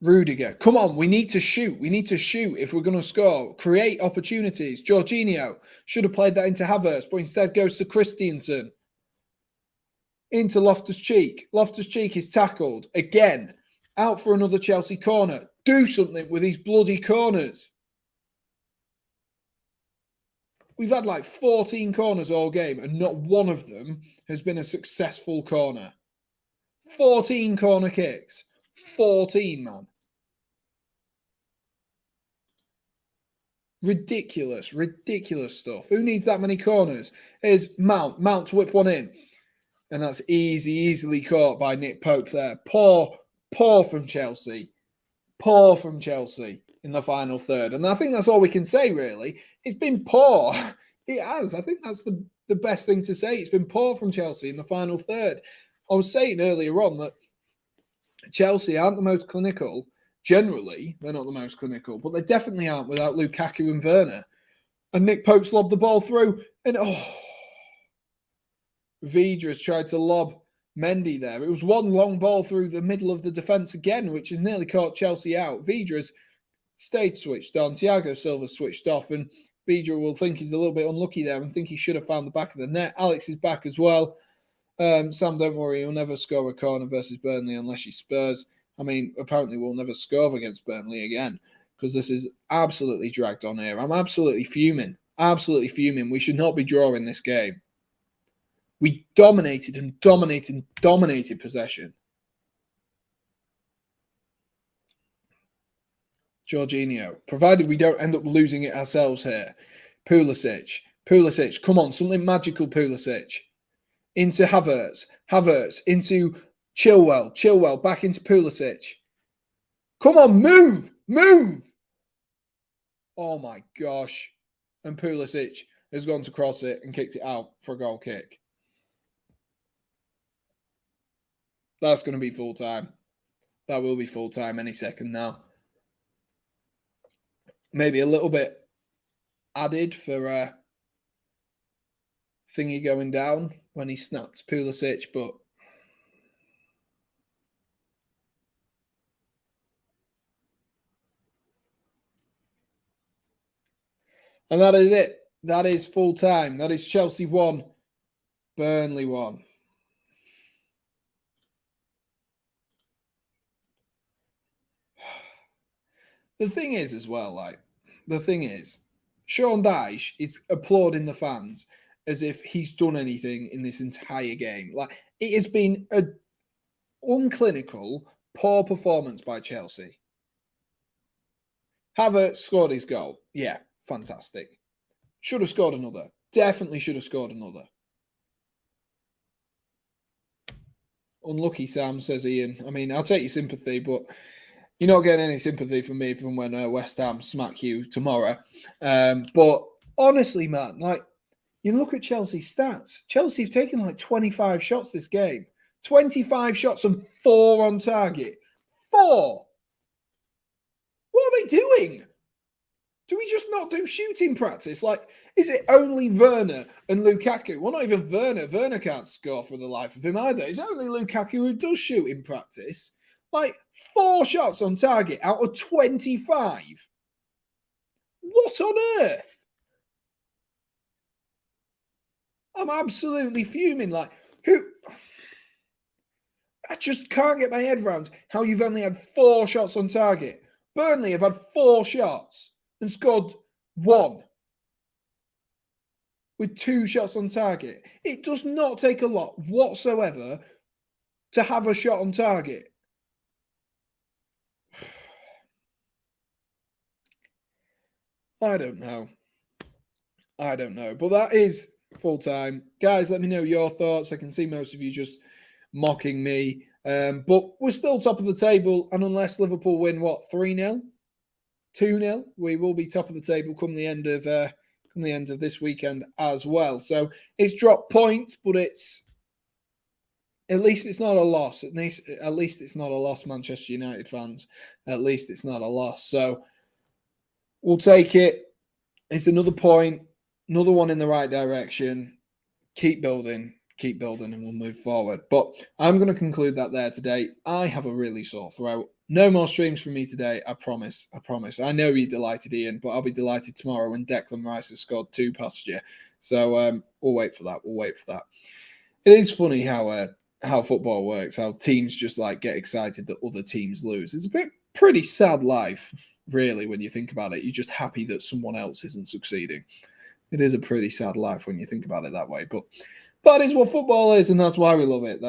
Rudiger. Come on, we need to shoot. We need to shoot if we're going to score. Create opportunities. Jorginho should have played that into Havertz, but instead goes to Christiansen. Into Loftus-Cheek. Loftus-Cheek is tackled. Again, out for another Chelsea corner. Do something with these bloody corners. We've had 14 corners all game, and not one of them has been a successful corner. 14 corner kicks. 14, man. Ridiculous stuff. Who needs that many corners? Here's Mount to whip one in. And that's easily caught by Nick Pope there. Poor from Chelsea. Poor from Chelsea in the final third. And I think that's all we can say, really. It's been poor. It has. I think that's the best thing to say. It's been poor from Chelsea in the final third. I was saying earlier on that Chelsea aren't the most clinical. Generally, they're not the most clinical, but they definitely aren't without Lukaku and Werner. And Nick Pope lobbed the ball through, and Vydras tried to lob Mendy there. It was one long ball through the middle of the defence again, which has nearly caught Chelsea out. Vydras stayed switched on. Thiago Silva switched off, and Vydra will think he's a little bit unlucky there and think he should have found the back of the net. Alex is back as well. Sam, don't worry, he'll never score a corner versus Burnley unless he Spurs. I mean, apparently we'll never score against Burnley again because this is absolutely dragged on here. I'm absolutely fuming. Absolutely fuming. We should not be drawing this game. We dominated possession. Jorginho, provided we don't end up losing it ourselves here. Pulisic, come on, something magical, Pulisic. Into Havertz, into Chilwell, back into Pulisic. Come on, move! Oh my gosh. And Pulisic has gone to cross it and kicked it out for a goal kick. That's going to be full time. That will be full time any second now. Maybe a little bit added for thingy going down when he snapped Pulisic, but and that is it. That is full time. That is Chelsea 1, Burnley 1. The thing is as well, Sean Dyche is applauding the fans as if he's done anything in this entire game. Like, it has been an unclinical, poor performance by Chelsea. Havertz scored his goal. Yeah, fantastic. Should have scored another. Definitely should have scored another. Unlucky, Sam, says Ian. I mean, I'll take your sympathy, but you're not getting any sympathy from me from when West Ham smack you tomorrow. But honestly, man, like, you look at Chelsea's stats. Chelsea have taken like 25 shots this game. 25 shots and 4 on target. 4! What are they doing? Do we just not do shooting practice? Like, is it only Werner and Lukaku? Well, not even Werner. Werner can't score for the life of him either. It's only Lukaku who does shoot in practice. Like, 4 shots on target out of 25. What on earth? I'm absolutely fuming. Like, I just can't get my head around how you've only had 4 shots on target. Burnley have had 4 shots and scored 1 with 2 shots on target. It does not take a lot whatsoever to have a shot on target. I don't know. But that is full time. Guys, let me know your thoughts. I can see most of you just mocking me. But we're still top of the table. And unless Liverpool win, 3-0? 2-0? We will be top of the table come the end of this weekend as well. So it's dropped points, but at least it's not a loss. At least it's not a loss, Manchester United fans. At least it's not a loss. So we'll take it. It's another point, another one in the right direction. Keep building, and we'll move forward. But I'm going to conclude that there today. I have a really sore throat. No more streams from me today. I promise. I know you're delighted, Ian, but I'll be delighted tomorrow when Declan Rice has scored 2 past you. So we'll wait for that. It is funny how football works, how teams just like get excited that other teams lose. It's a pretty sad life, really, when you think about it. You're just happy that someone else isn't succeeding. It is a pretty sad life when you think about it that way. But that is what football is, and that's why we love it.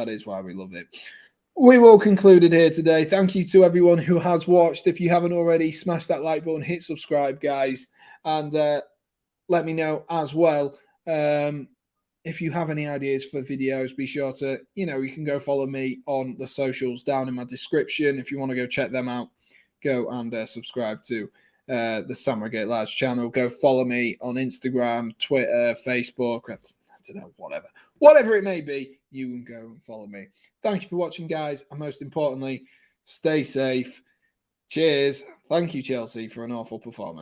We will conclude it here today. Thank you to everyone who has watched. If you haven't already, smash that like button, hit subscribe, guys, and let me know as well. If you have any ideas for videos, be sure to, you can go follow me on the socials down in my description. If you want to go check them out, go and subscribe to the Sam Redgate-Large channel. Go follow me on Instagram, Twitter, Facebook, I don't know, whatever it may be, you can go and follow me. Thank you for watching, guys, and most importantly, stay safe. Cheers. Thank you, Chelsea, for an awful performance.